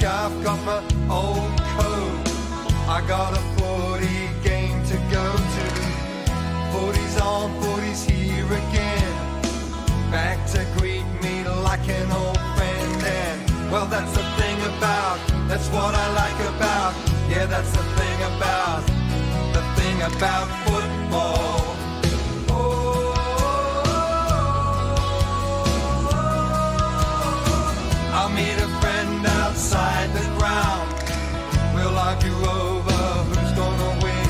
I've got my own code. I got a 40 game to go to. 40's on, 40's here again. Back to greet me like an old friend. And well, that's the thing about, that's what I like about. Yeah, that's the thing about football. I'll meet a friend outside the ground. We'll argue over who's gonna win.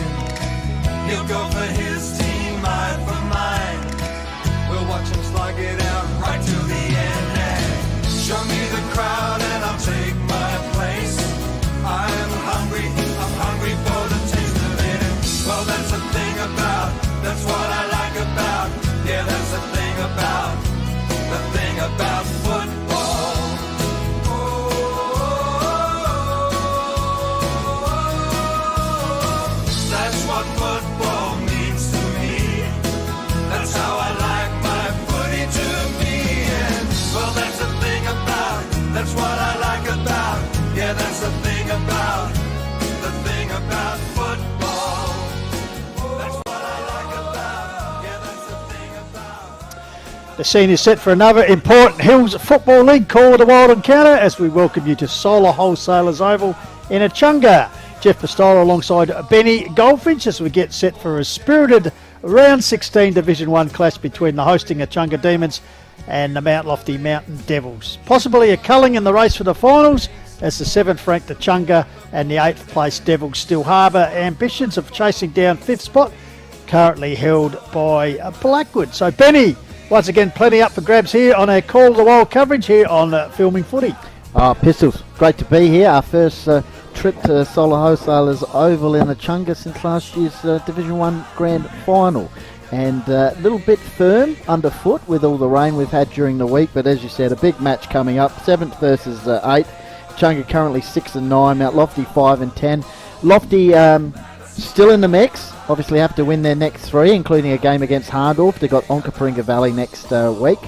He'll go for his team, I for mine. We'll watch him slug it out right to the end. And show me the crowd and I'll take my place. I'm hungry for the taste of it. And well, that's the thing about, that's what I like about. Yeah, that's the thing about football. That's what football means to me. That's how I like my footy to be. And well, that's the thing about, that's what I like about. Yeah, that's the thing about football. That's what I like about. Yeah, that's the thing about. The scene is set for another important Hills Football League Call of the Wild encounter as we welcome you to Solar Wholesalers Oval in Echunga. Jeff Pistola alongside Benny Goldfinch as we get set for a spirited round 16 Division 1 clash between the hosting Echunga Demons and the Mount Lofty Mountain Devils. Possibly a culling in the race for the finals as the 7th ranked Echunga and the 8th place Devils still harbour ambitions of chasing down 5th spot, currently held by Blackwood. So Benny, once again plenty up for grabs here on our Call of the Wild coverage here on Filming Footy. Pistols, great to be here. Our first trip to Solar Wholesalers Oval in Echunga since last year's Division 1 Grand Final. And a little bit firm underfoot with all the rain we've had during the week, but as you said, a big match coming up, 7th versus 8th. Echunga currently 6 and 9, Mount Lofty 5 and 10. Lofty still in the mix, obviously have to win their next 3, including a game against Hahndorf. They've got Onkaparinga Valley next week,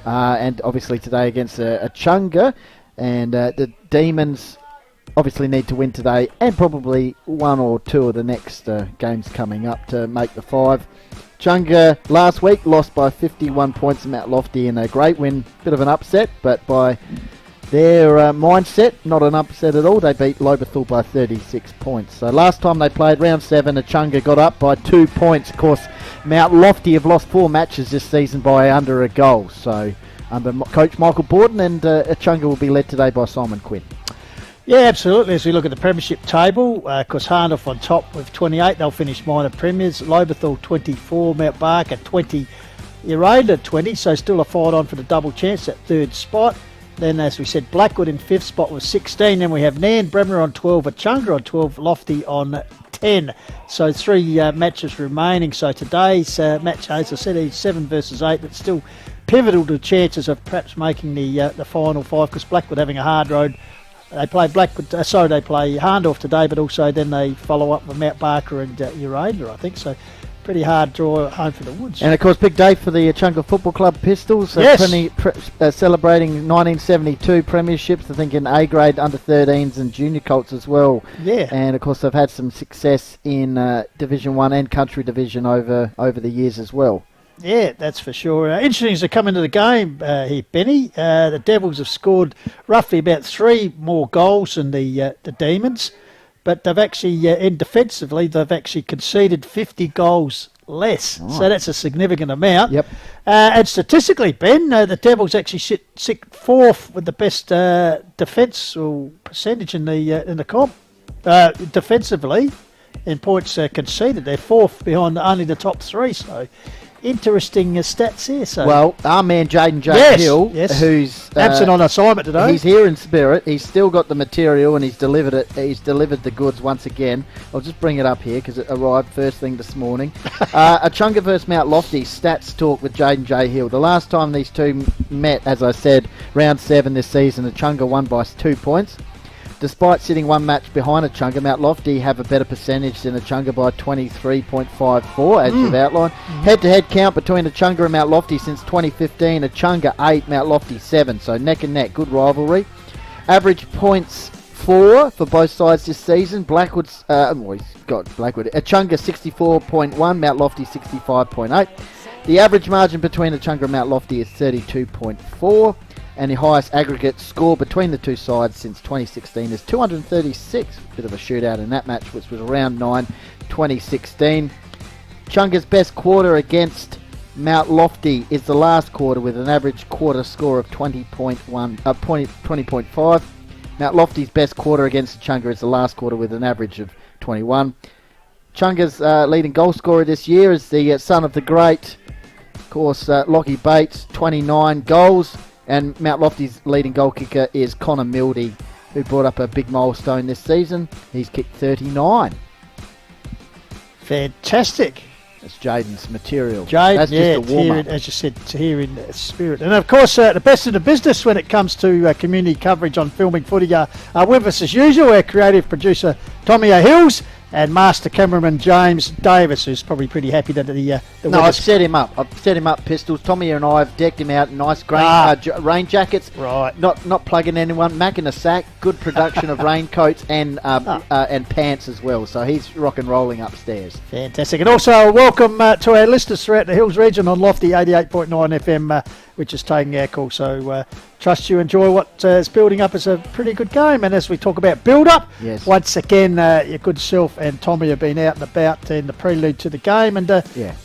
and obviously today against Echunga. And the Demons obviously need to win today and probably 1 or 2 of the next games coming up to make the 5. Echunga last week lost by 51 points to Mount Lofty in a great win, bit of an upset, but by their mindset, not an upset at all. They beat Loberthal by 36 points. So last time they played round 7, Echunga got up by 2 points. Of course, Mount Lofty have lost 4 matches this season by under a goal. So under coach Michael Borden, and Echunga will be led today by Simon Quinn. Yeah, absolutely. As we look at the premiership table, of course, Hahndorf on top with 28. They'll finish minor premiers. Loberthal 24, Mount Barker 20, Irada 20. So still a fight on for the double chance at 3rd spot. Then, as we said, Blackwood in 5th spot with 16. Then we have Nan, Bremer on 12, Echunga on 12, Lofty on 10. So 3 matches remaining. So today's match, as I said, is 7 versus 8, but still pivotal to chances of perhaps making the final 5, because Blackwood having a hard road. They play they play Hahndorf today, but also then they follow up with Mount Barker and Irada, I think. So pretty hard draw home for the Woods. And of course, big day for the Echunga Football Club Pistols. Yes. Celebrating 1972 premierships, I think in A grade, under 13s and junior colts as well. Yeah. And of course, they've had some success in Division 1 and Country Division over the years as well. Yeah, that's for sure. Interesting as they come into the game here, Benny. The Devils have scored roughly about 3 more goals than the Demons, but they've actually, defensively, they've actually conceded 50 goals less. Oh. So that's a significant amount. Yep. And statistically, Ben, the Devils actually sit 4th with the best defensive percentage in the comp. Defensively, in points conceded, they're 4th behind only the top 3. So interesting stats here. So well, our man Jaden Hill, who's absent on assignment today, he's here in spirit. He's still got the material and he's delivered it. He's delivered the goods once again. I'll just bring it up here because it arrived first thing this morning. Echunga versus Mount Lofty stats talk with Jaden Hill. The last time these two met, as I said, round 7 this season, Echunga won by 2 points. Despite sitting 1 match behind Echunga, Mount Lofty have a better percentage than Echunga by 23.54, as you've outlined. Head-to-head count between Echunga and Mount Lofty since 2015, Echunga 8, Mount Lofty 7, so neck and neck, good rivalry. Average points 4 for both sides this season. Blackwood's, he's got Blackwood. Echunga 64.1, Mount Lofty 65.8. The average margin between Echunga and Mount Lofty is 32.4, and the highest aggregate score between the two sides since 2016 is 236. Bit of a shootout in that match, which was round 9, 2016. Chunga's best quarter against Mount Lofty is the last quarter with an average quarter score of 20.5. Mount Lofty's best quarter against Echunga is the last quarter with an average of 21. Chunga's leading goal scorer this year is the son of the great, of course, Lockie Bates, 29 goals. And Mount Lofty's leading goal kicker is Connor Mildy, who brought up a big milestone this season. He's kicked 39. Fantastic. That's Jaden's material. That's just a warm-up. As you said, to hear in spirit. And of course, the best in the business when it comes to community coverage on filming footy are with us as usual, our creative producer Tommy O'Hills and master cameraman James Davis, who's probably pretty happy that I've set him up. Pistols. Tommy and I have decked him out in nice rain jackets. Right. Not plugging anyone. Mac in a sack. Good production of raincoats and pants as well. So he's rock and rolling upstairs. Fantastic. And also welcome to our listeners throughout the Hills region on Lofty 88.9 FM, which is taking our call. So trust you enjoy what is building up as a pretty good game. And as we talk about build-up, yes, once again, your good self and Tommy have been out and about in the prelude to the game. And,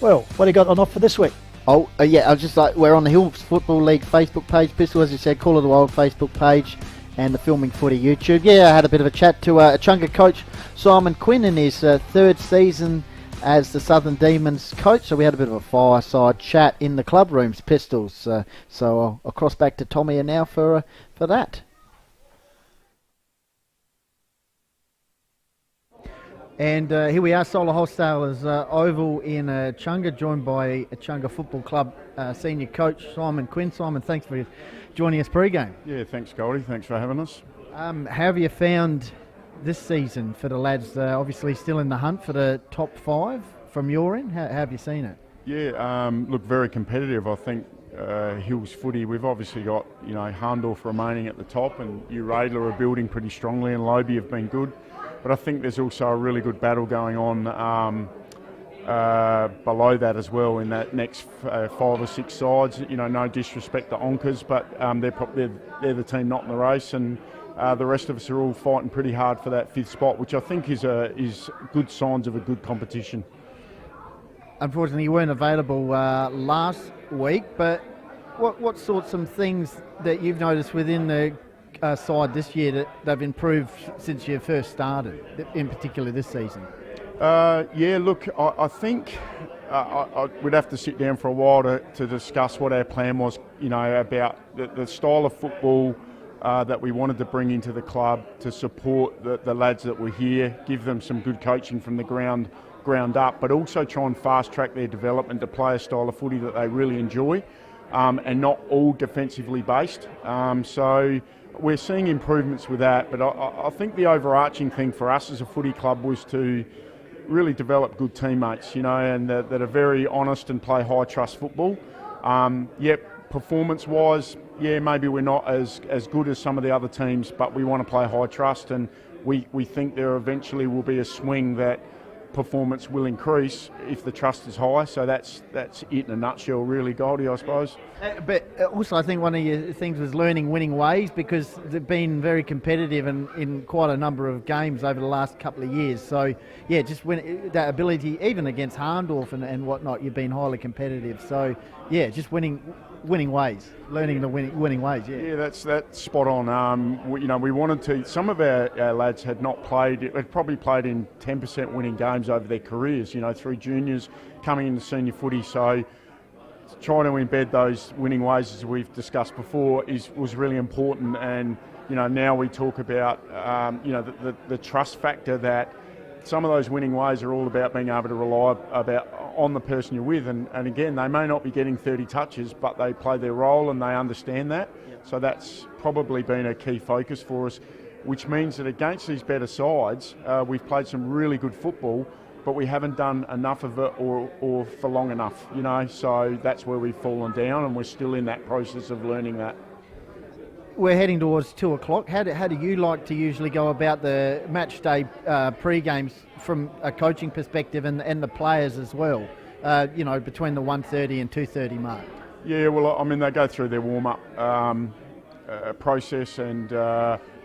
well, what do you got on offer this week? I was just like, we're on the Hills Football League Facebook page, Pistol, as you said, Call of the Wild Facebook page, and the Filming Footy YouTube. Yeah, I had a bit of a chat to Echunga coach Simon Quinn in his third season as the Southern Demons coach, so we had a bit of a fireside chat in the club rooms, Pistols. So I'll cross back to Tommy now for that. And here we are, Solar Wholesalers Oval in Echunga, joined by Echunga Football Club senior coach Simon Quinn. Simon, thanks for joining us pre-game. Yeah, thanks Goldie, thanks for having us. How have you found this season for the lads? Obviously still in the hunt for the top 5 from your end. How have you seen it? Yeah, look, very competitive. I think Hills footy, we've obviously got, Harndorf remaining at the top, and Uradler are building pretty strongly, and Lobe have been good. But I think there's also a really good battle going on below that as well in that next 5 or 6 sides. No disrespect to Onkers, but they're the team not in the race, and the rest of us are all fighting pretty hard for that 5th spot, which I think is good signs of a good competition. Unfortunately, you weren't available last week, but what sorts of things that you've noticed within the side this year that they've improved since you first started, in particular this season? Look, I think we'd have to sit down for a while to discuss what our plan was, about the style of football that we wanted to bring into the club to support the lads that were here, give them some good coaching from the ground up, but also try and fast track their development to play a style of footy that they really enjoy, and not all defensively based. So we're seeing improvements with that, but I think the overarching thing for us as a footy club was to really develop good teammates, and that are very honest and play high trust football. Performance-wise, maybe we're not as good as some of the other teams, but we want to play high trust, and we think there eventually will be a swing that performance will increase if the trust is high. So that's it in a nutshell, really, Goldie, I suppose. But also, I think one of your things was learning winning ways, because they've been very competitive in quite a number of games over the last couple of years. So, just that ability, even against Harndorf and whatnot, you've been highly competitive. So, just winning ways, learning the winning ways. Yeah, that's spot on. We wanted to. Some of our lads had probably played in 10% winning games over their careers. Through juniors, coming into senior footy. So trying to embed those winning ways, as we've discussed before, was really important. And now we talk about the trust factor, that some of those winning ways are all about being able to rely on the person you're with. And again, they may not be getting 30 touches, but they play their role and they understand that. Yep. So that's probably been a key focus for us, which means that against these better sides, we've played some really good football, but we haven't done enough of it or for long enough, So that's where we've fallen down, and we're still in that process of learning that. we're heading towards 2 o'clock. How do you like to usually go about the match day pre-games from a coaching perspective and the players as well, between the 1:30 and 2:30 mark? Yeah, well, I mean, they go through their warm-up process, and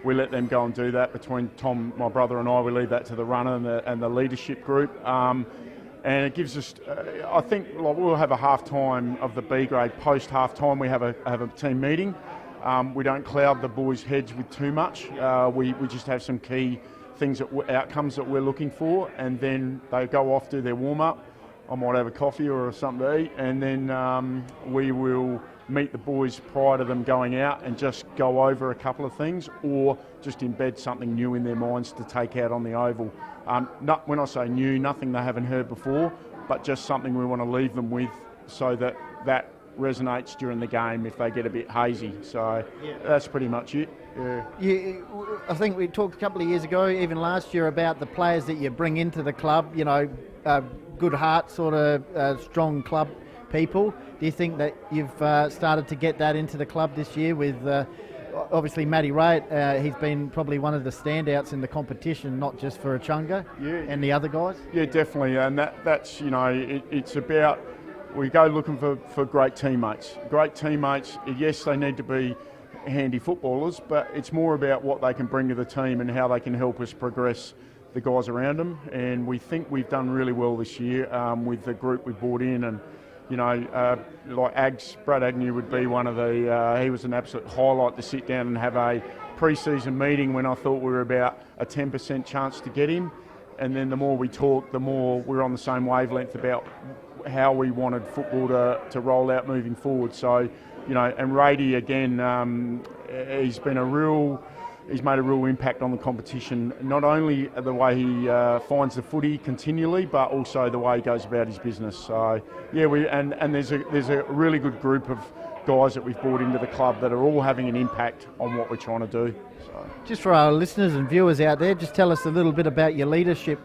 we let them go and do that. Between Tom, my brother, and I, we leave that to the runner and the leadership group. And it gives us, I think, we'll have a half-time of the B grade. Post half-time, we have a team meeting. We don't cloud the boys' heads with too much. We just have some key things, outcomes that we're looking for, and then they go off, do their warm-up. I might have a coffee or something to eat, and then we will meet the boys prior to them going out and just go over a couple of things, or just embed something new in their minds to take out on the oval. When I say new, nothing they haven't heard before, but just something we want to leave them with, so that resonates during the game if they get a bit hazy. So that's pretty much it. Yeah. I think we talked a couple of years ago, even last year, about the players that you bring into the club, good heart, sort of strong club people. Do you think that you've started to get that into the club this year with obviously Matty Ray? He's been probably one of the standouts in the competition, not just for Echunga and the other guys. Yeah, definitely, and that's it's about, we go looking for great teammates. Great teammates, yes, they need to be handy footballers, but it's more about what they can bring to the team and how they can help us progress the guys around them. And we think we've done really well this year with the group we brought in, and like Brad Agnew would be one of the, he was an absolute highlight to sit down and have a pre-season meeting when I thought we were about a 10% chance to get him. And then the more we talked, the more we were on the same wavelength about how we wanted football to roll out moving forward. So, and Rady again, he's made a real impact on the competition, not only the way he finds the footy continually, but also the way he goes about his business. So yeah, there's a really good group of guys that we've brought into the club that are all having an impact on what we're trying to do. So. Just for our listeners and viewers out there, just tell us a little bit about your leadership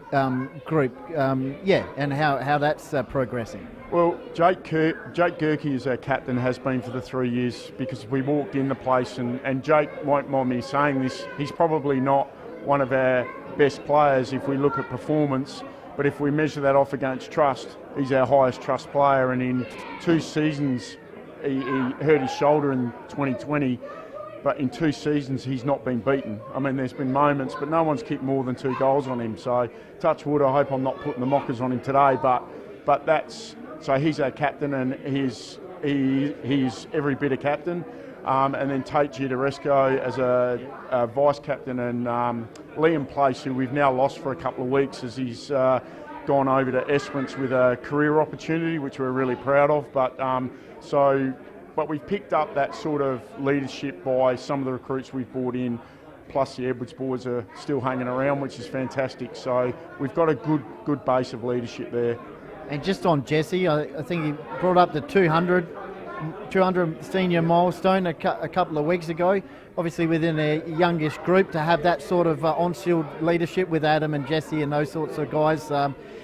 group, and how that's progressing. Well, Jake Gerke is our captain, has been for the 3 years, because we walked in the place, and Jake won't mind me saying this, he's probably not one of our best players if we look at performance, but if we measure that off against trust, he's our highest trust player, and in 2 seasons, he hurt his shoulder in 2020, but in 2 seasons he's not been beaten. I mean, there's been moments, but no one's kicked more than 2 goals on him, so touch wood, I hope I'm not putting the mockers on him today, but that's, so he's our captain, and he's every bit a captain. And then Tate Giudaresco as a vice captain, and Liam Place, who we've now lost for a couple of weeks, as he's gone over to Esperance with a career opportunity, which we're really proud of. But we've picked up that sort of leadership by some of the recruits we've brought in, plus the Edwards boys are still hanging around, which is fantastic. So we've got a good base of leadership there. And just on Jesse, I think he brought up the 200 senior milestone a couple of weeks ago. Obviously within a youngish group, to have that sort of on-field leadership with Adam and Jesse and those sorts of guys,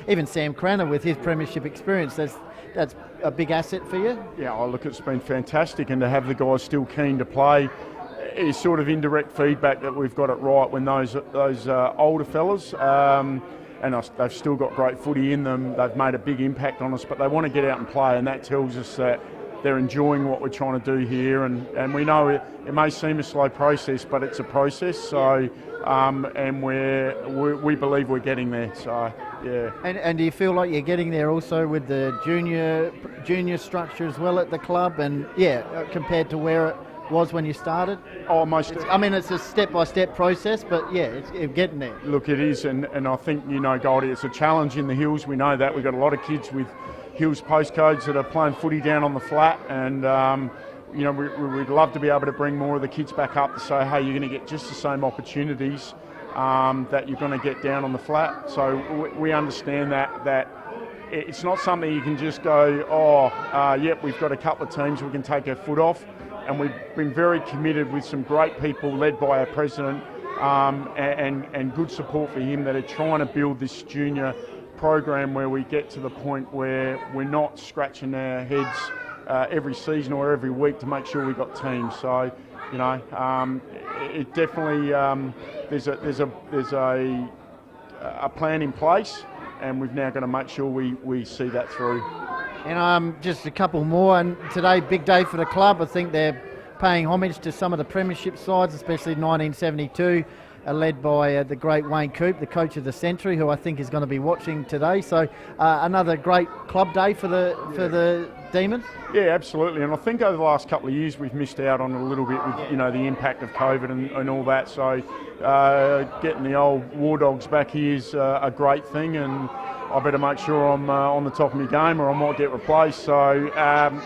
even Sam Cranner with his premiership experience, that's a big asset for you. Yeah, look, it's been fantastic, and to have the guys still keen to play is sort of indirect feedback that we've got it right when those older fellas, and they've still got great footy in them, they've made a big impact on us, but they want to get out and play, and that tells us that they're enjoying what we're trying to do here, and we know it may seem a slow process, but it's a process, so and we believe we're getting there, so yeah. And do you feel like you're getting there also with the junior structure as well at the club, and compared to where it was when you started? It's a step-by-step process, but it's getting there. Look, it is, and I think, Goldie, it's a challenge in the hills. We know that. We've got a lot of kids with hills postcodes that are playing footy down on the flat, and we'd love to be able to bring more of the kids back up to say, hey, you're going to get just the same opportunities that you're going to get down on the flat. So we understand that it's not something you can just go, we've got a couple of teams we can take our foot off. And we've been very committed with some great people led by our president and good support for him that are trying to build this junior program where we get to the point where we're not scratching our heads every season or every week to make sure we've got teams. So You know, it definitely there's a plan in place, and we've now got to make sure we see that through. And just a couple more, and today big day for the club. I think they're paying homage to some of the premiership sides, especially 1972, led by the great Wayne Coop, the coach of the century, who I think is going to be watching today. So another great club day for the Demons. Yeah, absolutely. And I think over the last couple of years we've missed out on it a little bit with the impact of COVID and all that. So getting the old War Dogs back here is a great thing, and I better make sure I'm on the top of my game, or I might get replaced. So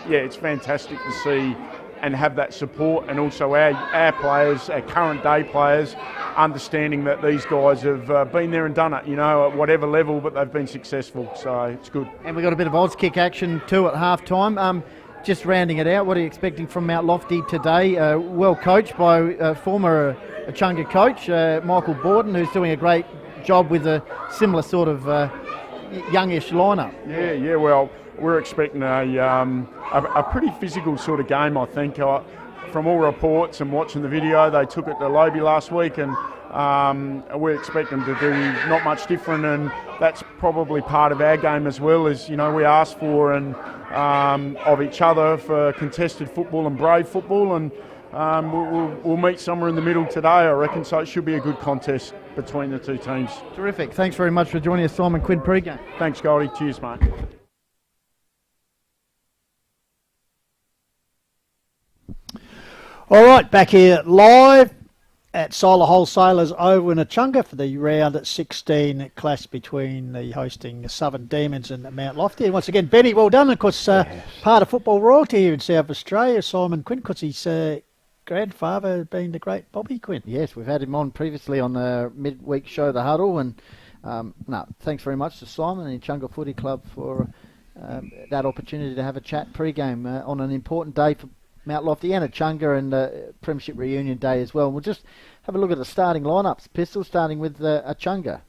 it's fantastic to see and have that support, and also our players, our current day players, understanding that these guys have been there and done it, at whatever level, but they've been successful, so it's good. And we've got a bit of Oz kick action too at half time. Just rounding it out, what are you expecting from Mount Lofty today? Well coached by former Echunga coach, Michael Borden, who's doing a great job with a similar sort of youngish lineup. Yeah, well, we're expecting a pretty physical sort of game, I think. From all reports and watching the video, they took it to Lobie last week, and we expect them to do not much different, and that's probably part of our game as well, as we ask for and of each other for contested football and brave football, and we'll meet somewhere in the middle today, I reckon, so it should be a good contest between the two teams. Terrific. Thanks very much for joining us, Simon Quinn, pre-game. Thanks, Goldie. Cheers, mate. All right, back here live at Solar Wholesalers over in Echunga for the round at 16 clash between the hosting Southern Demons and Mount Lofty. And once again, Benny, well done. Of course, part of football royalty here in South Australia, Simon Quinn, because his grandfather being the great Bobby Quinn. Yes, we've had him on previously on the midweek show, The Huddle, and thanks very much to Simon and Echunga Footy Club for that opportunity to have a chat pre-game on an important day for Mount Lofty and Echunga, and Premiership Reunion Day as well. And we'll just have a look at the starting lineups. Pistol starting with Echunga.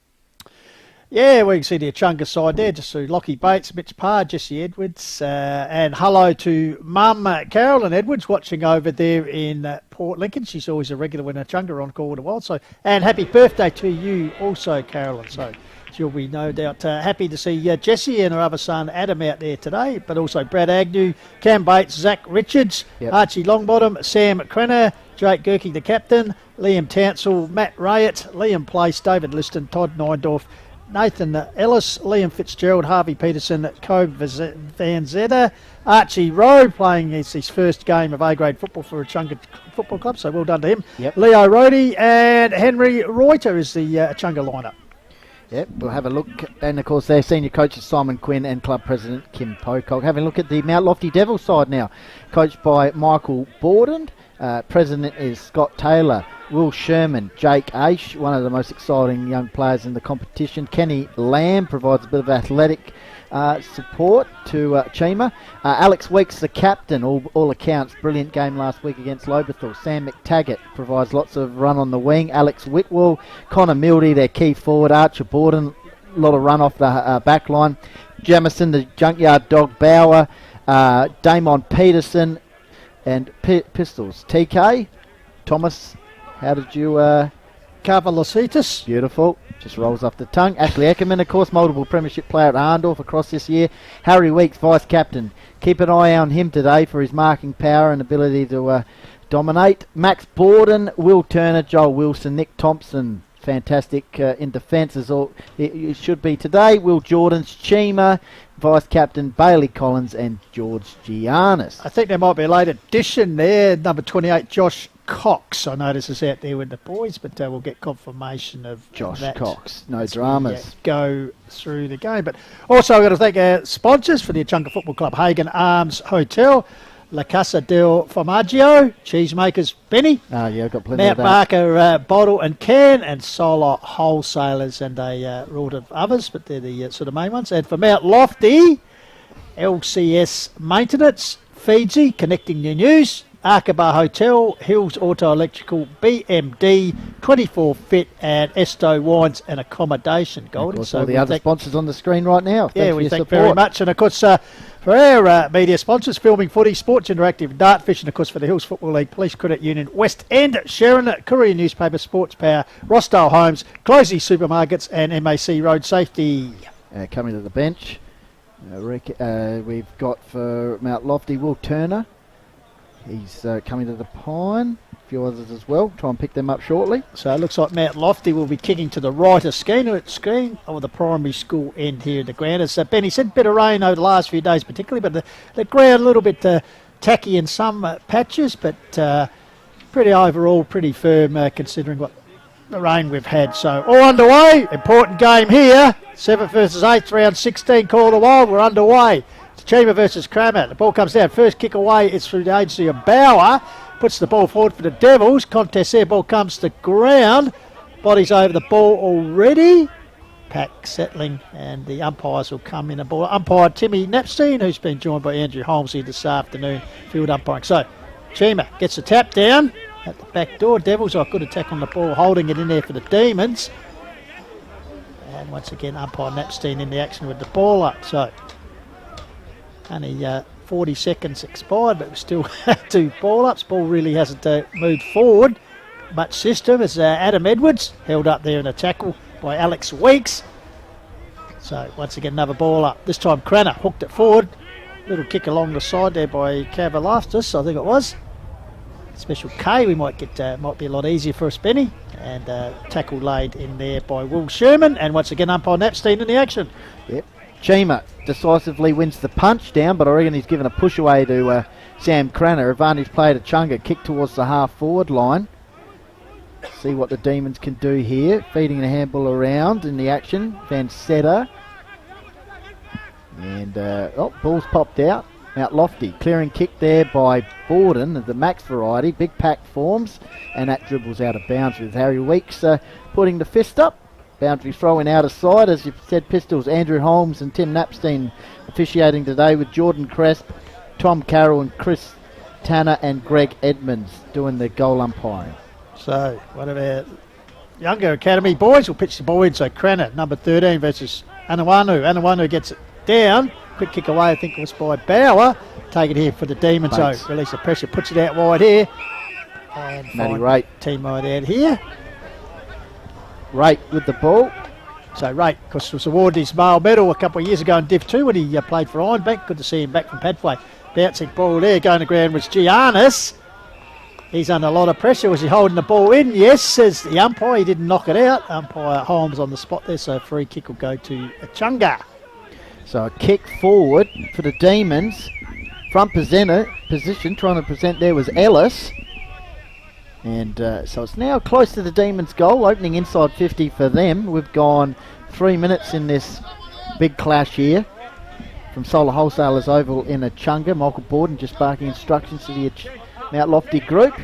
Yeah, we can see the Echunga side there, just through Lockie Bates, Mitch Parr, Jesse Edwards, and hello to Mum Carolyn Edwards watching over there in Port Lincoln. She's always a regular when Echunga on call a while. So, and happy birthday to you also, Carolyn. So she'll be no doubt happy to see Jesse and her other son Adam out there today, but also Brad Agnew, Cam Bates, Zach Richards, Archie Longbottom, Sam Crenner, Jake Gerke the captain, Liam Townsell, Matt Rayett, Liam Place, David Liston, Todd Neindorf, Nathan Ellis, Liam Fitzgerald, Harvey Peterson, Cobe Van Zeta, Archie Rowe playing his first game of A-grade football for Echunga Football Club, so well done to him. Leo Rhodey and Henry Reuter is the Echunga lineup. Yep, we'll have a look, and of course their senior coaches Simon Quinn and club president Kim Pocock. Having a look at the Mount Lofty Devils side now, coached by Michael Borden. President is Scott Taylor, Will Sherman, Jake Aish, one of the most exciting young players in the competition. Kenny Lamb provides a bit of athletic support to Chima. Alex Weeks, the captain, all accounts, brilliant game last week against Lobethal. Sam McTaggart provides lots of run on the wing. Alex Whitwell, Connor Mildy, their key forward. Archer Borden, a lot of run off the back line. Jamison, the junkyard dog. Bauer, Damon Peterson, and Pistols. TK, Thomas, how did you... Carvalositis. Beautiful. Just rolls off the tongue. Ashley Eckerman, of course, multiple premiership player at Arndorf across this year. Harry Weeks, vice-captain. Keep an eye on him today for his marking power and ability to dominate. Max Borden, Will Turner, Joel Wilson, Nick Thompson. Fantastic in defence as all it should be today. Will Jordan's Chima, vice-captain Bailey Collins and George Giannis. I think there might be a late addition there. Number 28, Josh Cox, I notice is out there with the boys, but we'll get confirmation of Josh that Cox. No dramas. Go through the game. But also I've got to thank our sponsors for the Echunga Football Club, Hagen Arms Hotel, La Casa del Formaggio, Cheesemakers Benny, I've got plenty Mount of that. Barker Bottle and Can, and Solar Wholesalers and a rort of others, but they're the sort of main ones. And for Mount Lofty, LCS Maintenance, Fiji, Connecting New News, Arkaba Hotel, Hills Auto Electrical, BMD, 24 Fit, and Esto Wines and Accommodation, Goldie. So all the other sponsors on the screen right now. Yeah, we thank very much. And of course, for our media sponsors, Filming Footy, Sports Interactive, Dart Fishing, of course, for the Hills Football League, Police Credit Union, West End, Sharon, Courier Newspaper, Sports Power, Rossdale Homes, Closey Supermarkets, and MAC Road Safety. Coming to the bench, we've got for Mount Lofty, Will Turner. He's coming to the Pine. A few others as well. Try and pick them up shortly. So it looks like Mount Lofty will be kicking to the right of screen of the primary school end here at the ground. As Benny said, bit of rain over the last few days particularly, but the ground a little bit tacky in some patches, but pretty overall, pretty firm considering what the rain we've had. So all underway. Important game here. 7th versus 8th, round 16, call the wild. We're underway. It's Chima versus Cramer. The ball comes down. First kick away. It's through the agency of Bauer. Puts the ball forward for the Devils. Contest there. Ball comes to ground. Bodies over the ball already. Pack settling, and the umpires will come in. Ball umpire Timmy Napstein, who's been joined by Andrew Holmes here this afternoon, field umpiring. So Chima gets a tap down at the back door. Devils are a good attack on the ball, holding it in there for the Demons. And once again, umpire Napstein in the action with the ball up. So only 40 seconds expired, but we still have 2 ball ups. Ball really hasn't moved forward much system as Adam Edwards held up there in a tackle by Alex Weeks. So once again, another ball up. This time Cranner hooked it forward. Little kick along the side there by Cavalastis, I think it was. Special K, we might get might be a lot easier for us, Benny. And tackle laid in there by Will Sherman. And once again, umpire Napstein in the action. Yep. Chima decisively wins the punch down, but I reckon he's given a push away to Sam Cranner. Advantage play to Echunga, kick towards the half forward line. See what the Demons can do here. Feeding the handball around in the action. Van Setter. And ball's popped out. Mount Lofty, clearing kick there by Borden of the Max variety. Big pack forms, and that dribbles out of bounds with Harry Weeks putting the fist up. Boundary throwing out of side, as you've said, Pistols. Andrew Holmes and Tim Napstein officiating today, with Jordan Cresp, Tom Carroll and Chris Tanner and Greg Edmonds doing the goal umpiring. So one of our younger academy boys will pitch the ball in. So Cranner, number 13 versus Anawanu. Anawanu gets it down. Quick kick away, I think it was by Bauer. Take it here for the Demons. So release the pressure, puts it out wide here. And Matty Raitt. Team right out here. Raitt with the ball. So Raitt, of course, was awarded his male medal a couple of years ago in Div 2 when he played for Ironbank. Good to see him back from Padway. Bouncing ball there, going to ground was Giannis. He's under a lot of pressure. Was he holding the ball in? Yes, says the umpire. He didn't knock it out. Umpire Holmes on the spot there, so free kick will go to Echunga. So a kick forward for the Demons. Front position, trying to present there was Ellis. And so it's now close to the Demons' goal, opening inside 50 for them. We've gone 3 minutes in this big clash here. From Solar Wholesalers Oval in Echunga. Michael Borden just barking instructions to the Mount Lofty group.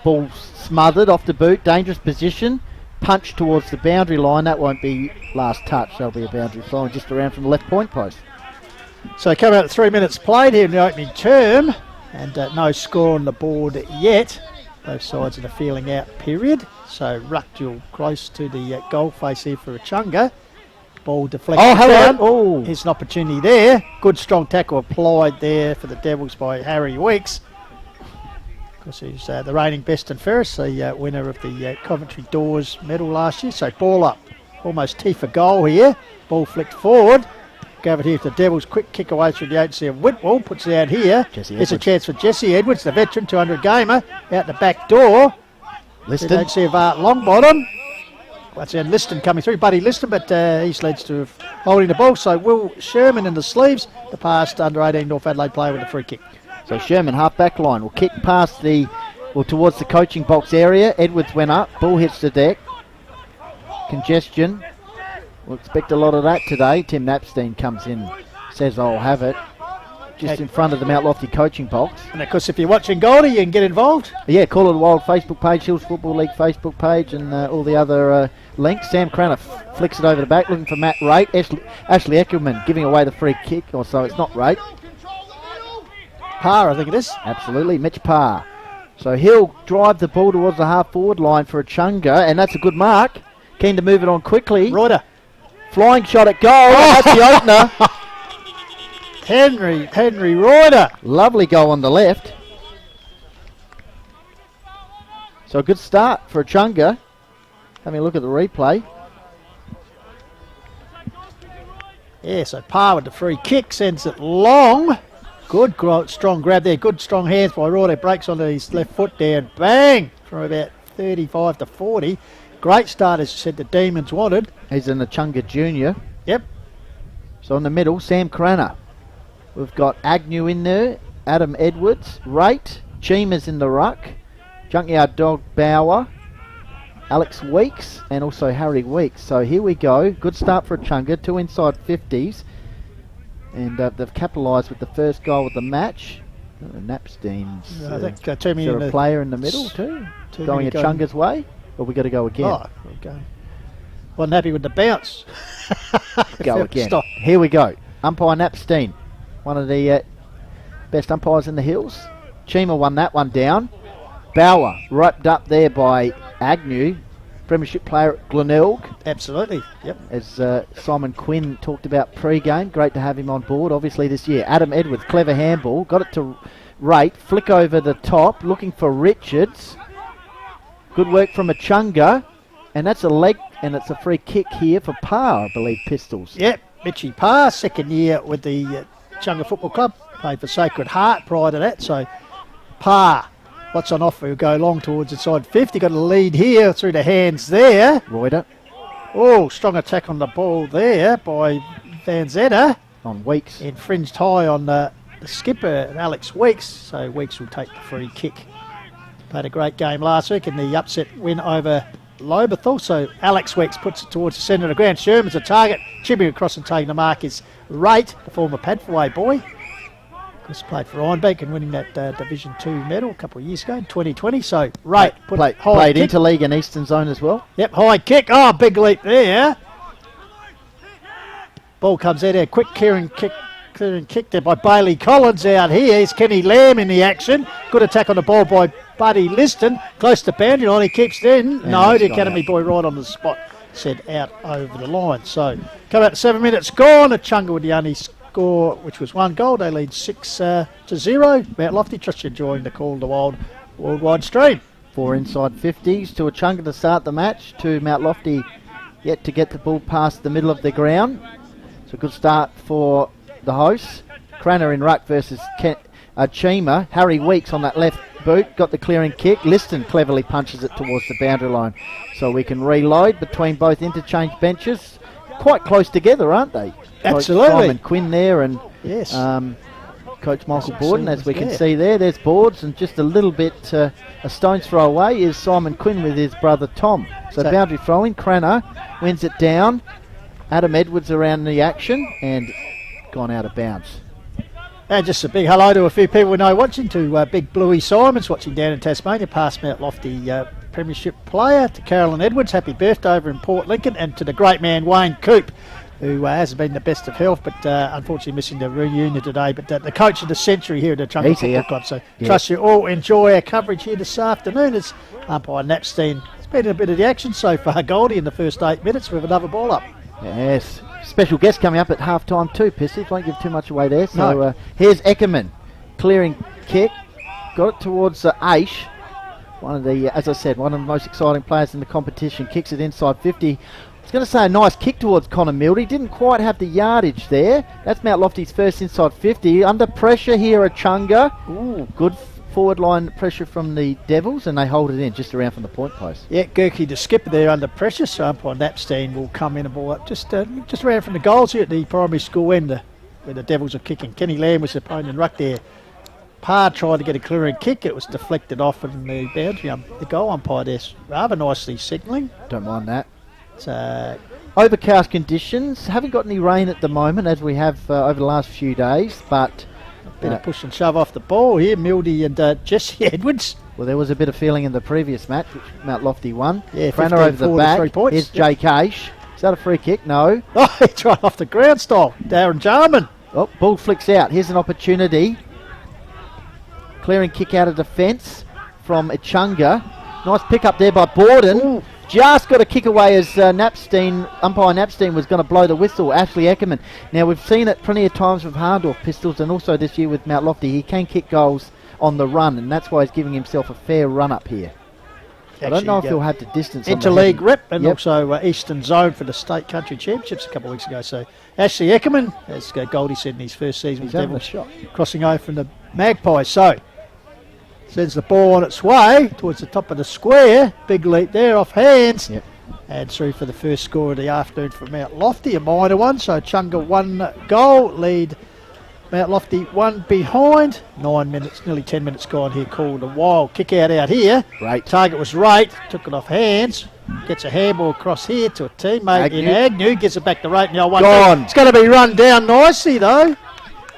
Ball smothered off the boot, dangerous position. Punch towards the boundary line. That won't be last touch. That'll be a boundary flying just around from the left point post. So come out at 3 minutes played here in the opening term, and no score on the board yet. Both sides in a feeling out period. So Ruckdual close to the goal face here for Echunga. Ball deflected down. Oh, here's an opportunity there. Good strong tackle applied there for the Devils by Harry Weeks. Of course, he's the reigning best and fairest, the winner of the Coventry Doors medal last year. So ball up, almost tee for goal here. Ball flicked forward. Go over here to the Devils. Quick kick away through the agency of Whitwell. Puts it out here. It's a chance for Jesse Edwards, the veteran, 200 gamer, out the back door. Liston. The agency of Longbottom. That's Liston coming through, Buddy Liston, but he's led to holding the ball. So Will Sherman in the sleeves, the past under 18 North Adelaide player with a free kick. So Sherman, half back line, will kick past towards the coaching box area. Edwards went up, ball hits the deck. Congestion. We'll expect a lot of that today. Tim Napstein comes in, says I'll have it. Just in front of the Mount Lofty coaching box. And of course, if you're watching Goldie, you can get involved. Yeah, Call It a Wild Facebook page, Hills Football League Facebook page, and all the other links. Sam Cranner flicks it over the back, looking for Matt Raitt. Ashley Eckelman giving away the free kick, or so it's not Raitt. Parr, I think it is. Absolutely, Mitch Parr. So he'll drive the ball towards the half-forward line for Echunga, and that's a good mark. Keen to move it on quickly. Reuter. Flying shot at goal. That's the opener. Henry Reuter. Lovely goal on the left. So a good start for Echunga. Having a look at the replay. Yeah, so Parr with the free kick, sends it long. Good strong grab there, good strong hands by Reuter. Breaks onto his left foot there and bang from about 35 to 40. Great start, as you said, the Demons wanted. He's an Echunga junior. Yep. So in the middle, Sam Cranner. We've got Agnew in there, Adam Edwards, Rate, Cheemers in the ruck, Junkyard Dog Bauer, Alex Weeks, and also Harry Weeks. So here we go. Good start for Echunga, 2 inside 50s. And they've capitalised with the first goal of the match. Napstein's I think Timmy is there in a the player in the middle too? Going Echunga's way? Or we got to go again? Oh, okay. Wasn't happy with the bounce. Go again. Stop. Here we go. Umpire Napstein, one of the best umpires in the hills. Cheema won that one down. Bauer wrapped up there by Agnew, premiership player at Glenelg. Absolutely, yep. As Simon Quinn talked about pre-game, great to have him on board obviously this year. Adam Edwards, clever handball, got it to Rate, flick over the top, looking for Richards. Good work from Echunga, and that's a leg, and it's a free kick here for Parr, I believe, Pistols. Yep, Mitchy Parr, second year with the Echunga Football Club, played for Sacred Heart prior to that, so Parr. What's on offer? We'll go long towards inside 50. Got a lead here through the hands there. Reuter. Oh, strong attack on the ball there by Van Zetta. On Weeks. Infringed high on the skipper, Alex Weeks. So Weeks will take the free kick. Played a great game last week in the upset win over Lobethal. So Alex Weeks puts it towards the centre of the ground. Sherman's a target. Chipping across and taking the mark is Rate, the former Padfaway boy. Just played for Ironbank and winning that Division 2 medal a couple of years ago in 2020. So, Rate played kick. interleague and Eastern Zone as well. Yep, high kick. Oh, big leap there. Ball comes out there. Quick clearing kick there by Bailey Collins out here. Here's Kenny Lamb in the action. Good attack on the ball by Buddy Liston. Close to boundary line. He keeps it in. Yeah, No, the Academy boy right on the spot. Said out over the line. So, come out to 7 minutes gone. Echunga with the only score, which was 1 goal. They lead 6-0. Mount Lofty, trust you enjoying the Call of the Wild worldwide stream. 4 inside 50s to Echunga to start the match. To Mount Lofty yet to get the ball past the middle of the ground. So good start for the hosts. Cranner in ruck versus Cheema. Harry Weeks on that left boot. Got the clearing kick. Liston cleverly punches it towards the boundary line. So we can reload between both interchange benches. Quite close together, aren't they? Absolutely. Coach Simon Quinn there and Yes. Coach Michael Borden, as we can see there. There's boards, and just a little bit a stone's throw away is Simon Quinn with his brother Tom. So boundary throwing. Cranner wins it down. Adam Edwards around the action and gone out of bounds. And just a big hello to a few people we know watching, to Big Bluey Simons watching down in Tasmania, past Mount Lofty Premiership player, to Carolyn Edwards, happy birthday over in Port Lincoln, and to the great man Wayne Coop, who hasn't been the best of health, but unfortunately missing the reunion today. But the coach of the century here at the Echunga Football Club. So trust you all enjoy our coverage here this afternoon. It's umpire Napstein. It's been a bit of the action so far, Goldie, in the first 8 minutes with another ball up. Yes. Special guest coming up at half-time too, Pissies. Won't give too much away there. So No. Here's Eckerman. Clearing kick. Got it towards Aish. One of the, as I said, one of the most exciting players in the competition. Kicks it inside 50. I was going to say a nice kick towards Connor Mildy. Didn't quite have the yardage there. That's Mount Lofty's first inside 50. Under pressure here, Echunga. Ooh, good forward line pressure from the Devils, and they hold it in just around from the point post. Yeah, Gerke, the skipper there under pressure, so umpire Napstein will come in and ball up just around from the goals here at the primary school end where the Devils are kicking. Kenny Lamb was the opponent ruck there. Parr tried to get a clearing kick. It was deflected off in the boundary. The goal umpire there rather nicely signalling. Don't mind that. It's overcast conditions. Haven't got any rain at the moment, as we have over the last few days, but bit of push and shove off the ball here, Mildy and Jesse Edwards. Well, there was a bit of feeling in the previous match, which Mount Lofty won. Yeah, Cranner over the back. 3 points. Here's Jake Aish. Is that a free kick? No. Oh, he tried off the ground style. Darren Jarman. Oh, ball flicks out. Here's an opportunity. Clearing kick out of defence from Echunga. Nice pick up there by Borden. Ooh. Just got a kick away as umpire Napstein was going to blow the whistle. Ashley Eckerman. Now we've seen it plenty of times with Hahndorf Pistols and also this year with Mount Lofty. He can kick goals on the run, and that's why he's giving himself a fair run up here. I don't know if he'll have the distance. Interleague rep and also Eastern Zone for the State Country Championships a couple of weeks ago. So Ashley Eckerman, as Goldie said in his first season with the Devils, crossing over from the Magpies. So sends the ball on its way towards the top of the square. Big leap there off hands. Yep. And through for the first score of the afternoon for Mount Lofty, a minor one. So Chunga 1 goal, lead Mount Lofty 1 behind. 9 minutes, nearly 10 minutes gone here. Called a wild kick out here. Right. Target was right, took it off hands. Gets a handball across here to a teammate in Agnew. Gives it back to Rayton. Gone. It's going to be run down nicely though.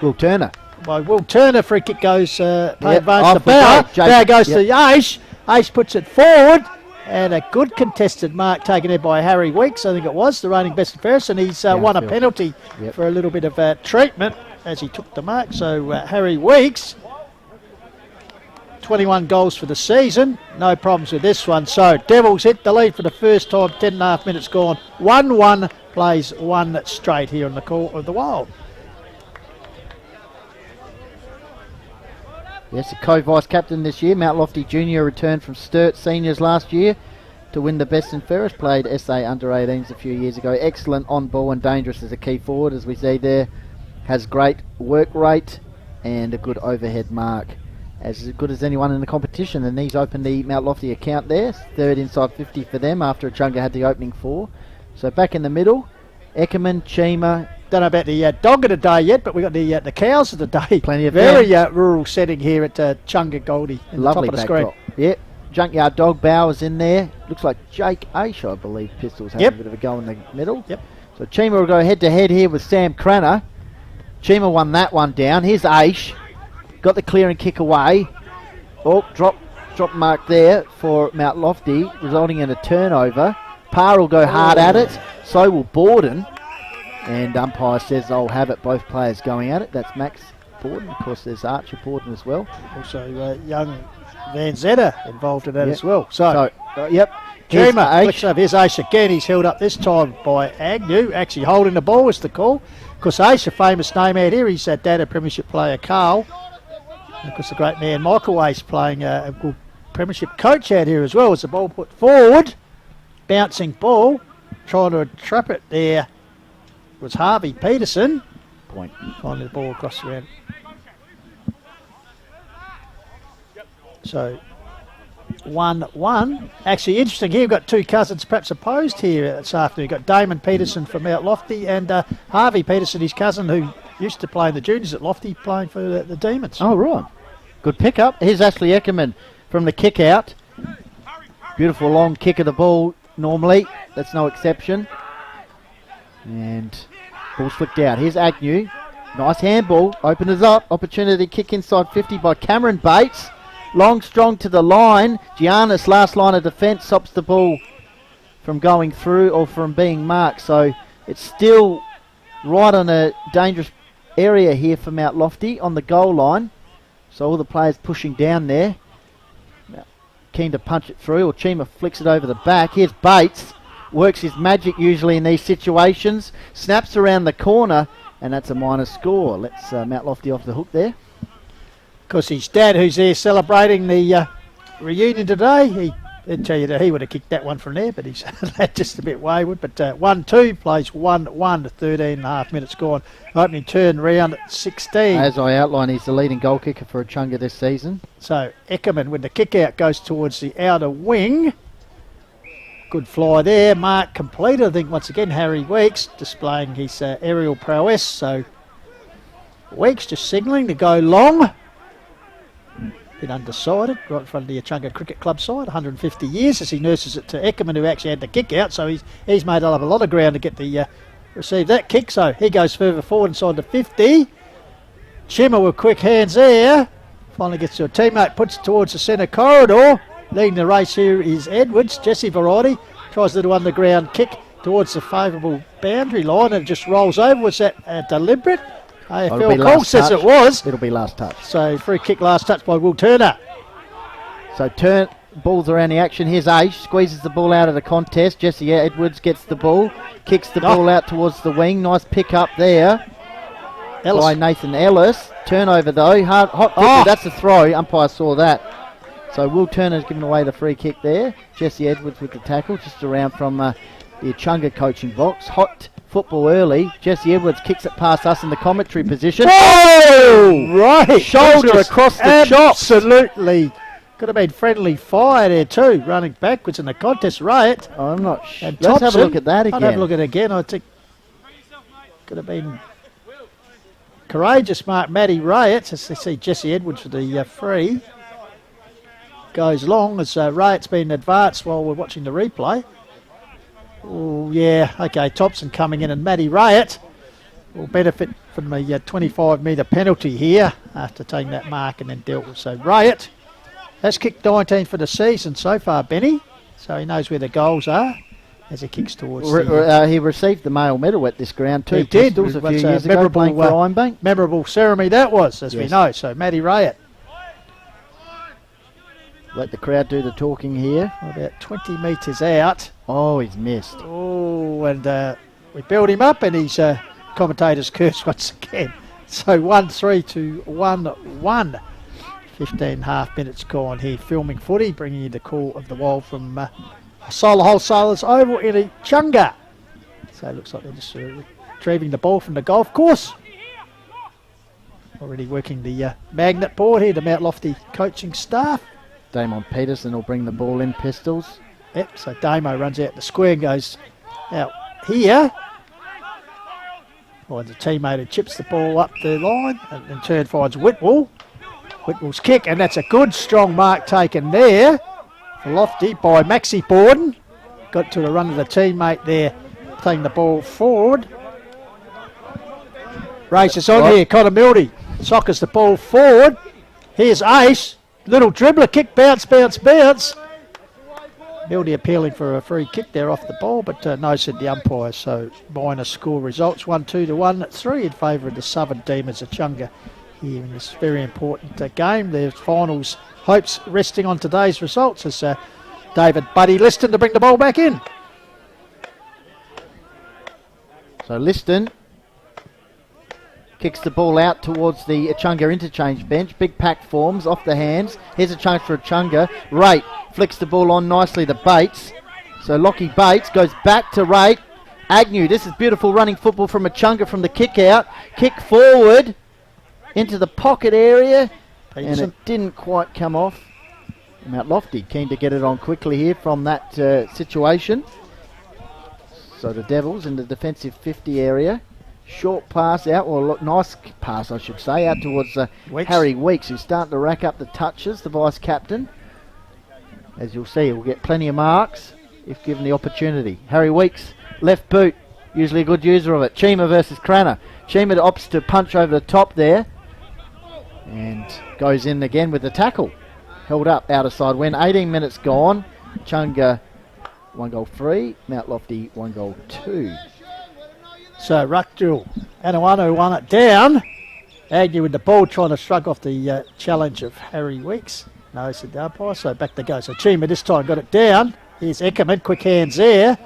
Will Turner. By Will Turner, free kick goes to Bauer. Bauer goes to Aish. Aish puts it forward. And a good contested mark taken there by Harry Weeks, I think it was, the reigning best and fairest. And he's won a penalty for a little bit of treatment as he took the mark. So Harry Weeks, 21 goals for the season. No problems with this one. So Devils hit the lead for the first time, 10.5 minutes gone. 1-1, plays one straight here on the court of the Wild. Yes, the co-vice captain this year, Mount Lofty Junior, returned from Sturt Seniors last year to win the best and fairest. Played SA under-18s a few years ago. Excellent on ball and dangerous as a key forward, as we see there. Has great work rate and a good overhead mark. As good as anyone in the competition, and he's opened the Mount Lofty account there. Third inside 50 for them after Echunga had the opening 4. So back in the middle, Eckerman, Chima. Don't know about the dog of the day yet, but we got the cows of the day. Plenty of very rural setting here at Chunga Goldie. Lovely the top of the screen. Yep, Junkyard Dog Bowers in there. Looks like Jake Aish, I believe, Pistols having a bit of a go in the middle. Yep. So Chima will go head to head here with Sam Cranner. Chima won that one down. Here's Aish. Got the clear and kick away. Oh, drop mark there for Mount Lofty, resulting in a turnover. Parr will go hard at it. So will Borden. And umpire says I'll have it. Both players going at it. That's Max Borden. Of course, there's Archer Borden as well. Also, young Van Zetta involved in that as well. So Chima, here's Aish again. He's held up this time by Agnew. Actually holding the ball is the call. Of course, Aish, a famous name out here. He's dad, a premiership player, Carl. And of course, the great man Michael Aish playing a good premiership coach out here as well. As the ball put forward, bouncing ball, trying to trap it there was Harvey Peterson. Point. Finding the ball across the ground. So 1-1. Actually interesting here, we've got two cousins perhaps opposed here this afternoon. We've got Damon Peterson from Mount Lofty and Harvey Peterson, his cousin, who used to play in the juniors at Lofty, playing for the Demons. Oh, right. Good pick up. Here's Ashley Eckerman from the kick out. Beautiful long kick of the ball normally. That's no exception. And ball flicked out. Here's Agnew. Nice handball. Opens up. Opportunity kick inside 50 by Cameron Bates. Long, strong to the line. Giannis, last line of defence, stops the ball from going through or from being marked. So it's still right on a dangerous area here for Mount Lofty on the goal line. So all the players pushing down there. Keen to punch it through, or Chima flicks it over the back. Here's Bates. Works his magic usually in these situations. Snaps around the corner, and that's a minor score. Let's Mount Lofty off the hook there. Of course, his dad, who's there celebrating the reunion today, he didn't tell you that he would have kicked that one from there, but he's just a bit wayward. But 1-2, plays 1-1, 13.5 minutes gone. Opening turn round at 16. As I outlined, he's the leading goal kicker for Echunga this season. So Eckerman, with the kick out, goes towards the outer wing. Good fly there. Mark completed. I think once again Harry Weeks displaying his aerial prowess. So Weeks just signalling to go long. Bit undecided, right in front of the Echunga Cricket Club side, 150 years, as he nurses it to Eckerman, who actually had the kick out. So he's made up a lot of ground to get the receive that kick. So he goes further forward inside the 50. Chimmer with quick hands there. Finally gets to a teammate, puts it towards the centre corridor. Leading the race here is Edwards. Jesse Variety tries a little underground kick towards the favourable boundary line and it just rolls over. Was that deliberate? AFL call says it was. It'll be last touch. So free kick last touch by Will Turner. So ball's around the action. Here's Ace, squeezes the ball out of the contest. Jesse Edwards gets the ball, kicks the ball out towards the wing. Nice pick up there by Nathan Ellis. Turnover though, hot kick, that's a throw. Umpire saw that. So Will Turner's given away the free kick there. Jesse Edwards with the tackle, just around from the Echunga coaching box. Hot football early. Jesse Edwards kicks it past us in the commentary position. Oh! Right! Shoulder across the chops. Absolutely. Could have been friendly fire there too, running backwards in the contest. Riot. I'm not sure. And Let's have a Thompson. look at that again. I'd have a look at it again. I think could have been courageous mark Matty Riot, as they see Jesse Edwards for the free. Goes long as Riot's been advanced while we're watching the replay. Oh yeah, okay, Thompson coming in and Matty Riot will benefit from the 25 metre penalty here after taking that mark and then dealt with. So Riot has kicked 19 for the season so far, Benny. So he knows where the goals are as he kicks towards he received the male medal at this ground too. He did. Pistols a few years ago playing for Ironbank. Memorable ceremony that was, as we know. So Matty Riot. Let the crowd do the talking here. About 20 metres out. Oh, he's missed. Oh, and we build him up and he's commentator's curse once again. So 1-3 to 1-1. 15.5 minutes gone here. Filming footy, bringing you the call of the Wild from Solar Wholesalers Oval in Echunga. So it looks like they're just retrieving the ball from the golf course. Already working the magnet board here, the Mount Lofty coaching staff. Damon Peterson will bring the ball in, Pistols. Yep, so Damo runs out the square and goes out here. Finds a teammate who chips the ball up the line and in turn finds Whitwell. Whitwell's kick, and that's a good strong mark taken there for Lofty by Maxi Borden. Got to the run of the teammate there, taking the ball forward. Races on here, Connor Mildy sockers the ball forward. Here's Ace, little dribbler kick, bounce, bounce, bounce. Mildy appealing for a free kick there off the ball, but no, said the umpire. So minor score results 1-2 to 1-3 in favour of the Southern Demons of Echunga here in this very important game. There's finals hopes resting on today's results as David Buddy Liston to bring the ball back in. So Liston kicks the ball out towards the Echunga interchange bench. Big pack forms off the hands. Here's a chance for Echunga. Rate flicks the ball on nicely to Bates. So Lockie Bates goes back to Rate. Agnew, this is beautiful running football from Echunga from the kick out. Kick forward into the pocket area, and it didn't quite come off. Mount Lofty keen to get it on quickly here from that situation. So the Devils in the defensive 50 area. Short pass out, or nice pass I should say, out towards Harry Weeks, who's starting to rack up the touches, the vice captain. As you'll see, he'll get plenty of marks if given the opportunity. Harry Weeks, left boot, usually a good user of it. Chima versus Cranner. Chima opts to punch over the top there and goes in again with the tackle. Held up out of side when 18 minutes gone. Chunga 1 goal 3, Mount Lofty 1 goal 2. So Ruckdale, Anawano won it down. Agnew with the ball trying to shrug off the challenge of Harry Weeks. No, said the umpire, so back they go. So Chima this time got it down. Here's Eckerman, quick hands there.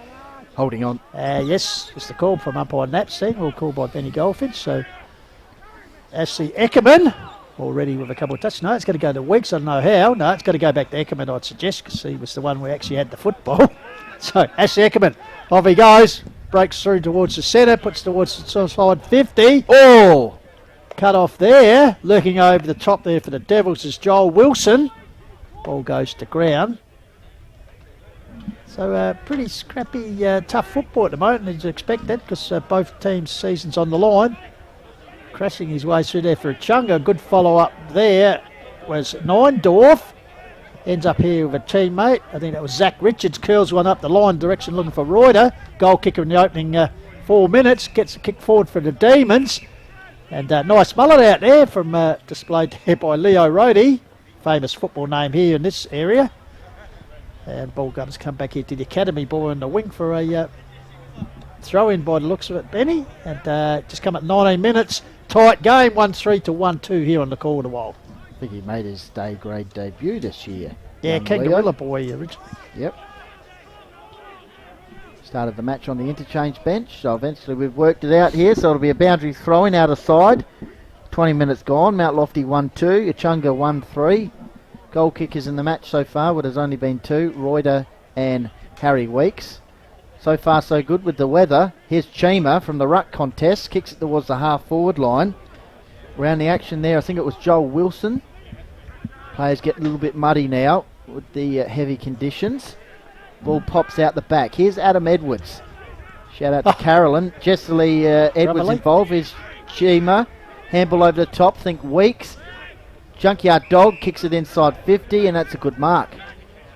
Holding on. Yes, it's the call from umpire Napstein, all called by Benny Goldfinch. So Ashley Eckerman already with a couple of touches. No, it's going to go to Weeks. I don't know how. No, it's going to go back to Eckerman, I'd suggest, because he was the one who actually had the football. So Ashley Eckerman, off he goes. Breaks through towards the centre, puts towards the side 50. Oh! Cut off there. Lurking over the top there for the Devils is Joel Wilson. Ball goes to ground. So pretty scrappy, tough football at the moment, as expected, because both teams' seasons on the line. Crashing his way through there for Echunga. Good follow-up there was Neindorf. Ends up here with a teammate. I think that was Zach Richards. Curls one up the line direction looking for Reuter. Goal kicker in the opening 4 minutes. Gets a kick forward for the Demons. And nice mullet out there from displayed there by Leo Rhodey. Famous football name here in this area. And ball gunners come back here to the academy. Ball in the wing for a throw in by the looks of it, Benny. And just come at 19 minutes. Tight game, 1-3 to 1-2 here on the quarter wall. I think he made his day grade debut this year. Yeah, Young Kangaroo Leo. boy originally. Yep. Started the match on the interchange bench, so eventually we've worked it out here, so it'll be a boundary throw-in out of side. 20 minutes gone, Mount Lofty 1-2, Echunga 1-3. Goal kickers in the match so far, but there's only been two, Reuter and Harry Weeks. So far so good with the weather. Here's Chima from the ruck contest, kicks it towards the half-forward line. Around the action there, I think it was Joel Wilson. Players get a little bit muddy now with the heavy conditions. Ball pops out the back. Here's Adam Edwards. Shout out to Carolyn. Jesselie Edwards Rummerly. involved. Here's Chima. Handball over the top. Think Weeks. Junkyard Dog kicks it inside 50, and that's a good mark.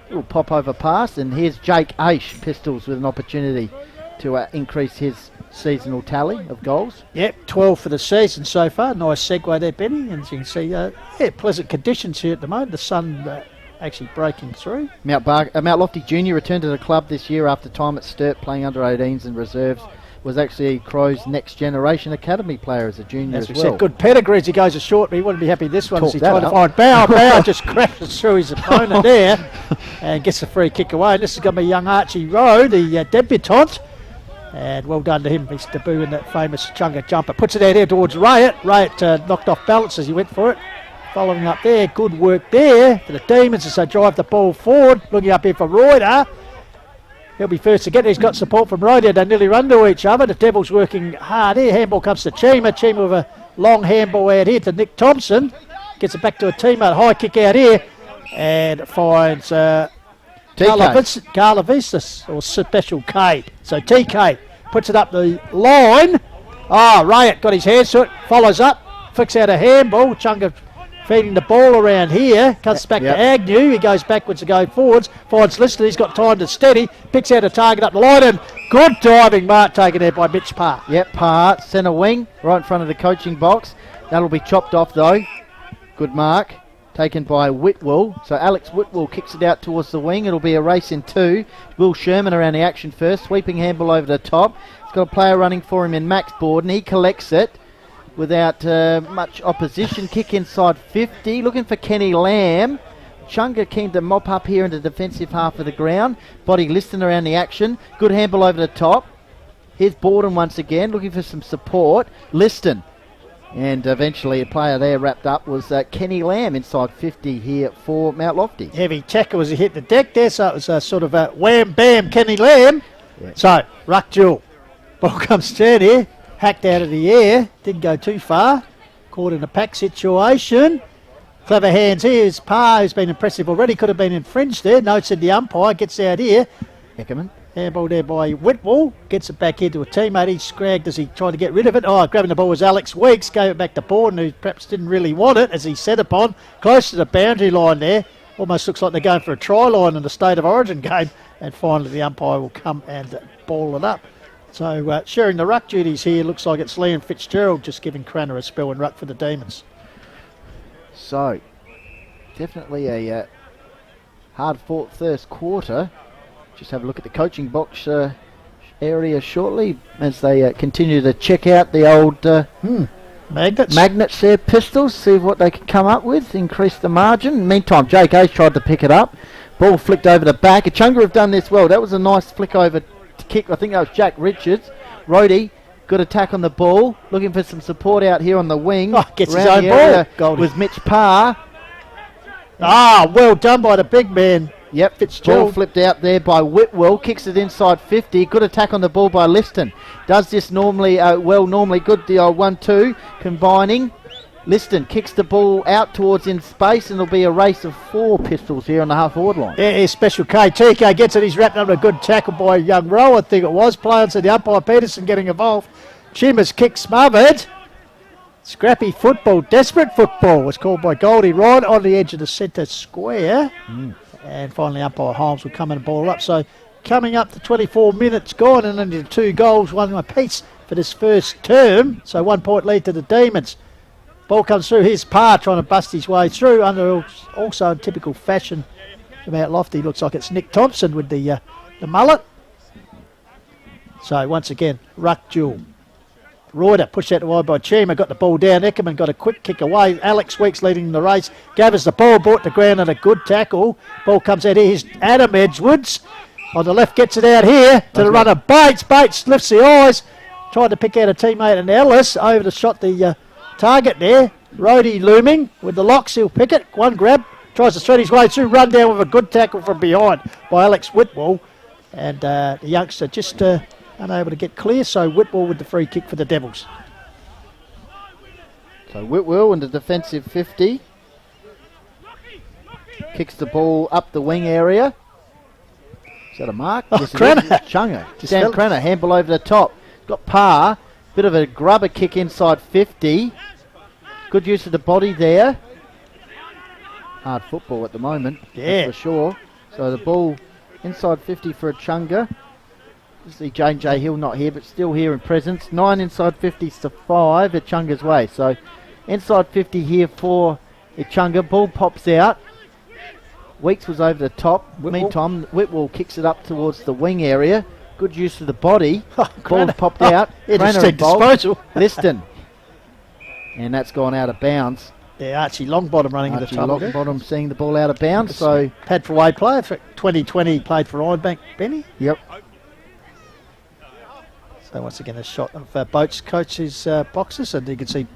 Little pop over pass. And here's Jake Aish, Pistols, with an opportunity to increase his seasonal tally of goals. Yep, 12 for the season so far. Nice segue there, Benny. And as you can see, pleasant conditions here at the moment. The sun actually breaking through. Mount Lofty Junior returned to the club this year after time at Sturt playing under 18s and reserves. Was actually Crow's next generation academy player as a junior As as we well. said, good pedigree as he goes a short, but he wouldn't be happy with this one Talk as he that tried to up. find Bauer just crashes through his opponent there and gets a free kick away. And this is going to be young Archie Rowe, the debutant. And well done to him. He's debuting that famous Chunga jumper. Puts it out here towards Rayett. Rayett knocked off balance as he went for it. Following up there, good work there for the Demons as they drive the ball forward. Looking up here for Reuter. He'll be first to get it. He's got support from Reuter. They nearly run to each other. The Devils working hard here. Handball comes to Chima. Chima with a long handball out here to Nick Thompson. Gets it back to a teammate. High kick out here. And finds Carla Vistas or Special K. So TK puts it up the line. Rayett got his hands to it. Follows up. Flicks out a handball. Chunga feeding the ball around here. Cuts back to Agnew. He goes backwards to go forwards. Finds Lister. He's got time to steady. Picks out a target up the line. And good diving mark taken there by Mitch Parr. Yep, Parr, centre wing, right in front of the coaching box. That'll be chopped off though. Good mark. Taken by Whitwell. So Alex Whitwell kicks it out towards the wing. It'll be a race in two. Will Sherman around the action first. Sweeping handball over the top. He's got a player running for him in Max Borden. He collects it without much opposition. Kick inside 50. Looking for Kenny Lamb. Chunga keen to mop up here in the defensive half of the ground. Body Liston around the action. Good handball over the top. Here's Borden once again. Looking for some support. Liston. And eventually a player there wrapped up was Kenny Lamb inside 50 here for Mount Lofty. Heavy tackle as he hit the deck there. So it was a sort of a wham bam Kenny Lamb. Yeah. So ruck duel. Ball comes down here. Hacked out of the air. Didn't go too far. Caught in a pack situation. Clever hands here. Here's Parr, who's been impressive already. Could have been infringed there. Notes in the umpire. Gets out here. Eckerman. Handball there by Whitwell. Gets it back into a teammate. He scragged as he tried to get rid of it. Grabbing the ball was Alex Weeks. Gave it back to Borden, who perhaps didn't really want it as he set upon. Close to the boundary line there. Almost looks like they're going for a try line in the State of Origin game. And finally the umpire will come and ball it up. So sharing the ruck duties here, looks like it's Liam Fitzgerald just giving Cranner a spell and ruck for the Demons. So, definitely a hard-fought first quarter. Just have a look at the coaching box area shortly as they continue to check out the old magnets there, Pistols, see what they can come up with, increase the margin. Meantime, Jake Ace tried to pick it up. Ball flicked over the back. Echunga have done this well. That was a nice flick over kick. I think that was Jack Richards. Rhodey, good attack on the ball. Looking for some support out here on the wing. Gets his Around own the ball. area was Mitch Parr. Well done by the big man. Yep, Fitzgerald. ball flipped out there by Whitwell. Kicks it inside 50. Good attack on the ball by Liston. Does this normally normally good. The 1-2 combining. Liston kicks the ball out towards in space, and it'll be a race of 4 Pistols here on the half-forward line. There is Special K. TK gets it. He's wrapped up a good tackle by young Rowe, I think it was. Playing to the umpire. Peterson getting involved. Chimmer's kick smothered. Scrappy football, desperate football was called by Goldie right on the edge of the centre square. And finally umpire Holmes will come and ball up. So coming up to 24 minutes gone and only 2 goals, 1 apiece for this first term. So 1 point lead to the Demons. Ball comes through. Here's Parr trying to bust his way through under also in typical fashion from Mount Lofty. Looks like it's Nick Thompson with the mullet. So once again, ruck duel. Reuter pushed out the wide by Chima, got the ball down. Eckerman got a quick kick away. Alex Weeks leading the race. Gathers the ball, brought to ground and a good tackle. Ball comes out here. Here's Adam Edgewards. On the left, gets it out here to the runner Bates. Bates lifts the eyes. Tried to pick out a teammate and Ellis. Over to shot the target there. Rhodey looming with the locks. He'll pick it. One grab. Tries to thread his way through. Run down with a good tackle from behind by Alex Whitwell. And the youngster just unable to get clear. So Whitwell with the free kick for the Devils. So Whitwell in the defensive 50. Kicks the ball up the wing area. Is that a mark? Oh, yes, Cranner. Chunga. Sam Cranner, handball over the top. Got Parr. Bit of a grubber kick inside 50. Good use of the body there. Hard football at the moment, yeah, for sure. So the ball inside 50 for Echunga. You see J Hill not here, but still here in presence. 9 inside 50s to 5 Echunga's way. So inside 50 here for Echunga. Ball pops out. Weeks was over the top. Whitwell. Meantime, Whitwell kicks it up towards the wing area. Good use of the body. Oh, Ball popped out. Interesting disposal. Liston. And that's gone out of bounds. Yeah, Archie Longbottom running in the trouble. Longbottom seeing the ball out of bounds. So Padford Way player for 2020 played for Ironbank Benny. Yep. So once again a shot of Boats coach's boxes, and you can see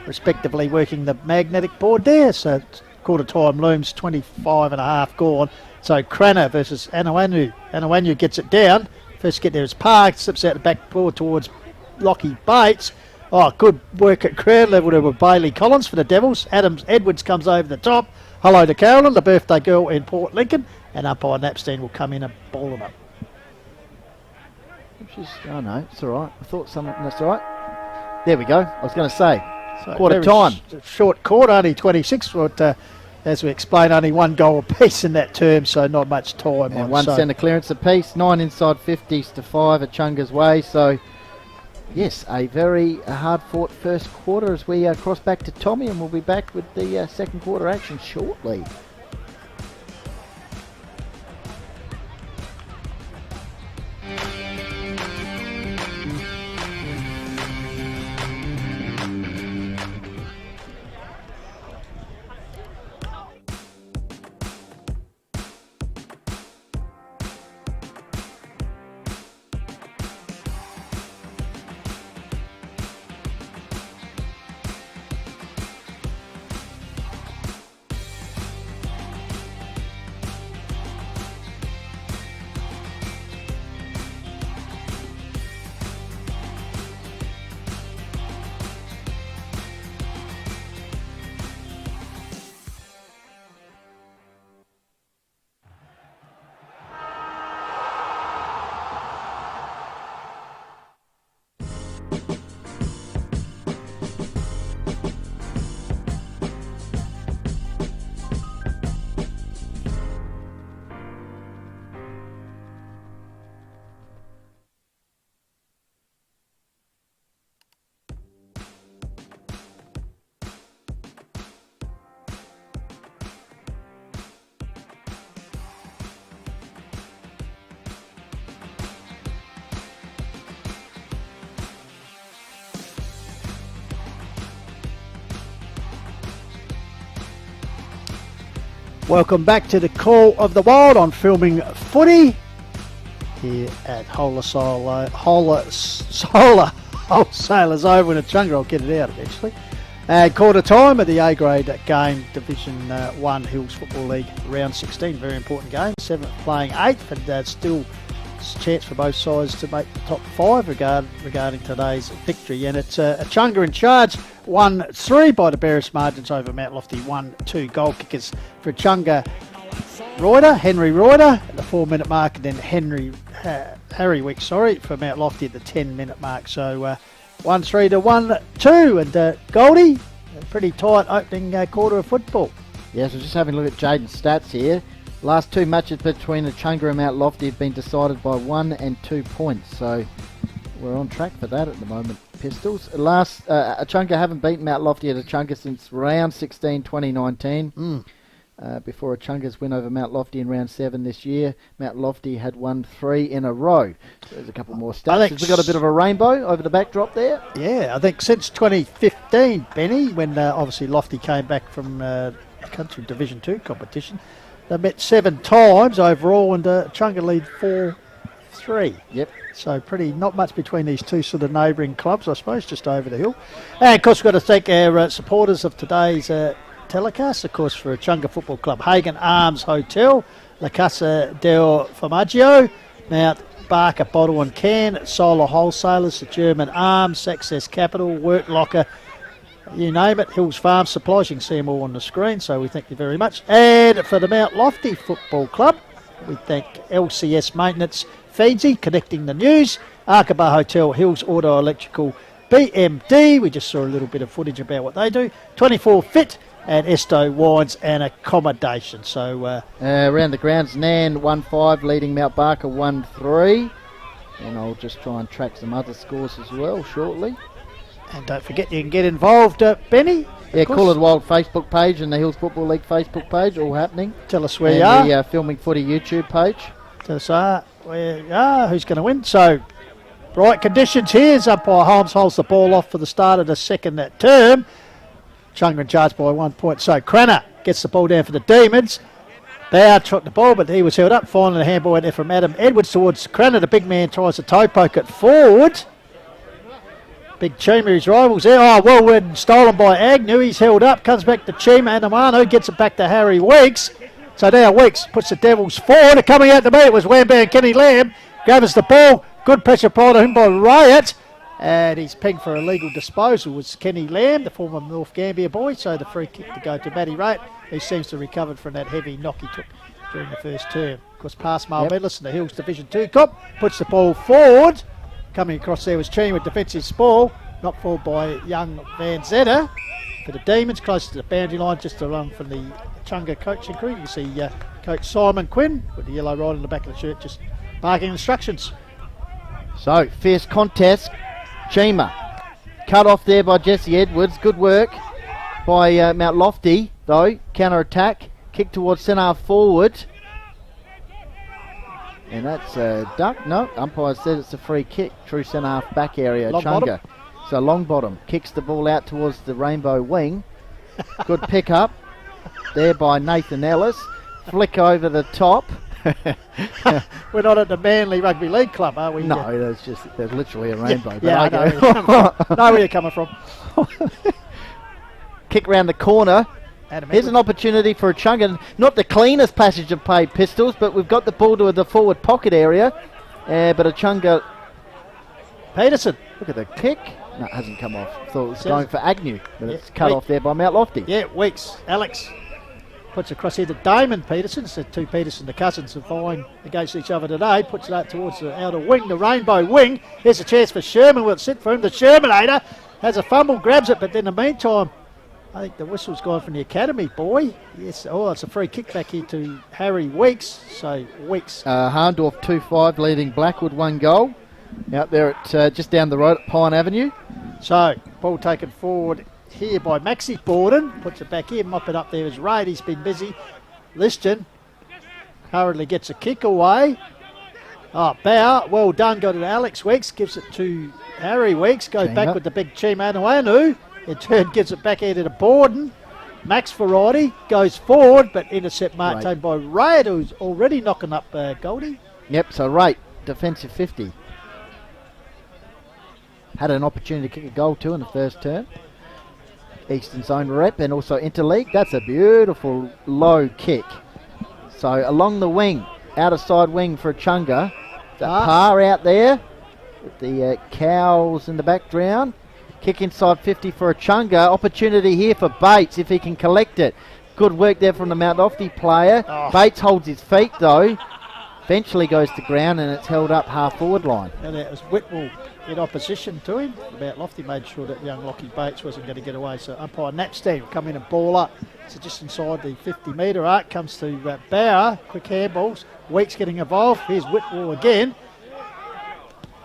respectively working the magnetic board there. So quarter time looms, 25 and a half gone. So Cranner versus Anawanu. Anawanu gets it down. First get there is Park, slips out the back board towards Lockie Bates. Oh, good work at crowd level there with Bailey Collins for the Devils. Adams Edwards comes over the top. Hello to Carolyn, the birthday girl in Port Lincoln. And umpire Napstein will come in and ball them up. Oh no, it's all right. I thought something. That's all right. There we go. I was going to say So quarter time. Short quarter, only 26. But as we explained, only one goal apiece in that term, so not much time. And one centre clearance apiece. 9 inside 50s to 5 Echunga's way. So yes, a very hard-fought first quarter as we cross back to Tommy, and we'll be back with the second quarter action shortly. Welcome back to the Call of the Wild on Filming Footy here at Solar Wholesalers over in Echunga. I'll get it out eventually. Quarter time of the A-grade game, Division 1 Hills Football League Round 16. Very important game. 7th playing 8th, and still chance for both sides to make the top 5 regarding today's victory. And it's Echunga in charge, 1-3 by the barest margins over Mount Lofty. 1-2 goal kickers for Echunga. Henry Reuter at the 4-minute mark, and then Harry Wick, for Mount Lofty at the 10-minute mark. So 1-3 to 1-2, and Goldie, a pretty tight opening quarter of football. Yes, we're just having a look at Jaden's stats here. Last 2 matches between Echunga and Mount Lofty have been decided by 1 and 2 points, so we're on track for that at the moment. Pistols. Echunga haven't beaten Mount Lofty at Echunga since round 16 2019. before Echunga's win over Mount Lofty in round 7 this year. Mount Lofty had won 3 in a row. So there's a couple more stats. We've got a bit of a rainbow over the backdrop there. Yeah, I think since 2015, Benny, when obviously Lofty came back from country Division 2 competition, they met 7 times overall, and Echunga lead 4-3. Yep. So not much between these two sort of neighbouring clubs, I suppose, just over the hill. And of course we've got to thank our supporters of today's telecast, of course, for Echunga Football Club, Hagen Arms Hotel, La Casa del Formaggio, Mount Barker Bottle and Can, Solar Wholesalers, the German Arms, Access Capital, Work Locker, you name it, Hills Farm Supplies. You can see them all on the screen, so we thank you very much. And for the Mount Lofty Football Club, we thank LCS Maintenance, Fiji, Connecting the News, Arkaba Hotel, Hills Auto Electrical, BMD, we just saw a little bit of footage about what they do, 24 Fit, and Esto Wines and Accommodation. So around the grounds, Nan 1-5 leading Mount Barker 1-3, and I'll just try and track some other scores as well shortly. And don't forget you can get involved, Benny. Yeah, Call It Wild Facebook page and the Hills Football League Facebook page, all happening. Tell us where and you are. the Filming Footy YouTube page. Tell us where you are, who's going to win. So, right conditions here. Umpire Holmes holds the ball off for the start of the second term. Echunga in charge by 1 point. So, Cranner gets the ball down for the Demons. Bauer took the ball, but he was held up. Finally, the handball went there from Adam Edwards towards Cranner. The big man tries to toe poke it forward. Big Chima, his rivals there. Oh, well stolen by Agnew. He's held up. Comes back to Chima. Anamano gets it back to Harry Weeks. So now Weeks puts the Devils forward. Coming out to me, it was Wamban and Kenny Lamb. Gathers the ball. Good pressure applied to him by Riot. And he's pinged for illegal disposal was Kenny Lamb, the former North Gambier boy. So the free kick to go to Matty Riot, who seems to have recovered from that heavy knock he took during the first term. Of course, past Marl medalist in the Hills Division 2 comp. Puts the ball forward. Coming across there was Cheen with defensive spoil. Knocked forward by young Van Zeta for the Demons, close to the boundary line, just along from the Echunga coaching crew. You can see Coach Simon Quinn with the yellow rod in the back of the shirt, just barking instructions. So, fierce contest. Chima cut off there by Jesse Edwards. Good work by Mount Lofty, though. Counter attack. Kick towards centre half forward. And that's a duck. No, umpire said it's a free kick. True centre half back area, Echunga. So Longbottom kicks the ball out towards the rainbow wing. Good pick up there by Nathan Ellis. Flick over the top. We're not at the Manly Rugby League Club, are we? No, there's literally a rainbow. Yeah, I know where you're coming from. Kick round the corner. Here's an opportunity for Echunga. Not the cleanest passage of play, Pistols, but we've got the ball to the forward pocket area. But Echunga... Peterson. Look at the kick. No, it hasn't come off. Thought it was going for Agnew, but it's cut off there by Mount Lofty. Yeah, Weeks. Alex puts across here to Damon Peterson. It's the two Peterson, the cousins, are vying against each other today. Puts it out towards the outer wing, the rainbow wing. Here's a chance for Sherman. Will it sit for him? The Shermanator has a fumble, grabs it, but in the meantime, I think the whistle's gone from the academy boy. Yes, it's a free kick back here to Harry Weeks. So Weeks. Harndorf 2-5 leading Blackwood 1 goal. Out there at just down the road at Pine Avenue. So, ball taken forward here by Maxi Borden. Puts it back here, mop it up there as Raid. He's been busy. Liston hurriedly gets a kick away. Oh, Bauer, well done. Got it to Alex Weeks. Gives it to Harry Weeks. Goes back with the big Chima Anuanu. In turn, gives it back here to Borden. Max Variety goes forward, but intercept marked taken by Raid, who's already knocking up Goldie. Yep, so Raid, defensive 50. Had an opportunity to kick a goal too in the first term. Eastern Zone rep and also interleague. That's a beautiful low kick. So along the wing, outer side wing for Echunga. The par out there with the cows in the background. Kick inside 50 for Echunga. Opportunity here for Bates if he can collect it. Good work there from the Mount Lofty player. Bates holds his feet though. Eventually goes to ground and it's held up half forward line. And it was Whitwell in opposition to him. Mount Lofty made sure that young Lockie Bates wasn't going to get away. So umpire Napstein will come in and ball up. So just inside the 50 metre arc comes to Bauer. Quick handballs. Weeks getting involved. Here's Whitwell again.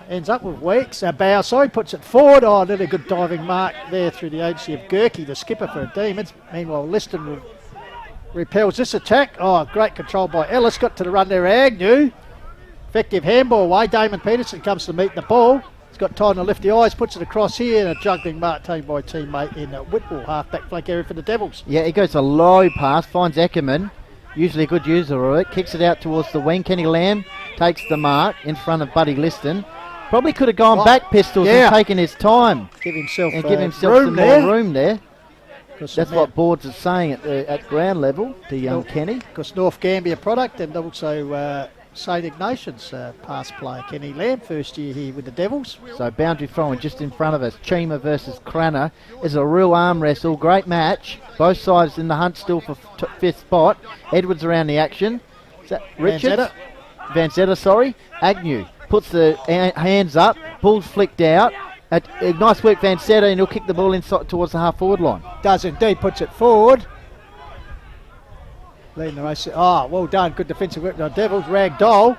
Ends up with Weeks. Bauer, puts it forward. Oh, another good diving mark there through the agency of Gerke, the skipper for the Demons. Meanwhile, Liston will repels this attack. Oh, great control by Ellis. Got to the run there, Agnew. Effective handball away. Damon Peterson comes to meet the ball. He's got time to lift the eyes, puts it across here, and a juggling mark taken by teammate in Whitwell, half-back flank area for the Devils. Yeah, he goes a low pass, finds Eckerman, usually a good user of it, kicks it out towards the wing. Kenny Lamb takes the mark in front of Buddy Liston. Probably could have gone back, Pistols, and taken his time. Give himself some more room there. That's what boards are saying at ground level, the young Kenny. Because North Gambia product, and also St Ignatius past player Kenny Lamb, first year here with the Devils. So boundary throwing just in front of us. Chima versus Cranner is a real arm wrestle. Great match. Both sides in the hunt still for fifth spot. Edwards around the action. Is that Richards? Van Zetta, sorry. Agnew puts the hands up. Ball's flicked out. Nice work, Van Zetta, and he'll kick the ball inside towards the half-forward line. Does indeed, puts it forward. Leading the race. Oh, well done. Good defensive work by the Devils. Ragdoll.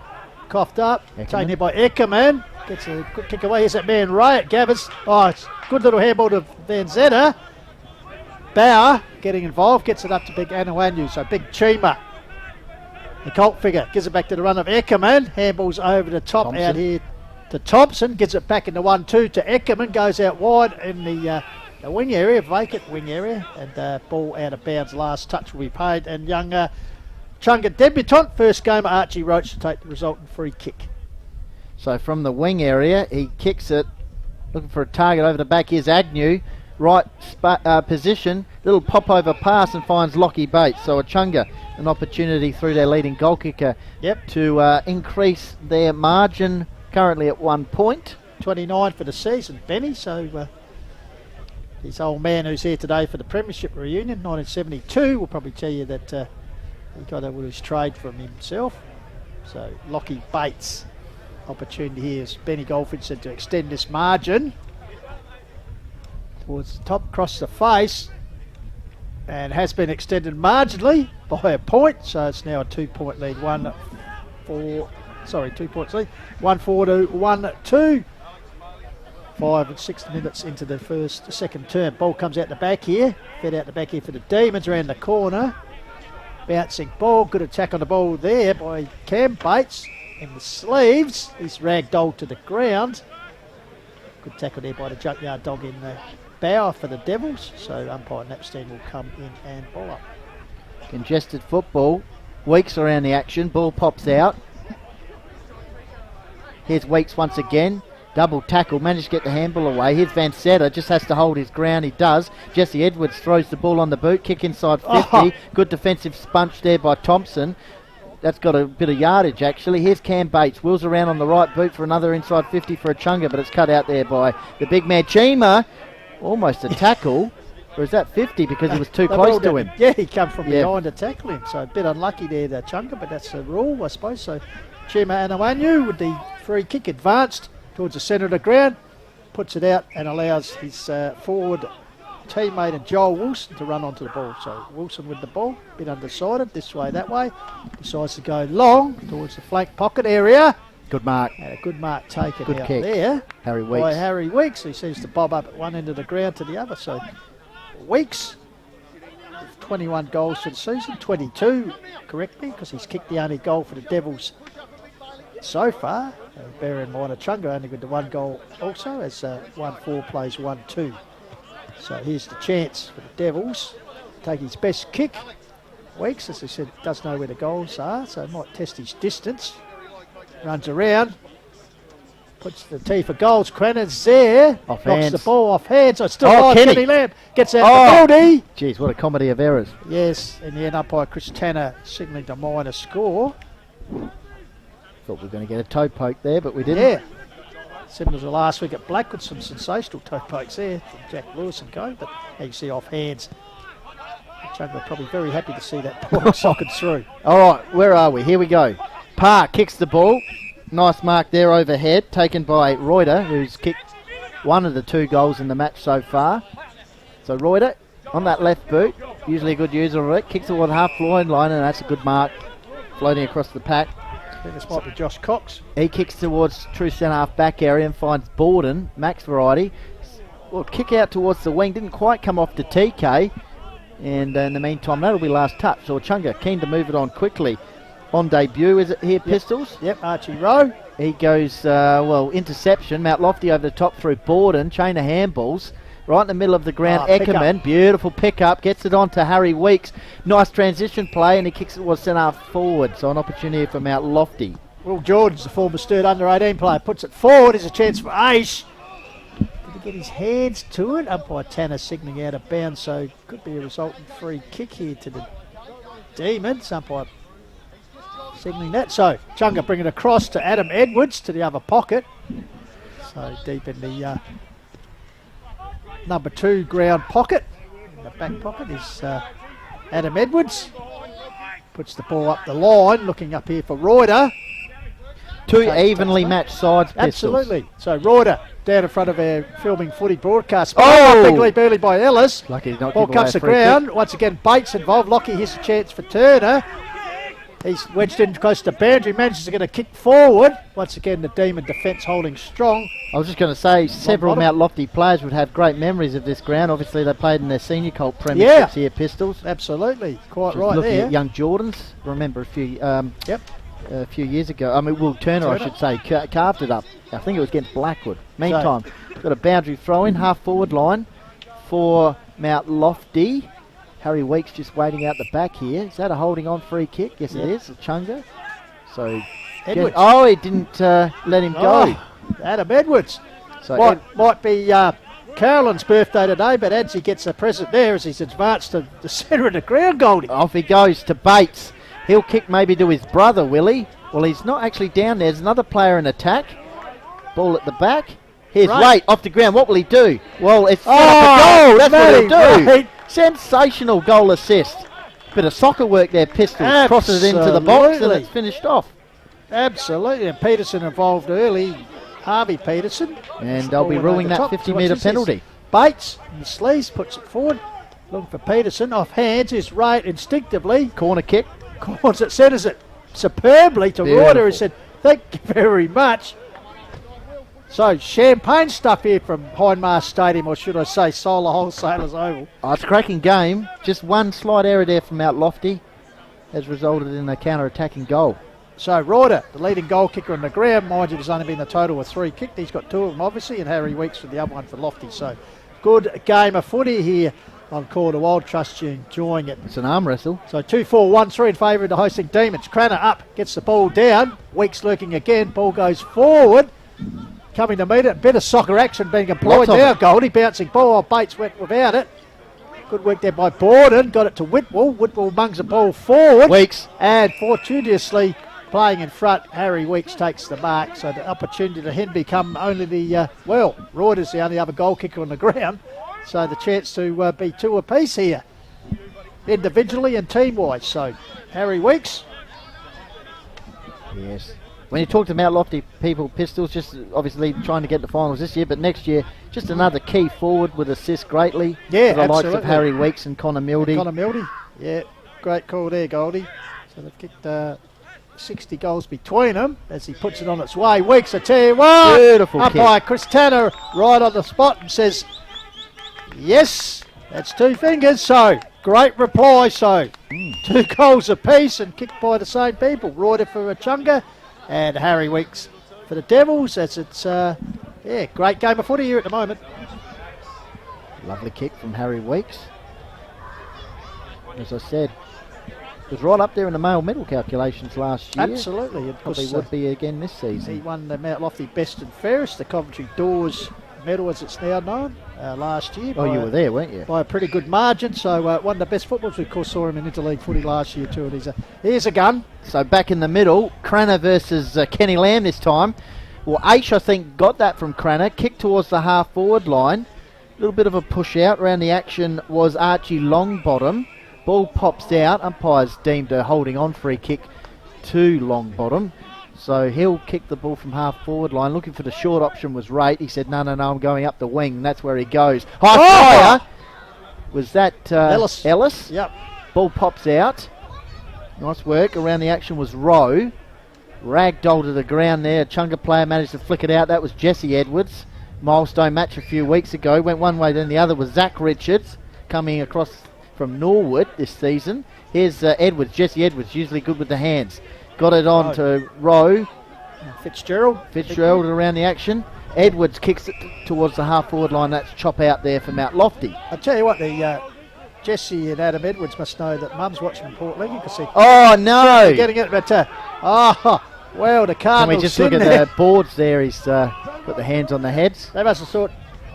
Coughed up. Taken here by Eckerman. Gets a good kick away. Here's that man Ray at Gabbers. Oh, it's good little handball to Van Zetta. Bauer getting involved. Gets it up to big Anawanyu. So big Chima. The Colt figure. Gives it back to the run of Eckerman. Handballs over the top out here to Thompson. Gets it back into 1-2 to Eckerman. Goes out wide in the wing area, vacant wing area, and ball out of bounds. Last touch will be paid, and young Chunga debutant, first game, Archie Roach to take the resultant free kick. So from the wing area, he kicks it, looking for a target over the back. Here's Agnew, right position, little pop over pass, and finds Lockie Bates. So Echunga, an opportunity through their leading goal kicker to increase their margin, currently at 1 point. 29 for the season, Benny, so his old man who's here today for the Premiership reunion, 1972, will probably tell you that he got a his trade from himself. So Lockie Bates, opportunity here, as Benny Goldfinch said, to extend this margin towards the top, across the face, and has been extended marginally by a point. So it's now a 2 point lead, 2 points lead, 1-4 to 1-2. 5 and 6 minutes into the second term. Ball comes out the back here. Fed out the back here for the Demons around the corner. Bouncing ball. Good attack on the ball there by Cam Bates in the sleeves. He's ragdolled to the ground. Good tackle there by the junkyard dog in the Bauer for the Devils. So umpire Napstein will come in and ball up. Congested football. Weeks around the action. Ball pops out. Here's Weeks once again. Double tackle, managed to get the handball away. Here's Van Zetta, just has to hold his ground. He does. Jesse Edwards throws the ball on the boot, kick inside 50. Oh. Good defensive sponge there by Thompson. That's got a bit of yardage actually. Here's Cam Bates, wheels around on the right boot for another inside 50 for Echunga, but it's cut out there by the big man Chima. Almost a tackle. Or is that 50 because he was too close to him? Yeah, he come from behind to tackle him. So a bit unlucky there, the Echunga, but that's the rule, I suppose. So Chima Anawanyu with the free kick advanced towards the centre of the ground, puts it out and allows his forward teammate and Joel Wilson to run onto the ball. So Wilson with the ball, a bit undecided, this way, that way. Decides to go long towards the flank pocket area. Good mark. And a good mark taken good out kick there Harry Weeks. By Harry Weeks. He seems to bob up at one end of the ground to the other. So Weeks, 21 goals for the season, 22, correct me, because he's kicked the only goal for the Devils so far. Bear in mind, Echunga only with the 1 goal also, as 1-4 plays 1-2. So here's the chance for the Devils. Take his best kick. Weeks, as I said, does know where the goals are, so might test his distance. Runs around. Puts the tee for goals. Cranner's there. Off knocks hands. the ball off hands. I still like Kenny. Kenny Lamb. Gets out the body. Jeez, what a comedy of errors. Yes, in the end, umpire Chris Tanner signalling to minor score. Thought we were going to get a toe poke there, but we didn't. Yeah. Similar to last week at Blackwood, some sensational toe pokes there from Jack Lewis and co. But as you see off hands, Echunga probably very happy to see that ball socket through. All right, where are we? Here we go. Parr kicks the ball. Nice mark there overhead, taken by Reuter, who's kicked one of the 2 goals in the match so far. So Reuter on that left boot, usually a good user of it, kicks toward the half-line line, and that's a good mark, floating across the pack. I think this might be Josh Cox. He kicks towards true centre-half back area and finds Borden, Max variety. Well, kick out towards the wing, didn't quite come off to TK. And in the meantime, that'll be last touch. So Echunga keen to move it on quickly. On debut, is it here, Pistols? Yep, Archie Rowe. He goes, interception. Mount Lofty over the top through Borden. Chain of handballs. Right in the middle of the ground. Eckerman, beautiful pickup. Gets it on to Harry Weeks. Nice transition play, and he kicks it was sent half forward. So an opportunity for Mount Lofty. Will Jordan's the former Sturt under-18 player. Puts it forward. There's a chance for Ace. Did he get his hands to it? Umpire Tanner signalling out of bounds, so could be a resultant free kick here to the Demons. Umpire signalling that. So Chunga bring it across to Adam Edwards to the other pocket. So deep in the number 2 ground pocket. In the back pocket is Adam Edwards. Puts the ball up the line, looking up here for Reuter. Two evenly matched sides, Pistols. Absolutely. So Reuter down in front of our filming footy broadcast. Oh! Big leap early by Ellis. Lucky to not Ball give away comes a to free ground. kick. Once again, Bates involved. Lockie, here's a chance for Turner. He's wedged in close to boundary. Manages to get a kick forward. Once again, the Demon defence holding strong. I was just going to say, several bottom. Mount Lofty players would have great memories of this ground. Obviously, they played in their senior colt premierships here, Pistols. Absolutely. Quite Just right looking there. at young Jordans. Remember a few Yep. a few years ago. I mean, Will Turner, I should say, carved it up. I think it was against Blackwood. Meantime, got a boundary throw in, half forward line for Mount Lofty. Harry Weeks just waiting out the back here. Is that a holding on free kick? Yes, it is. Echunga. So, Edwards. he didn't let him go. Adam Edwards. So Might be Carolyn's birthday today, but Adsy gets a present there as he's advanced to the centre of the ground, Goldie. off he goes to Bates. He'll kick maybe to his brother, Willie. Well, he's not actually down there. There's another player in attack. Ball at the back. Here's Wait off the ground. What will he do? Well, it's set up a goal. That's what he'll do. Right. Sensational goal assist. Bit of soccer work there, Pistols. Crosses it into the box and it's finished off. Absolutely. And Peterson involved early. Harvey Peterson. And they'll be ruling that 50-metre penalty. Bates in the sleeves puts it forward. Looking for Peterson. Off hands is right instinctively. Corner kick. Corners it, centres it superbly to Reuter, who said, thank you very much. So, champagne stuff here from Hindmarsh Stadium, or should I say Solar Wholesalers Oval. Oh, it's a cracking game. Just one slight error there from Mount Lofty has resulted in a counter-attacking goal. So, Reuter, the leading goal kicker on the ground. Mind you, there's only been a total of 3 kicked. He's got 2 of them, obviously, and Harry Weeks for the other one for Lofty. So, good game of footy here on Call to Wild. Trust you enjoying it. It's an arm wrestle. So 2-4-1-3 in favour of the hosting Demons. Cranner up, gets the ball down. Weeks lurking again. Ball goes forward. Coming to meet it. Bit of soccer action being employed now. Goldie bouncing ball. Bates went without it. Good work there by Borden. Got it to Whitwell. Whitwell mungs the ball forward. Weeks. And fortuitously playing in front, Harry Weeks takes the mark. So the opportunity to him become only the, Reuter's the only other goal kicker on the ground. So the chance to be 2 apiece here, individually and team-wise. So Harry Weeks. Yes. When you talk to Mount Lofty people, Pistols, just obviously trying to get the finals this year, but next year, just another key forward would assist greatly. Yeah, for the absolutely. likes of Harry Weeks and Connor Mildy. Connor Mildy. Yeah, great call there, Goldie. So they've kicked 60 goals between them as he puts it on its way. Weeks, I tell you what. Beautiful kick. Umpire Chris Tanner right on the spot and says, yes, that's 2 fingers. So, great reply. So, 2 goals apiece and kicked by the same people. Reuter for Echunga and Harry Weeks for the Devils. As it's, great game of footy here at the moment. Lovely kick from Harry Weeks. As I said, it was right up there in the male medal calculations last year. Absolutely. Of Probably course, would be again this season. he won the Mount Lofty Best and Fairest, the Coventry Doors medal as it's now known, last year. Oh, you were there, weren't you? By a pretty good margin. So one of the best footballers. We of course saw him in interleague footy last year too. And here's a gun. So back in the middle, Cranner versus Kenny Lamb this time. Well, H, I think, got that from Cranner. Kicked towards the half-forward line. A little bit of a push out. Around the action was Archie Longbottom. Ball pops out. Umpires deemed a holding on free kick to Longbottom. So he'll kick the ball from half-forward line. Looking for the short option was Rate. He said, no, I'm going up the wing. And that's where he goes. High flyer. Was that Ellis? Yep. Ball pops out. Nice work. Around the action was Rowe. Ragdoll to the ground there. A Chunga player managed to flick it out. That was Jesse Edwards. Milestone match a few weeks ago. Went one way, then the other was Zach Richards coming across from Norwood this season. Here's Edwards, Jesse Edwards, usually good with the hands. Got it on to Rowe. Fitzgerald Around the action. Edwards kicks it towards the half-forward line. That's chop out there for Mount Lofty. I'll tell you what, the Jesse and Adam Edwards must know that Mum's watching Port League. You can see. Oh, no! Getting it, but the Cardinals. Can we just look at the boards there? He's got the hands on the heads. They must have thought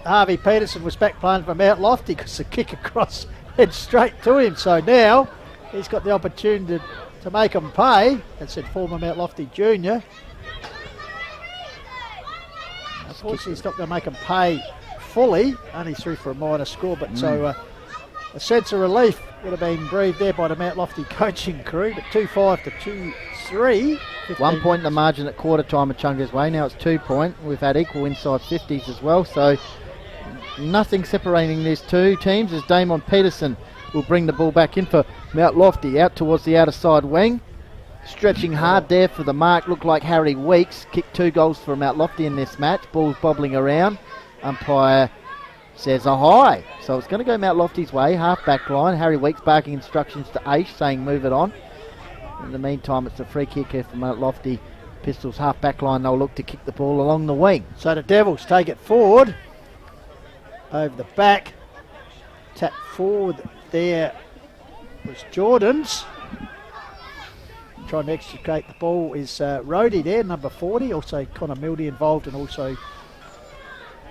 Harvey Peterson was back playing for Mount Lofty because the kick across head straight to him. So now he's got the opportunity to make them pay. That's said former Mount Lofty junior. Unfortunately, he's not going to make them pay fully. Only through for a minor score, but so a sense of relief would have been breathed there by the Mount Lofty coaching crew. But 2-5 to 2-3. 1 point in the margin at quarter time Echunga's way. Now it's 2 point. We've had equal inside 50s as well. So nothing separating these two teams as Damon Peterson will bring the ball back in for Mount Lofty out towards the outer side wing. Stretching hard there for the mark. Looked like Harry Weeks kicked 2 goals for Mount Lofty in this match. Ball's bobbling around. Umpire says a high. So it's going to go Mount Lofty's way. Half back line. Harry Weeks barking instructions to Aish saying move it on. In the meantime, it's a free kick here for Mount Lofty. Pistols half back line. They'll look to kick the ball along the wing. So the Devils take it forward. Over the back. Tap forward there was Jordan's. Trying to extricate the ball is Rhodey there, number 40. Also Connor Mildy involved, and also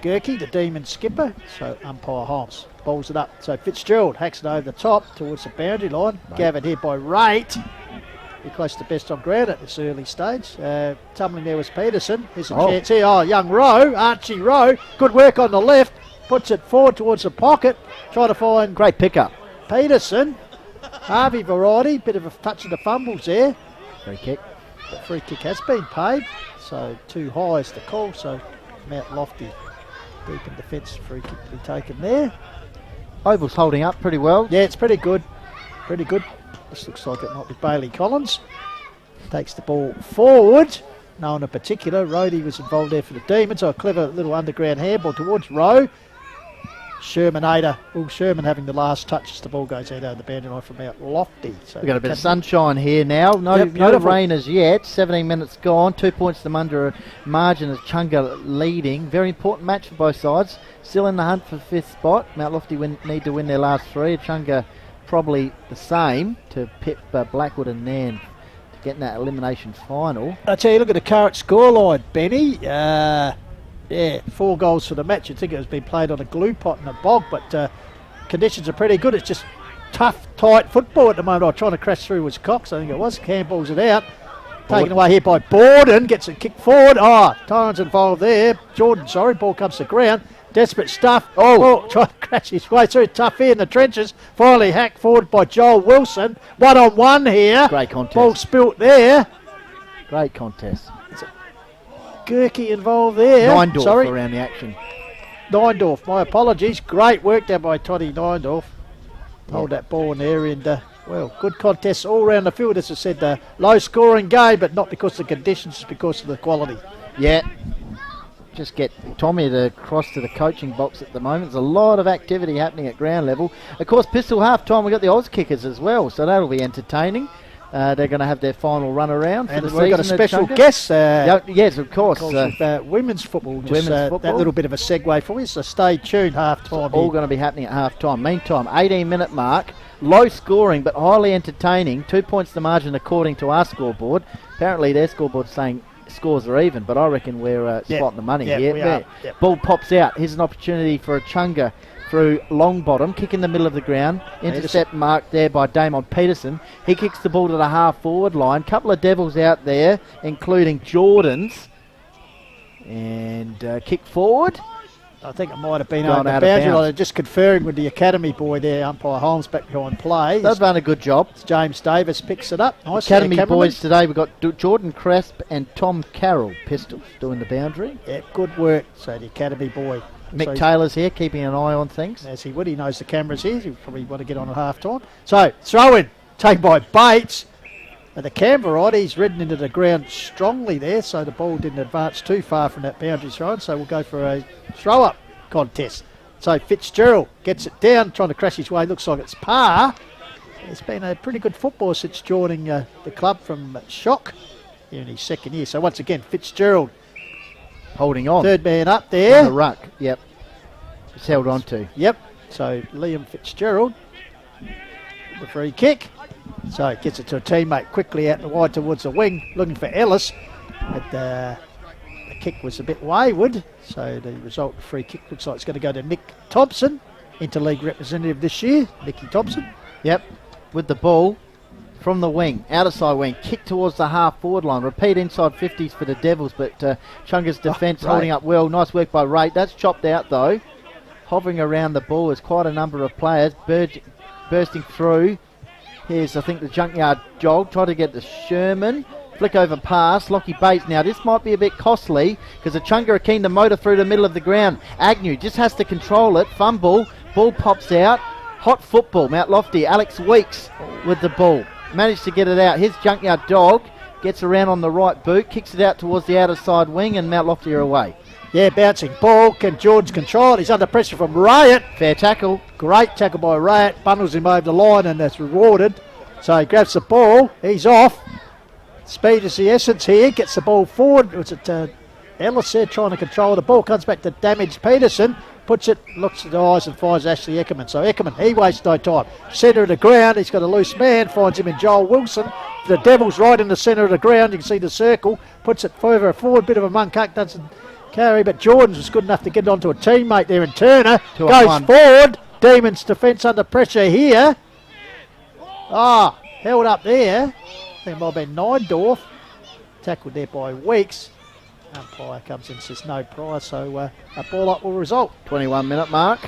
Gerke, the Demon skipper. So umpire Holmes bowls it up. So Fitzgerald hacks it over the top towards the boundary line. Right. Gathered here by Rate. Be close to best on ground at this early stage. Tumbling there was Peterson. Here's a chance here. Oh, young Rowe, Archie Rowe. Good work on the left. Puts it forward towards the pocket. Trying to find great pickup. Peterson. Harvey variety. Bit of a touch of the fumbles there. Free kick. The free kick has been paid. So 2 high is the call. So Mount Lofty deep in defence. Free kick to be taken there. Oval's holding up pretty well. Yeah, it's pretty good. Pretty good. This looks like it might be Bailey Collins. Takes the ball forward. No one in particular. Rhodey was involved there for the Demons. So a clever little underground handball towards Rowe. Shermanator. Will Sherman having the last touch as the ball goes out over the boundary line from Mount Lofty. So we've got a bit of sunshine here now. No rain as yet. 17 minutes gone. 2 points to them under a margin as Echunga leading. Very important match for both sides. Still in the hunt for 5th spot. Mount Lofty need to win their last 3. Echunga probably the same to pip Blackwood and Nan to get in that elimination final. I tell you, look at the current scoreline, Benny. 4 goals for the match. You'd think it was being played on a glue pot in a bog, but conditions are pretty good. It's just tough, tight football at the moment. Trying to crash through was Cox, I think it was. Handballs it out. Taken away here by Borden. Gets it kicked forward. Torrance involved there. Jordan, sorry. Ball comes to ground. Desperate stuff. Trying to crash his way through. Tough here in the trenches. Finally hacked forward by Joel Wilson. 1-on-1 here. Great contest. Ball spilt there. Great contest. Gerke involved there. Neindorf around the action. Neindorf, my apologies. Great work there by Toddy Neindorf. Hold that ball in there, and good contests all around the field. As I said, low scoring game, but not because of the conditions, it's because of the quality. Yeah. Just get Tommy to cross to the coaching box at the moment. There's a lot of activity happening at ground level. Of course, pistol half time, we've got the Oz kickers as well, so that'll be entertaining. They're going to have their final run around for the season. We've got a special guest. Yes, of course. With women's football. That little bit of a segue for you, so stay tuned half-time. All going to be happening at half-time. Meantime, 18-minute mark. Low scoring, but highly entertaining. 2 points to margin according to our scoreboard. Apparently their scoreboard's saying scores are even, but I reckon we're spotting the money here. We are. Yep. Ball pops out. Here's an opportunity for Echunga through long bottom, kick in the middle of the ground. Intercept marked there by Damon Peterson. He kicks the ball to the half forward line. Couple of Devils out there, including Jordan's. And kick forward. I think it might have been over the boundary line. Just conferring with the academy boy there, umpire Holmes back behind play. They've done a good job. James Davis picks it up. Nice. Academy boys today, we've got Jordan Cresp and Tom Carroll, Pistols, doing the boundary. Yeah, good work. So the academy boy. Mick Taylor's here, keeping an eye on things. As he would, he knows the camera's here. He'll probably want to get on at half-time. So, throw in, taken by Bates. And the Canberra, he's ridden into the ground strongly there, so the ball didn't advance too far from that boundary throw, so we'll go for a throw-up contest. So Fitzgerald gets it down, trying to crash his way. Looks like it's par. He's been a pretty good footballer since joining the club from Shock here in his second year. So once again, Fitzgerald Holding on. third man up On there. the ruck. Yep. It's held on to. Yep. So Liam Fitzgerald, the free kick. So it gets it to a teammate quickly out the wide towards the wing, looking for Ellis. But the kick was a bit wayward. So the result, the free kick, looks like it's going to go to Nick Thompson, interleague representative this year, Nicky Thompson. Yep. With the ball from the wing, outer side wing, kick towards the half forward line. Repeat inside 50s for the Devils, but Chunga's defence holding up well. Nice work by Ray. That's chopped out though. Hovering around the ball is quite a number of players. Bursting through. Here's, I think, the Junkyard Jog. Try to get the Sherman. Flick over pass. Lockie Bates. Now, this might be a bit costly because the Chunga are keen to motor through the middle of the ground. Agnew just has to control it. Fumble. Ball pops out. Hot football. Mount Lofty. Alex Weeks with the ball. Managed to get it out. Here's Junkyard Dog. Gets around on the right boot. Kicks it out towards the outer side wing and Mount Lofty are away. Yeah, bouncing ball. Can Jordan's control it? He's under pressure from Riot. Fair tackle. Great tackle by Riot. Bundles him over the line and that's rewarded. So he grabs the ball. He's off. Speed is the essence here. Gets the ball forward. Was it Ellis there trying to control the ball? Comes back to damage Peterson. Puts it, looks at the eyes and finds Ashley Eckerman. So Eckerman, he wastes no time. Centre of the ground, he's got a loose man, finds him in Joel Wilson. The Devils right in the centre of the ground, you can see the circle. Puts it further forward, bit of a munkuk, doesn't carry, but Jordan's was good enough to get onto a teammate there, and Turner goes forward. Demons defence under pressure here. Held up there. I think it might have been Neindorf. Tackled there by Weeks. Umpire comes in and says no prize, so a ball up will result. 21-minute mark.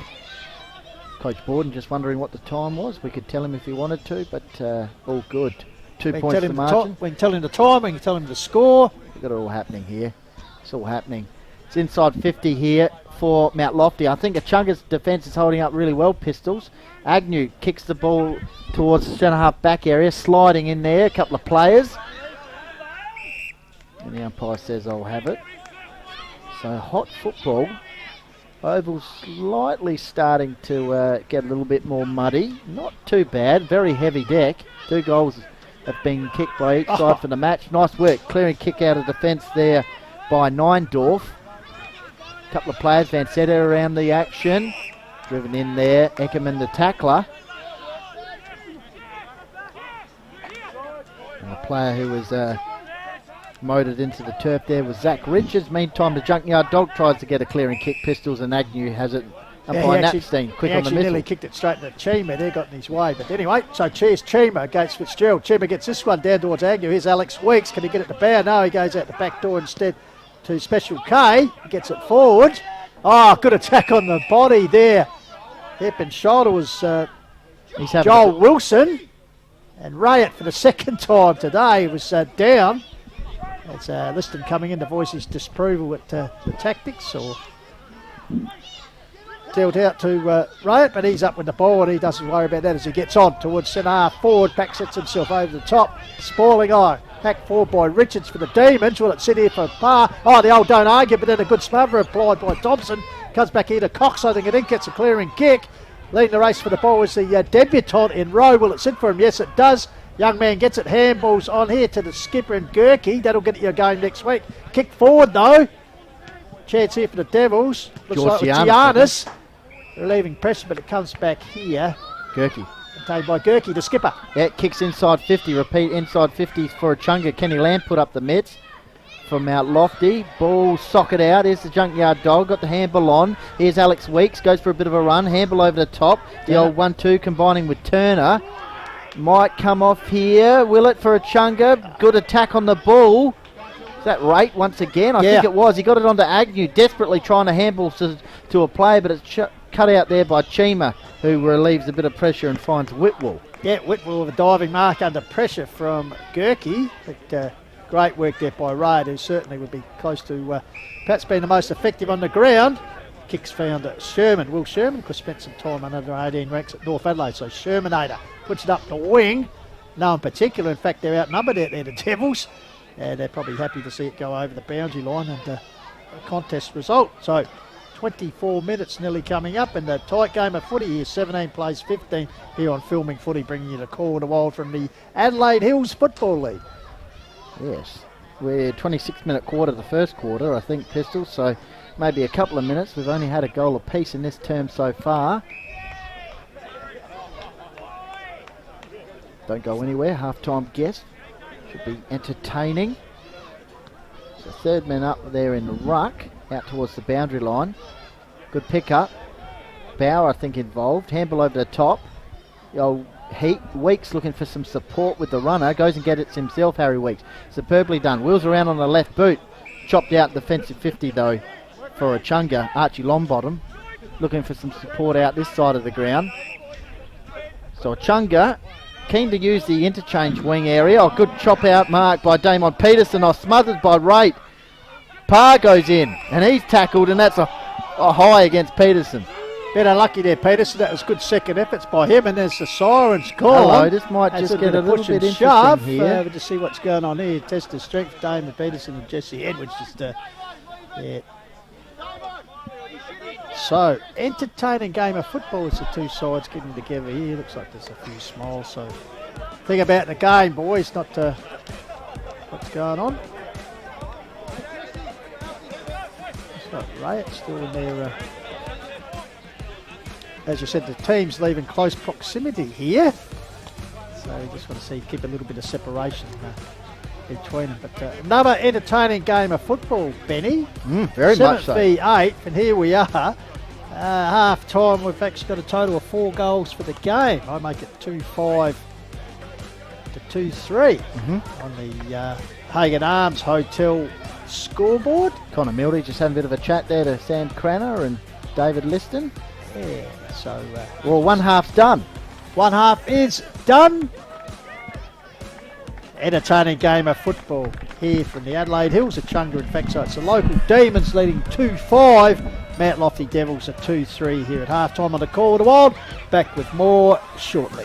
Coach Borden just wondering what the time was. We could tell him if he wanted to, but all good. 2 points to margin. We can tell him the time, we can tell him the score. We've got it all happening here. It's all happening. It's inside 50 here for Mount Lofty. I think Echunga's defence is holding up really well, Pistols. Agnew kicks the ball towards the centre half back area, sliding in there, a couple of players. And the umpire says I'll have it. So hot football. Oval's slightly starting to get a little bit more muddy. Not too bad. Very heavy deck. 2 goals have been kicked by each side for the match. Nice work. Clearing kick out of defence there by Neindorf. A couple of players. Van Setta around the action. Driven in there. Eckerman the tackler. And the player who was motored into the turf there was Zach Richards. Meantime, the Junkyard Dog tries to get a clearing kick. Pistols and Agnew has it. Umpire Napstein, quick on the missile. Nearly kicked it straight to Chima. There, got in his way. But anyway, so cheers Chima against Fitzgerald. Chima gets this one down towards Agnew. Here's Alex Weeks. Can he get it to bow? No, he goes out the back door instead to Special K. He gets it forward. Good attack on the body there. Hip and shoulder was Joel Wilson. And Riot for the second time today was down. It's Liston coming in to voice his disapproval at the tactics, or dealt out to Riot, but he's up with the ball and he doesn't worry about that as he gets on towards centre half forward. Back sets himself over the top. Spoiling eye. Hacked forward by Richards for the Demons. Will it sit here for par? The old don't argue, but then a good smother applied by Thompson. Comes back here to Cox. I think it in, gets a clearing kick. Leading the race for the ball is the debutant in row. Will it sit for him? Yes, it does. Young man gets it, handballs on here to the skipper and Gerke. That'll get you a game next week. Kicked forward though. Chance here for the Devils. Looks like it's Giannis. Relieving pressure, but it comes back here. Gerke. Taken by Gerke, the skipper. Yeah, it kicks inside 50. Repeat inside 50 for Echunga. Kenny Lamb put up the mitts from Mount Lofty. Ball socket out. Here's the Junkyard Dog. Got the handball on. Here's Alex Weeks. Goes for a bit of a run. Handball over the top. The old 1-2 combining with Turner. Might come off here. Will it for Echunga? Good attack on the ball. Is that Rate once again? I think it was. He got it onto Agnew, desperately trying to handball to a player, but it's cut out there by Chima, who relieves a bit of pressure and finds Whitwell. Yeah, Whitwell with a diving mark under pressure from Gerke. But great work there by Rade, who certainly would be close to perhaps being the most effective on the ground. Kicks found Sherman, Will Sherman, because spent some time on under 18 ranks at North Adelaide. So Shermanator puts it up the wing. No one particular. In fact, they're outnumbered out there, the Devils. And they're probably happy to see it go over the boundary line and a contest result. So 24 minutes nearly coming up in the tight game of footy here. 17 plays 15 here on Filming Footy, bringing you the call to wild from the Adelaide Hills Football League. Yes, we're 26-minute quarter, the first quarter, I think, Pistols, so maybe a couple of minutes. We've only had a goal apiece in this term so far. Don't go anywhere, half-time guess. Should be entertaining. So third man up there in the ruck, out towards the boundary line. Good pick-up. Bauer, I think, involved. Handball over the top. Weeks looking for some support with the runner. Goes and gets it himself, Harry Weeks. Superbly done. Wheels around on the left boot. Chopped out defensive 50, though, for Echunga. Archie Longbottom looking for some support out this side of the ground. So Echunga keen to use the interchange wing area. Good chop out mark by Damon Peterson. Smothered by Rate. Parr goes in and he's tackled, and that's a high against Peterson. Bit unlucky there, Peterson. That was good second efforts by him, and there's the sirens call. Hello, this might just get a little bit interesting here. To see what's going on here. Test the strength, Damon Peterson and Jesse Edwards. Yeah. So, entertaining game of football as the two sides getting together here. Looks like there's a few smiles. So, think about the game, boys, not what's going on. It's not Ray, it's still in there. As you said, the team's leaving close proximity here. So, you just want to see, keep a little bit of separation between them. But another entertaining game of football, Benny. Very much so. 7v8, and here we are. Half time, we've actually got a total of 4 goals for the game. I make it 2-5 to 2-3 on the Hagen Arms Hotel scoreboard. Connor Mildy just having a bit of a chat there to Sam Cranner and David Liston. Yeah, so... well, one half's done. One half is done. Entertaining game of football here from the Adelaide Hills. Echunga, in fact, so it's the local Demons leading 2-5. Mount Lofty Devils at 2-3 here at halftime on the Call of the Wild. Back with more shortly.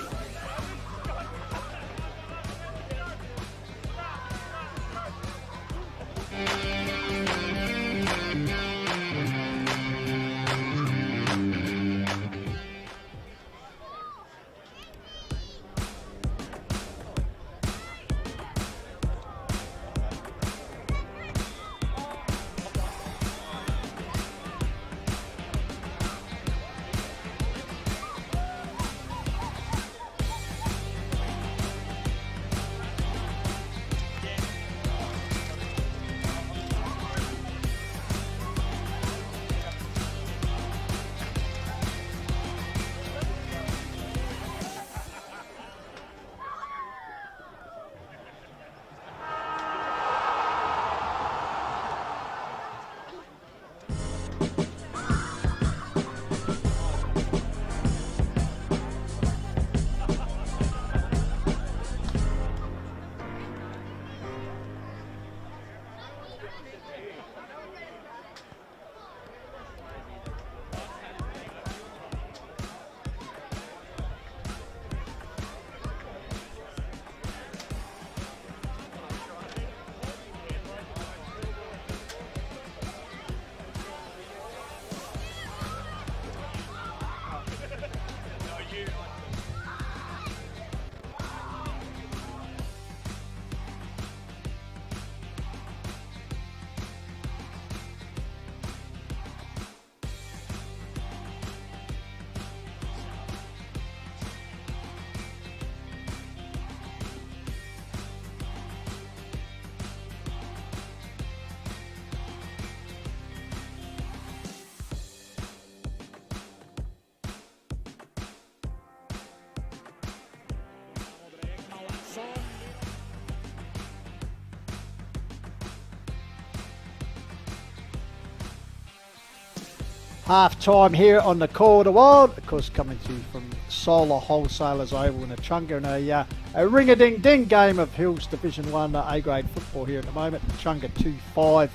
Half time here on the Call of the Wild, of course, coming to you from Solar Wholesalers Oval in Echunga, and a ring-a-ding-ding game of Hills Division 1 A-grade football here at the moment. Echunga 2-5,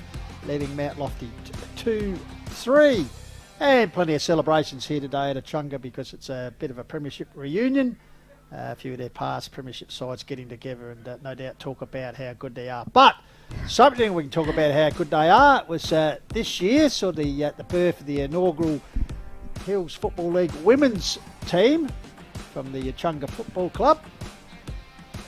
leading Mount Lofty 2-3, and plenty of celebrations here today at Echunga because it's a bit of a premiership reunion. a few of their past premiership sides getting together and no doubt talk about how good they are. But something we can talk about how good they are was this year, saw the birth of the inaugural Hills Football League women's team from the Echunga Football Club.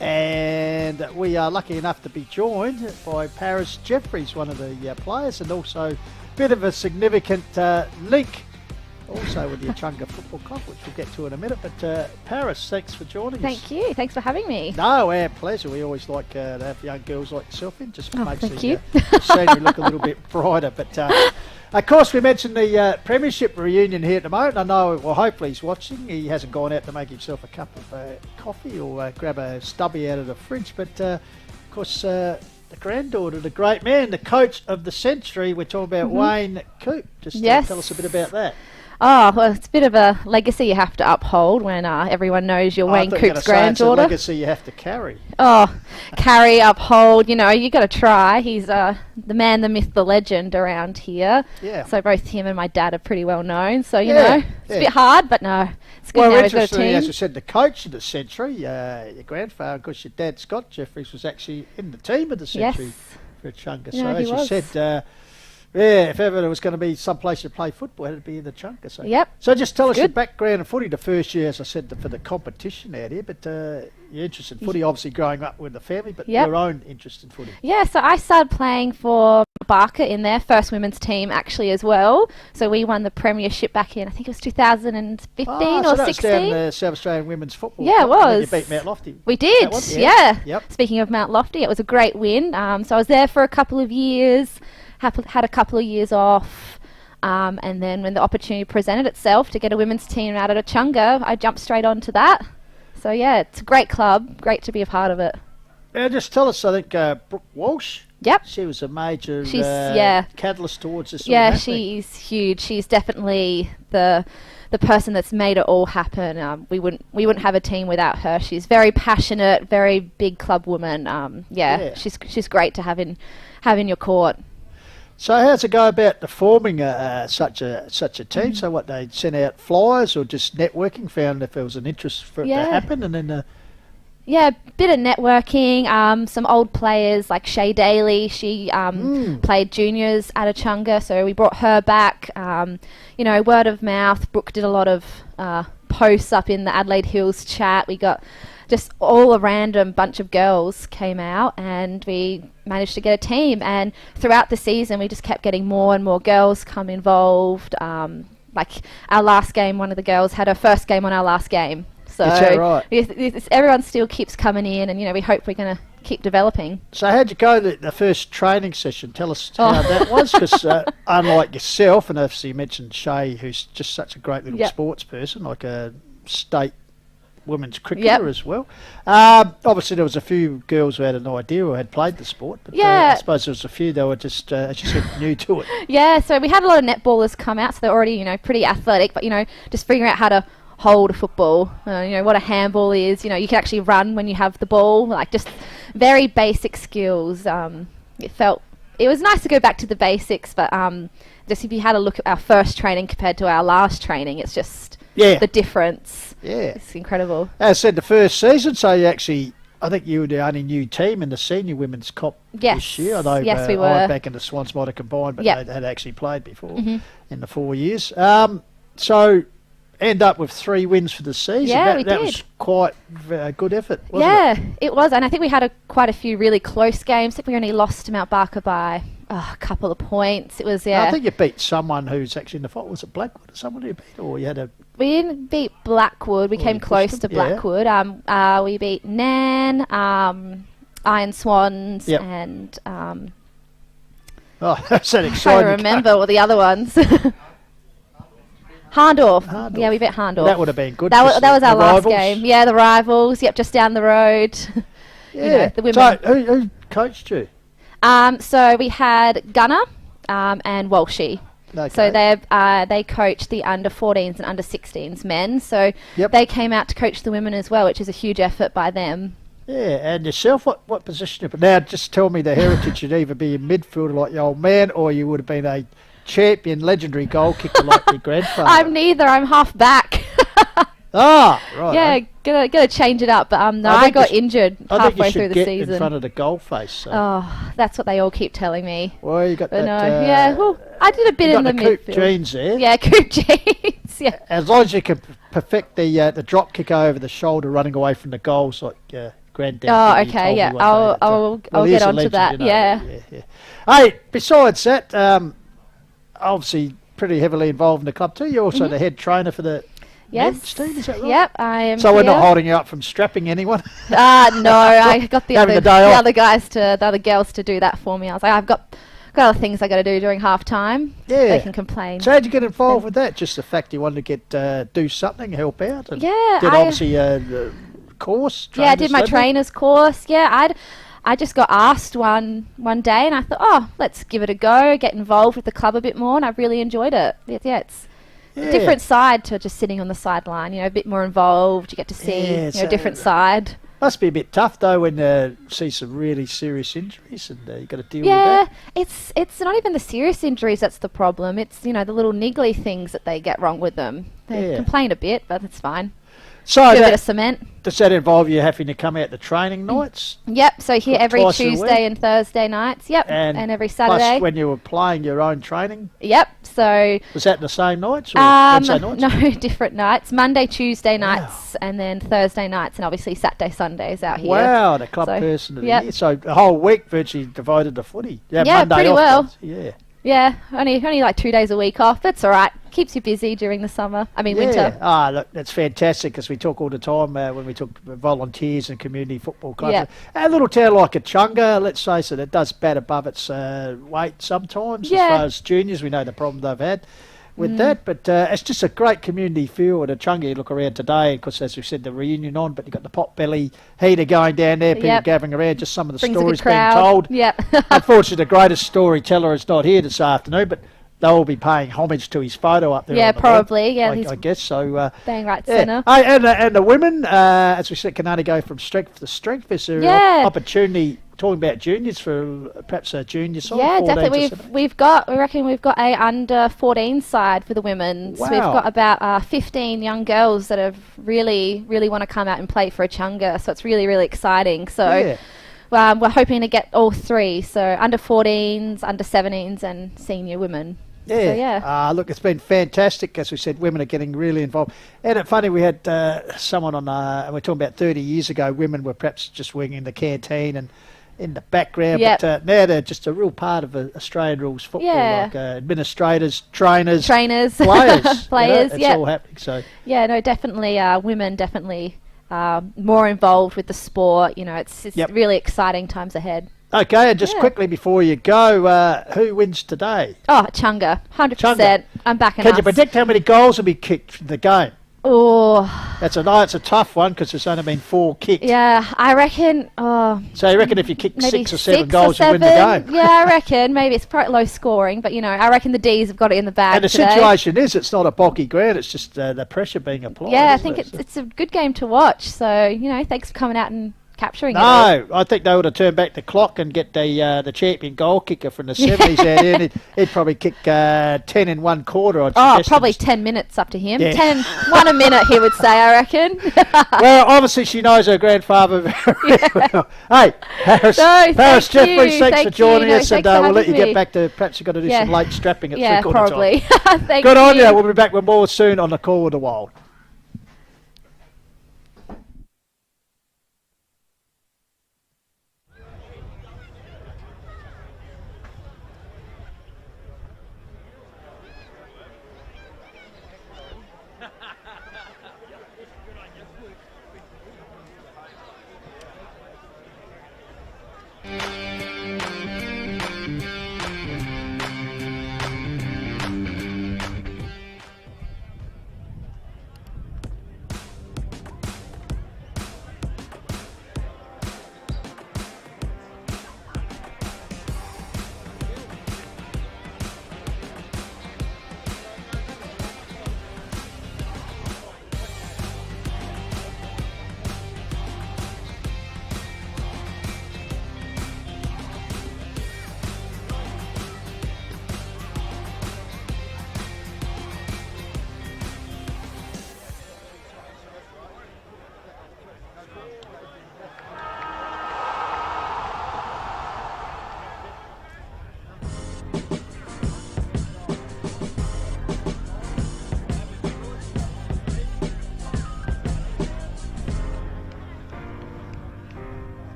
And we are lucky enough to be joined by Paris Jeffries, one of the players, and also a bit of a significant link also with the Echunga Football Club, which we'll get to in a minute. But Paris, thanks for joining us. Thank you. Thanks for having me. No, our pleasure. We always like to have young girls like yourself in. Just makes thank the you. scenery look a little bit brighter. But of course, we mentioned the Premiership reunion here at the moment. I know, well, hopefully he's watching. He hasn't gone out to make himself a cup of coffee or grab a stubby out of the fridge. But of course, the granddaughter, the great man, the coach of the century, we're talking about Wayne Coop. Just tell us a bit about that. Oh, well, it's a bit of a legacy you have to uphold when everyone knows you're Wayne Coop's granddaughter. It's a legacy you have to carry. Oh, carry, uphold, you got to try. He's the man, the myth, the legend around here. Yeah. So both him and my dad are pretty well known. So, it's a bit hard, but no, it's good now we've got a team. As I said, the coach of the century, your grandfather, of course, your dad, Scott Jeffries, was actually in the team of the century for Echunga. So as you said... if ever there was going to be some place to play football, it'd be in the Echunga. So just tell us your background in footy. The first year, as I said, for the competition out here, but your interest in footy, obviously growing up with the family, but your own interest in footy. Yeah, so I started playing for Barker in their first women's team actually as well. So we won the premiership back in, I think it was 2015 or 16. That was down the South Australian Women's Football Club. It was. You beat Mount Lofty. We did, Yep. Speaking of Mount Lofty, it was a great win. So I was there for a couple of years. Had a couple of years off, and then when the opportunity presented itself to get a women's team out at Echunga, I jumped straight onto that. So it's a great club, great to be a part of it. Now just tell us, I think Brooke Walsh, Yep. she was a major catalyst towards this. She's huge. She's definitely the person that's made it all happen. We wouldn't have a team without her. She's very passionate, very big club woman. She's great to have in your court. So how's it go about the forming such a team? So what, they sent out flyers or just networking, found if there was an interest for it to happen, and then bit of networking. Some old players like Shay Daly, she played juniors at Echunga, so we brought her back. Word of mouth. Brooke did a lot of posts up in the Adelaide Hills chat. We got just all a random bunch of girls came out, and we managed to get a team. And throughout the season, we just kept getting more and more girls come involved. Like our last game, one of the girls had her first game on our last game. So everyone still keeps coming in, and we hope we're going to keep developing. So how'd you go the first training session? Tell us how that was, because unlike yourself, and obviously you mentioned Shay, who's just such a great little sports person, like a state women's cricketer as well. Obviously there was a few girls who had an idea or had played the sport, but I suppose there was a few that were just, as you said, new to it. Yeah, so we had a lot of netballers come out, so they're already, pretty athletic, but, just figuring out how to hold a football, what a handball is, you can actually run when you have the ball, like just very basic skills. It was nice to go back to the basics, but just if you had a look at our first training compared to our last training, it's just the difference. Yeah. It's incredible. As I said, the first season, so you actually, I think you were the only new team in the senior women's comp this year. Although we were. I back in the Swans might have combined, but they had actually played before in the 4 years. So end up with 3 wins for the season. Yeah, that was quite a good effort, wasn't it? It was, and I think we had quite a few really close games. I think we only lost to Mount Barker by a couple of points. It was, I think you beat someone who's actually in the final. Was it Blackwood or someone you beat, or you had a... We didn't beat Blackwood. We came close to Blackwood. We beat Nan, Iron Swans, and... that's an exciting... I don't remember all the other ones. Hahndorf. Yeah, we beat Hahndorf. That would have been good. That was our last game. Yeah, the rivals. Yep, just down the road. Yeah. The women. So who coached you? So we had Gunner and Walshy. Okay. So they coached the under 14s and under 16s men. So they came out to coach the women as well, which is a huge effort by them. Yeah, and yourself, what position? Now, just tell me the heritage. You'd either be a midfielder like your old man, or you would have been a champion, legendary goal kicker like your grandfather. I'm neither. I'm half back. Ah, right. Yeah, gotta change it up. But no, I I think got you injured I think halfway you through should the get season. in front of the goal face. So. Oh, that's what they all keep telling me. Well, you got But that. no, yeah. Well, I did a bit you in got the Coop midfield. jeans there. Yeah, Coop jeans. Yeah. As long as you can perfect the drop kick over the shoulder, running away from the goals, like Granddad. Oh, Jimmy okay. told Yeah, me one day that, I'll he's get a onto legend, that. you know, Yeah. Hey, besides that, obviously pretty heavily involved in the club too. You're also the head trainer for the Yes. men's team, is that right? Yep, I am. So we're not here. holding you up from strapping anyone. No, I got the Having other the day off. the other girls to do that for me. I was like, I've got other things I got to do during half time. Yeah. They can complain. So how'd you get involved with that? Just the fact you wanted to get do something, help out? And Yeah, did I- obviously the course. Yeah, I did my trainers, trainer's course. Yeah, I just got asked one day, and I thought, oh, let's give it a go, get involved with the club a bit more, and I really enjoyed it. Yeah, it's a different side to just sitting on the sideline. You know, a bit more involved. You get to see Yeah, a different side. Must be a bit tough though when you see some really serious injuries and you got to deal with Yeah, that. it's not even the serious injuries that's the problem. It's the little niggly things that they get wrong with them. They Yeah. complain a bit, but it's fine. So Do a bit of cement. does that involve you having to come out to training nights? Yep. So here What, every twice a week? Tuesday and Thursday nights. Yep. And every Saturday. Plus when you were playing your own training, Yep. So was that the same nights or Wednesday nights? no, different nights. Monday, Tuesday nights, and then Thursday nights, and obviously Saturday, Sundays out here. Wow, the club So, person of the yep. year. So the whole week virtually devoted to footy. You have Yeah, Monday pretty off, well. don't you? Yeah. Yeah, only like 2 days a week off. That's all right. Keeps you busy during the summer. I mean winter. Ah, look, that's fantastic because we talk all the time when we talk volunteers and community football clubs. Yeah. A little town like Echunga, let's face it, it does bat above its weight sometimes. Yeah. As far as juniors, we know the problem they've had with that, but it's just a great community feel at Echunga. You look around today, because as we said, the reunion on, but you've got the Potbelly heater going down there, people Yep. gathering around, just some of the Brings a good stories being crowd. told. Yep. Unfortunately, the greatest storyteller is not here this afternoon, but they'll all be paying homage to his photo up there. Yeah, on the probably. wall, Yeah, I he's guess so. bang right Yeah. centre. Hey, and the women, as we said, can only go from strength to strength. Is there Yeah. opportunity, talking about juniors, for perhaps a junior side? Yeah, 14s definitely. or something? We reckon we've got a under 14 side for the women's. Wow. We've got about 15 young girls that have really want to come out and play for Echunga. So it's really exciting. So Yeah. we're hoping to get all three. So under 14s, under 17s, and senior women. Yeah. So, yeah. Look, it's been fantastic. As we said, women are getting really involved. And it's funny, we had someone on, and we're talking about 30 years ago, women were perhaps just winging the canteen and in the background, Yep. but now they're just a real part of Australian rules football, Yeah. like administrators, trainers, Trainers, players. players. It's Yeah, all happening. So yeah. No, definitely. Women definitely more involved with the sport. It's Yep. really exciting times ahead. okay, and just Yeah. quickly before you go, who wins today? Oh, Echunga, 100%. I'm backing Can us. you predict how many goals will be kicked in the game? Oh, It's a tough one because there's only been 4 kicked. yeah. I reckon. Oh, So you reckon if you kick maybe 6 or 7 6 goals, or you win the 7. game? Yeah, I reckon. Maybe it's probably low scoring, but I reckon the D's have got it in the bag And the today. situation is, it's not a boggy ground. It's just the pressure being applied. Yeah, I isn't think it? it's a good game to watch. So thanks for coming out and capturing it. No, I think they would have turned back the clock and get the champion goal kicker from the 70s out here. He'd probably kick 10 in 1 quarter. I'd Oh, suggest. probably 10 minutes up to him. Yeah. 1 a minute, he would say, I reckon. Well, obviously she knows her grandfather very well. Hey, Paris, No, Paris thank Jeffries, you, thanks for thank joining you. No, us, and thanks for we'll let you having get me. back to, perhaps you've got to do some Yeah. late strapping at Yeah, 3/4 time. probably. Thank Good you. on you. We'll be back with more soon on the Call of the Wild.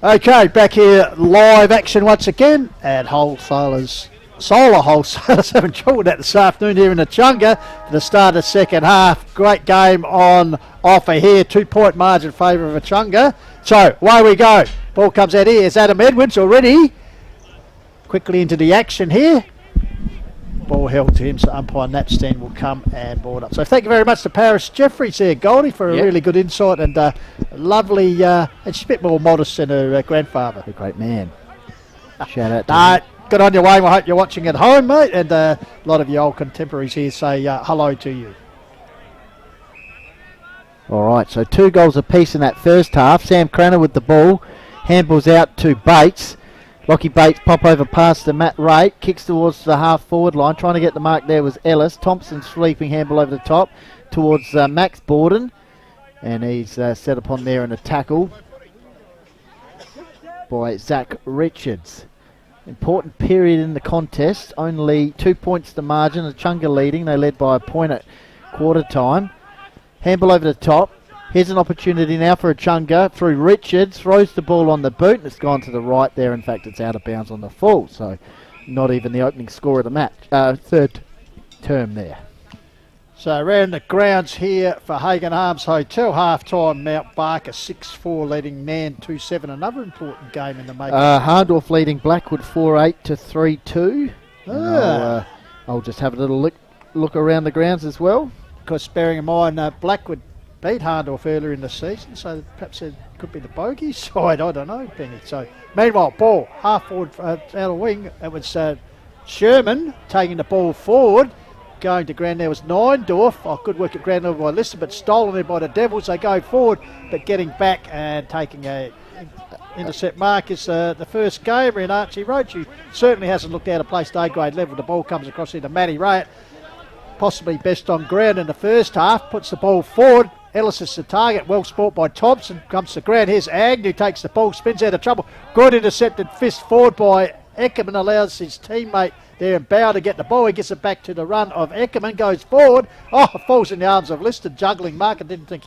Okay, back here, live action once again, and solar wholesalers having trouble with that this afternoon here in Echunga for the start of the second half. Great game on offer here, 2-point margin in favour of Echunga. So, away we go. Ball comes out here, it's Adam Edwards already. Quickly into the action here. Ball held to him, so umpire Nat Steen will come and board up. So thank you very much to Paris Jeffries there, Goldie, for a really good insight and lovely, and she's a bit more modest than her grandfather. A great man. Shout out to him. Good on your way. I hope you're watching at home, mate, and a lot of your old contemporaries here say hello to you. All right, so 2 goals apiece in that first half. Sam Cranner with the ball. Handballs out to Bates. Lockie Bates pop over pass to Matt Ray. Kicks towards the half-forward line. Trying to get the mark there was Ellis. Thompson sweeping handball over the top towards Max Borden. And he's set upon there in a tackle by Zach Richards. Important period in the contest. Only 2 points to margin. Echunga leading. They led by a point at quarter time. Handball over the top. Here's an opportunity now for Echunga through Richards. Throws the ball on the boot and it's gone to the right there. In fact, it's out of bounds on the full. So not even the opening score of the match. Third term there. So around the grounds here for Hagan Arms Hotel, half-time, Mount Barker 6-4 leading Nan 2-7. Another important game in the making. Hardorf leading Blackwood 4-8 to 3-2. I'll just have a little look around the grounds as well. Because bearing in mind Blackwood beat Hardorf earlier in the season, so perhaps it could be the bogey side, I don't know, Penny. So meanwhile, ball half-forward out of wing. It was Sherman taking the ball forward. Going to ground there was Neindorf. Good work at ground level by Lister, but stolen there by the Devils. They go forward, but getting back and taking a intercept mark is the first gamer in Archie Roach, who certainly hasn't looked out of place at A-grade level. The ball comes across into Matty Ray, possibly best on ground in the first half, puts the ball forward. Ellis is the target, well sport by Thompson, comes to ground. Here's Agnew, takes the ball, spins out of trouble. Good intercepted fist forward by Eckerman, allows his teammate there in Bow to get the ball. He gets it back to the run of Eckerman, goes forward. Falls in the arms of Lister, juggling mark. I didn't think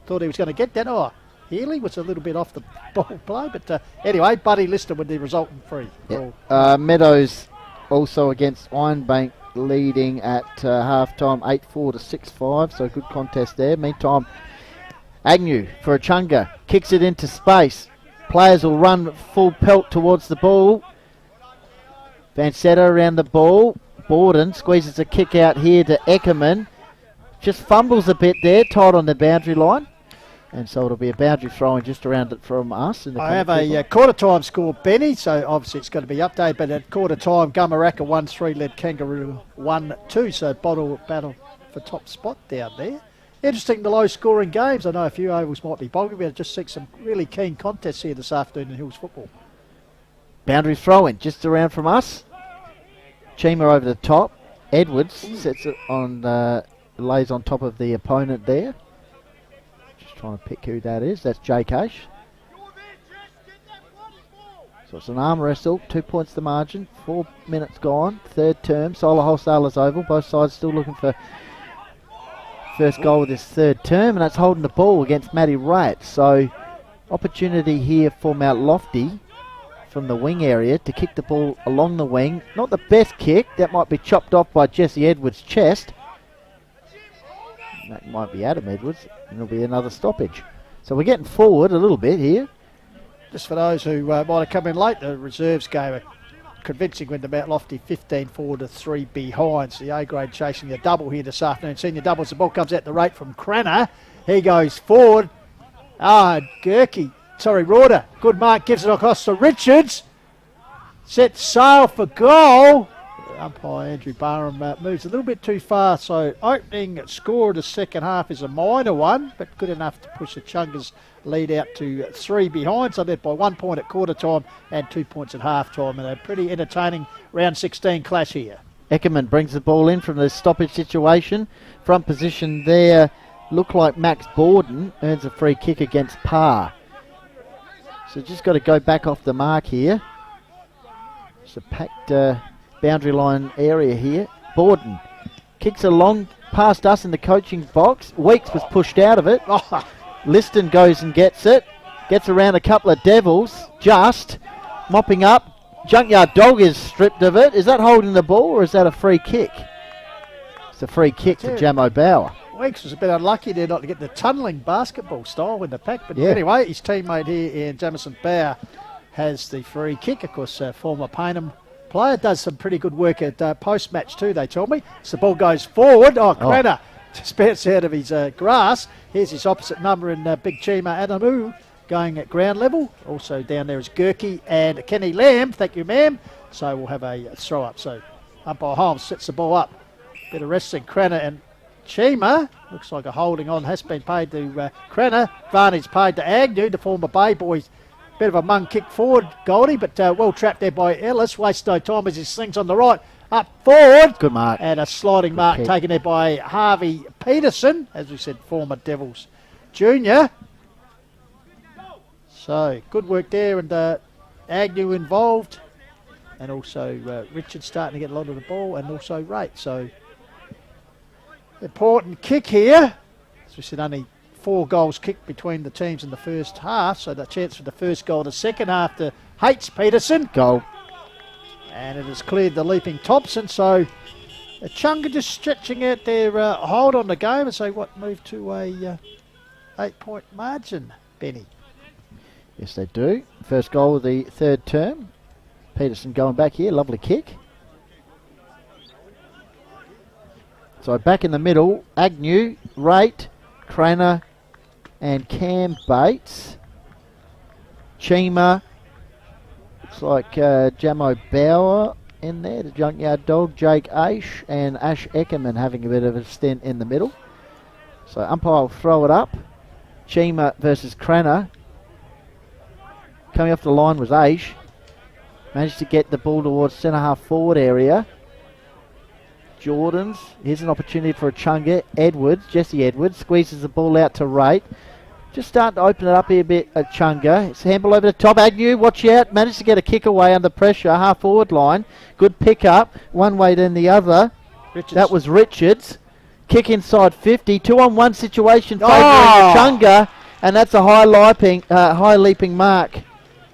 thought he was going to get that. Healy was a little bit off the ball play, but anyway, Buddy Lister with the resultant free. Yep. Meadows also against Ironbank leading at half-time 8-4 to 6-5, so good contest there. Meantime, Agnew for Echunga kicks it into space. Players will run full pelt towards the ball. Vancetta around the ball. Borden squeezes a kick out here to Eckerman. Just fumbles a bit there, tight on the boundary line. And so it'll be a boundary throwing just around it from us. I have a quarter time score, Benny, so obviously it's going to be updated. But at quarter time, Gumaraka 1-3 led Kangaroo 1-2. So battle for top spot down there. Interesting, the low scoring games. I know a few ovals might be bogging. We'll just see some really keen contests here this afternoon in Hills football. Boundary throw-in just around from us. Chima over the top. Edwards sets it on, lays on top of the opponent there. Just trying to pick who that is. That's Jay Cash. So it's an arm wrestle. 2 points to margin. 4 minutes gone. Third term. Solar Wholesalers oval. Both sides still looking for first goal with this third term, and that's holding the ball against Matty Wright. So opportunity here for Mount Lofty from the wing area to kick the ball along the wing. Not the best kick. That might be chopped off by Jesse Edwards' chest. That might be Adam Edwards, and it'll be another stoppage. So we're getting forward a little bit here. Just for those who might have come in late, the reserves gave a convincing win to Mount Lofty, 15-4 to 3 behind. So the A-grade chasing a double here this afternoon. Senior doubles, the ball comes out the rate from Cranner. He goes forward. Rorder. Good mark, gives it across to Richards. Sets sail for goal. Umpire Andrew Barham moves a little bit too far, so opening score of the second half is a minor one, but good enough to push the Chunga's lead out to 3 behind. So led by 1 point at quarter time and 2 points at half time, and a pretty entertaining round 16 clash here. Eckerman brings the ball in from the stoppage situation. Front position there, look like Max Borden earns a free kick against Parr. So just got to go back off the mark here. It's a packed boundary line area here. Borden kicks along past us in the coaching box. Weeks was pushed out of it. Liston goes and gets it. Gets around a couple of Devils. Just mopping up. Junkyard Dog is stripped of it. Is that holding the ball or is that a free kick? It's a free kick to Jamo Bauer. Weeks was a bit unlucky there not to get the tunnelling basketball style in the pack. But Yeah. anyway, his teammate here in Jamison Bauer has the free kick. Of course, former Paynham player does some pretty good work at post-match too, they told me. So the ball goes forward. Crenna just bounced out of his grass. Here's his opposite number in Big Chima Adamu going at ground level. Also down there is Gurkey and Kenny Lamb. Thank you, ma'am. So we'll have a throw up. So umpire Holmes sets the ball up. Bit of wrestling. Crenna and Chima. Looks like a holding on has been paid to Crenna. Varney's paid to Agnew, the former Bay Boys. Bit of a mung kick forward, Goldie, but well trapped there by Ellis. Wastes no time as he slings on the right. Up forward. Good mark. And a sliding mark kick. taken there by Harvey Peterson, as we said, former Devils junior. So good work there, and Agnew involved. And also Richard starting to get a lot of the ball, and also Rate. So important kick here. As we said, only 4 goals kicked between the teams in the first half. So the chance for the first goal the second half to Hates Peterson. Goal. And it has cleared the leaping Thompson. So Echunga just stretching out their hold on the game and say what move to a 8-point margin, Benny. Yes, they do. First goal of the third term. Peterson going back here. Lovely kick. So back in the middle, Agnew, Rate, Cranner and Cam Bates. Chima. Looks like Jamo Bauer in there, the Junkyard Dog, Jake Aish and Ash Eckerman having a bit of a stint in the middle. So umpire will throw it up. Chima versus Cranner. Coming off the line was Aish. Managed to get the ball towards centre half forward area. Jordans. Here's an opportunity for Echunga. Edwards, Jesse Edwards, squeezes the ball out to Rate. Just starting to open it up here a bit, Echunga. It's handball over the top. Agnew, watch out. Managed to get a kick away under pressure. Half forward line. Good pick up. One way then the other. Richards. That was Richards. Kick inside 50. 2-on-1 situation favouring Oh! Echunga. And that's a high leaping mark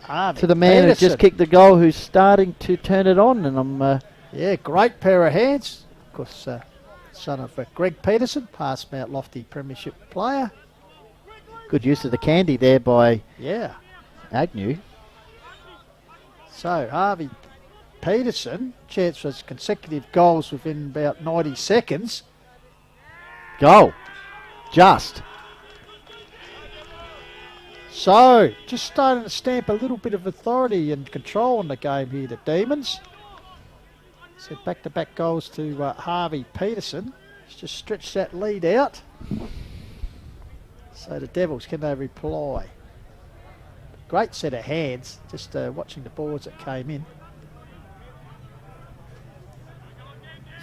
Harvey to the man who Peterson. just kicked the goal, who's starting to turn it on. And I'm Yeah, great pair of hands. Of course, son of Greg Peterson, past Mount Lofty Premiership player. good use of the candy there by Yeah. Agnew. So Harvey Peterson, chance for consecutive goals within about 90 seconds. Goal. Just. So, just starting to stamp a little bit of authority and control on the game here, the Demons. So back-to-back goals to Harvey Peterson. He's just stretched that lead out. So the Devils, can they reply? Great set of hands, just watching the boards that came in.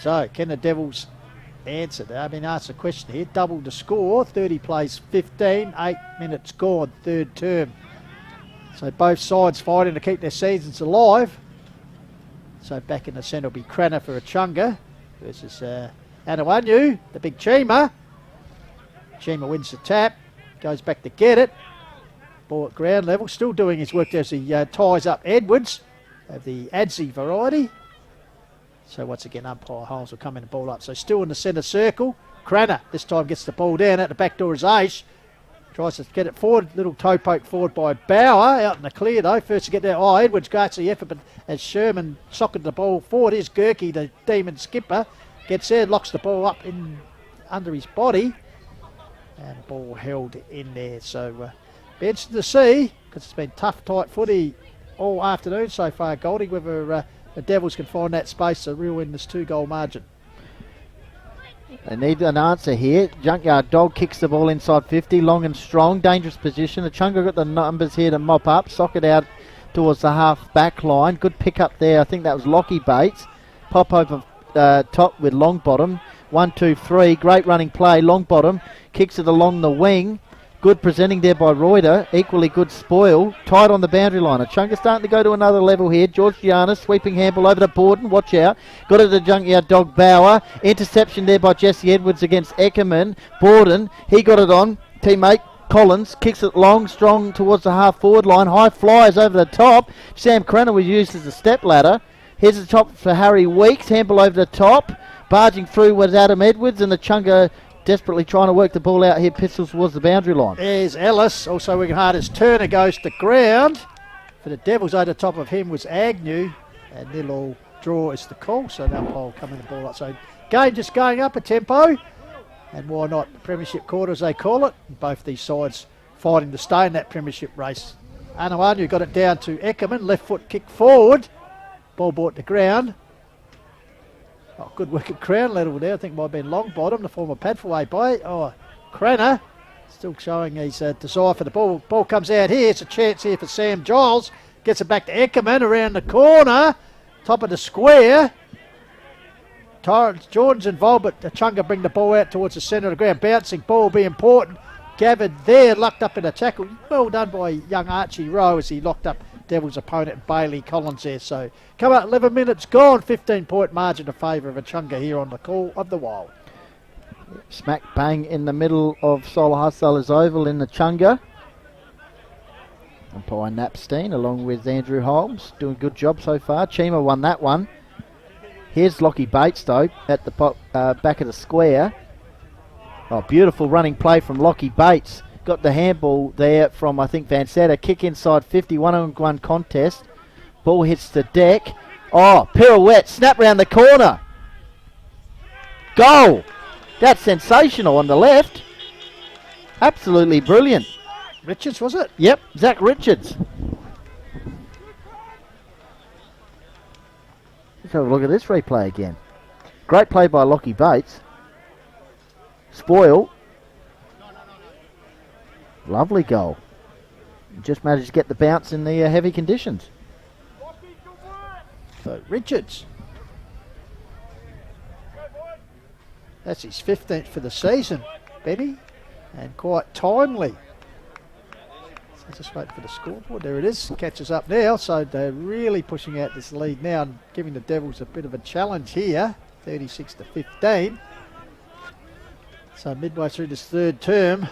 So, can the Devils answer that? I mean, ask the question here. Double the score, 30 plays 15, 8 minutes gone, third term. So both sides fighting to keep their seasons alive. So back in the centre will be Cranner for Echunga versus Anawanyu, the big Chima. Chima wins the tap, goes back to get it. Ball at ground level, still doing his work as he ties up Edwards of the Adzi variety. So once again, umpire Holmes will come in and ball up. So still in the centre circle. Cranner this time gets the ball down. At the back door is Aish. Tries to get it forward. Little toe poke forward by Bauer. Out in the clear though. First to get there. Oh, Edwards great the effort, but as Sherman socketed the ball forward, here's Gurkey, the Demon skipper. Gets there, locks the ball up in under his body. And the ball held in there. So be interesting to see, because it's been tough, tight footy all afternoon so far, Goldie, whether the Devils can find that space to reel in this 2-goal margin. They need an answer here. Junkyard Dog kicks the ball inside 50, long and strong, dangerous position. Echunga got the numbers here to mop up, sock it out towards the half back line. Good pick up there. I think that was Lockie Bates. Pop over top with Longbottom. 1, 2, 3. Great running play. Longbottom kicks it along the wing. Good presenting there by Reuter. Equally good spoil. Tight on the boundary line. Echunga starting to go to another level here. George Giannis sweeping handball over to Borden. Watch out. Got it to Junkyard Dog Bauer. Interception there by Jesse Edwards against Eckerman. Borden. He got it on. Teammate Collins kicks it long, strong towards the half-forward line. High flyers over the top. Sam Crenna was used as a step ladder. Here's the top for Harry Weeks. Handball over the top. Barging through was Adam Edwards, and the Chunga desperately trying to work the ball out here. Pistols towards the boundary line. There's Ellis, also working hard as Turner goes to ground. For the Devils, over the top of him was Agnew, and nil-all draw is the call, so the umpire will come in the ball up. So game just going up a tempo, and why not the premiership quarter as they call it. Both these sides fighting to stay in that premiership race. Anuanu got it down to Eckerman, left foot kick forward, ball brought to ground. Oh, good work at Crown level there. I think might have been Longbottom, the former Padfaway boy. Oh, Cranner still showing his desire for the ball. Ball comes out here. It's a chance here for Sam Giles. Gets it back to Eckerman around the corner. Top of the square. Jordan's involved, but Echunga bring the ball out towards the centre of the ground. Bouncing ball will be important. Gathered there, locked up in a tackle. Well done by young Archie Rowe as he locked up Devils opponent Bailey Collins there. So come out 11 minutes gone. 15-point margin in favour of Echunga here on the call of the Wild. Smack bang in the middle of Solar Hustlers Oval in the Chunga. Umpire Napstein along with Andrew Holmes doing a good job so far. Chima won that one. Here's Lockie Bates though at the back of the square. Oh, beautiful running play from Lockie Bates. Got the handball there from I think Van Satter. Kick inside 50, 1-on-1 contest. Ball hits the deck. Oh, pirouette, snap round the corner. Goal! That's sensational on the left. Absolutely brilliant. Richards, was it? Yep, Zach Richards. Let's have a look at this replay again. Great play by Lockie Bates. Spoil. Lovely goal. Just managed to get the bounce in the heavy conditions. So Richards. That's his 15th for the season, Benny, and quite timely. So just wait for the scoreboard. There it is. Catches up now, so they're really pushing out this lead now and giving the Devils a bit of a challenge here. 36 to 15. So midway through this third term,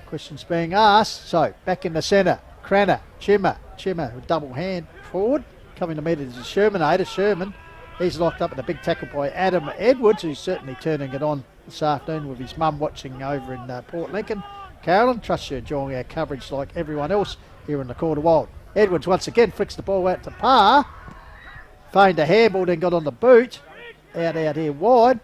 questions being asked. So back in the centre, Cranner, Chima with double hand forward. Coming to meet it is Shermanator. Sherman, he's locked up in a big tackle by Adam Edwards, who's certainly turning it on this afternoon with his mum watching over in Port Lincoln. Carolyn, trust you enjoying our coverage like everyone else here in the Quarter Wild. Edwards once again flicks the ball out to Parr. Feigned a handball, then got on the boot. Out here wide.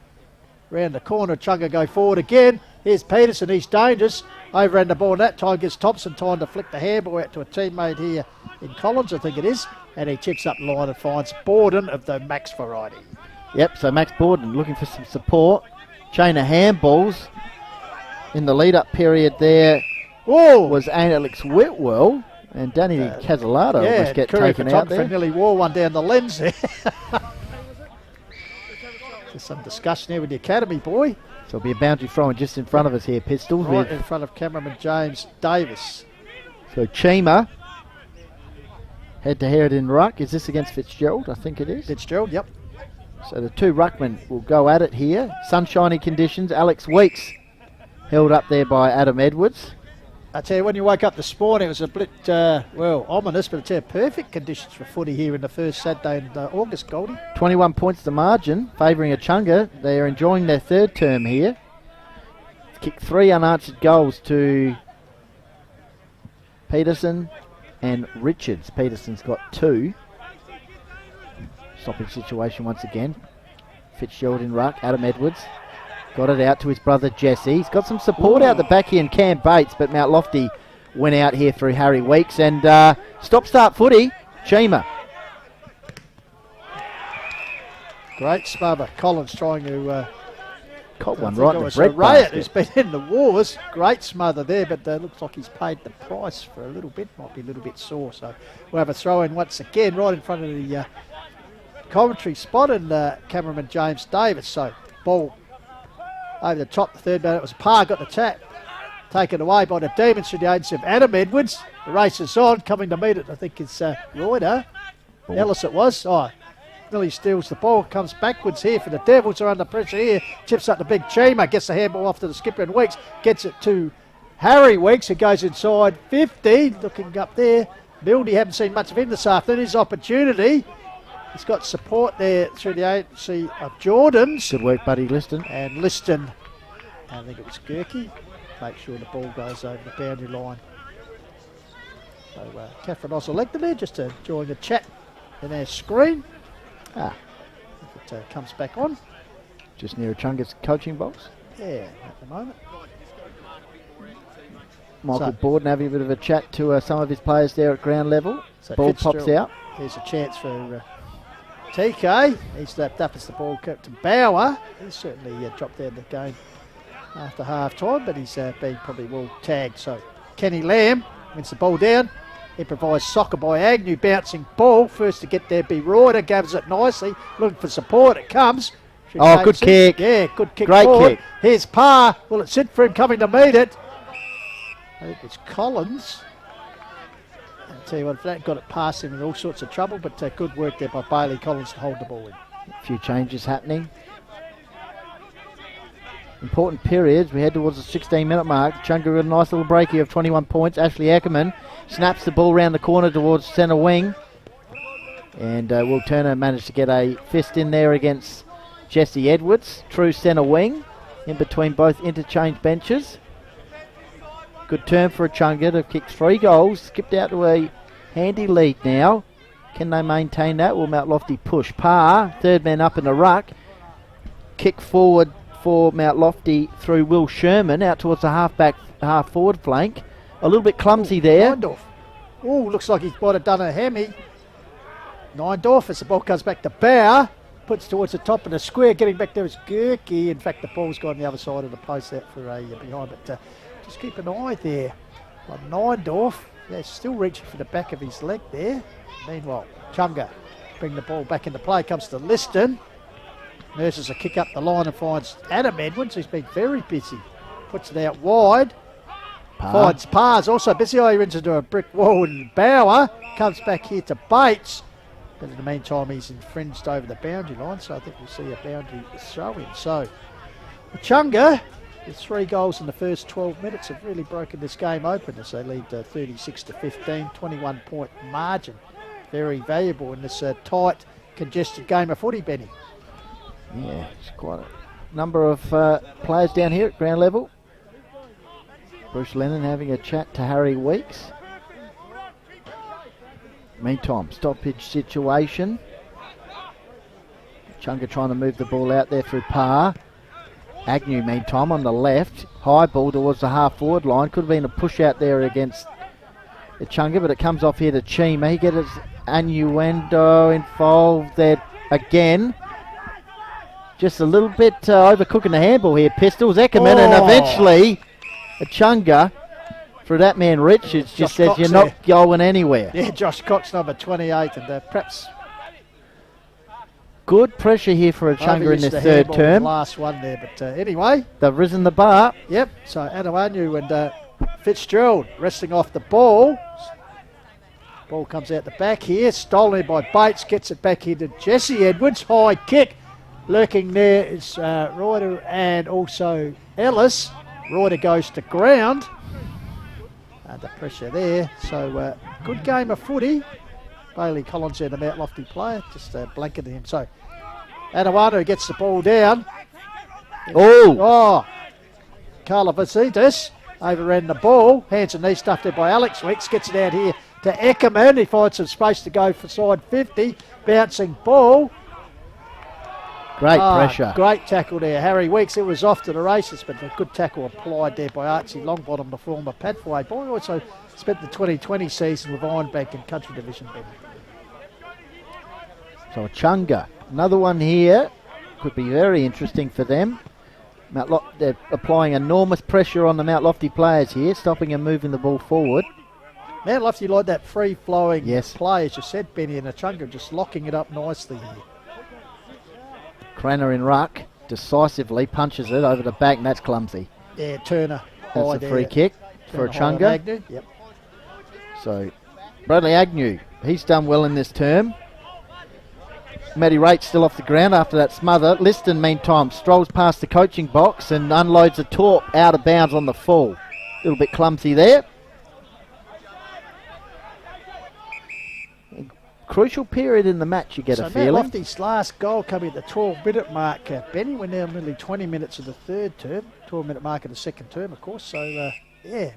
Round the corner, Chunga go forward again. Here's Peterson, he's dangerous. Overran the ball, and that time gets Thompson time to flick the handball out to a teammate here in Collins, I think it is. And he chips up the line and finds Borden of the Max variety. Yep, so Max Borden looking for some support. Chain of handballs. In the lead-up period there was Alex Whitwell, and Danny Casalado almost get taken out there. Nearly wore one down the lens there. There's some discussion here with the academy boy. So it'll be a boundary throwing just in front of us here, Pistols. Right in front of cameraman James Davis. So Chima, head to head in ruck. Is this against Fitzgerald? I think it is. Fitzgerald, yep. So the two ruckmen will go at it here. Sunshiny conditions. Alex Weeks held up there by Adam Edwards. I tell you, when you woke up this morning, it was a bit, ominous, but I tell you, perfect conditions for footy here in the first Saturday in August, Goldie. 21 points the margin, favouring Echunga. They are enjoying their third term here. Kicked 3 unanswered goals to Peterson and Richards. Peterson's got 2. Stopping situation once again. Fitzgerald in ruck, Adam Edwards. Got it out to his brother Jesse. He's got some support out the back here in Cam Bates, but Mount Lofty went out here through Harry Weeks. And stop-start footy, Chima. Great smother. Collins trying to... Caught one right in the bread basket. Who's been in the wars. Great smother there, but looks like he's paid the price for a little bit. Might be a little bit sore. So we'll have a throw-in once again right in front of the commentary spot, and cameraman James Davis. So ball over the top, the third man. It was Parr got the tap. Taken away by the Demons through the agency of Adam Edwards. The race is on. Coming to meet it, I think it's Reuter. Ellis it was. Oh, nearly steals the ball. Comes backwards here for the Devils. Are under pressure here. Chips up the big Chima. Gets the handball off to the skipper and Weeks. Gets it to Harry Weeks, who goes inside 50, looking up there. Mildy, haven't seen much of him this afternoon. His opportunity. He's got support there through the agency of Jordan's. Good work, Buddy Liston. And Liston, I think it was Gurkey, make sure the ball goes over the boundary line. So Catherine Oselecta there, just enjoying a chat in our screen. If it comes back on. Just near Echunga's coaching box. Yeah, at the moment. Michael Borden having a bit of a chat to some of his players there at ground level. So Ball pops out. There's a chance for TK. He's lapped up as the ball kept to Bauer. He's certainly dropped out of the game after half time, but he's been probably well tagged. So Kenny Lamb wins the ball down. Improvised soccer by Agnew, bouncing ball. First to get there be Reuter, gathers it nicely, looking for support. It comes. Good kick. Yeah, good kick. Great forward. kick. Here's Parr. Will it sit for him coming to meet it? I think it's Collins. I'll tell you what, if that got it past him in all sorts of trouble, but good work there by Bailey Collins to hold the ball in. A few changes happening. Important periods. We head towards the 16-minute mark. Echunga with a nice little break here of 21 points. Ashley Ackerman snaps the ball round the corner towards centre wing. And Will Turner managed to get a fist in there against Jesse Edwards. True centre wing in between both interchange benches. Good turn for Echunga to kick 3 goals. Skipped out to a handy lead now. Can they maintain that? Will Mount Lofty push? Parr, third man up in the ruck. Kick forward for Mount Lofty through Will Sherman out towards the half forward flank. A little bit clumsy there. Neindorf. Oh, looks like he might have done a hammy. Neindorf as the ball comes back to Bauer. Puts towards the top of the square. Getting back there is Gurkey. In fact, the ball's gone the other side of the post out for a behind. But just keep an eye there on Neindorf. Yeah, still reaching for the back of his leg there. Meanwhile, Echunga bring the ball back into play. Comes to Liston. Nurses a kick up the line and finds Adam Edwards, who's been very busy. Puts it out wide. Finds Parr's also busy. He runs into a brick wall, and Bauer comes back here to Bates. But in the meantime, he's infringed over the boundary line, so I think we'll see a boundary throw in. So, Echunga, with 3 goals in the first 12 minutes, have really broken this game open as they lead 36-15, 21-point margin. Very valuable in this tight, congested game of footy, Benny. Yeah, it's quite a number of players down here at ground level. Bruce Lennon having a chat to Harry Weeks. Meantime, stoppage situation. Echunga trying to move the ball out there through Parr. Agnew, meantime, on the left. High ball towards the half-forward line. Could have been a push out there against Echunga, but it comes off here to Chima. He gets Annuendo involved there again. Just a little bit overcooking the handball here. Pistols, Eckerman, and eventually Echunga, through that man Richards, just says you're not going anywhere. Yeah, Josh Cox, number 28, and perhaps good pressure here for Echunga in this third term. Last one there, but anyway. They've risen the bar. Yep, so Anuanu and Fitzgerald resting off the ball. Ball comes out the back here, stolen by Bates, gets it back here to Jesse Edwards. High kick. Lurking there is Reuter and also Ellis. Reuter goes to ground. Under pressure there. So good game of footy. Bailey Collins there, the Mount Lofty player, just blanketing him. So Anuanu gets the ball down. Carla Vasitas overran the ball. Hands and knees stuffed there by Alex Weeks. Gets it out here to Eckerman. He finds some space to go for side 50. Bouncing ball. Great pressure. Great tackle there. Harry Weeks, it was off to the races, but a good tackle applied there by Archie Longbottom, the former Padway boy. Also spent the 2020 season with Ironbank in Country Division. So Echunga, another one here. Could be very interesting for them. They're applying enormous pressure on the Mount Lofty players here, stopping and moving the ball forward. Mount Lofty like that free-flowing play, as you said, Benny, and Echunga just locking it up nicely here. Cranner in ruck, decisively punches it over the back, and that's clumsy. Yeah, Turner. That's a free kick for Echunga. Yep. So, Bradley Agnew, he's done well in this term. Matty Raitt still off the ground after that smother. Liston, meantime, strolls past the coaching box and unloads a torp out of bounds on the full. little bit clumsy there. Crucial period in the match, you get a Matt feeling. Lofty's last goal coming at the 12-minute mark. Benny, we're now nearly 20 minutes of the third term, 12-minute mark of the second term, of course. So, yeah,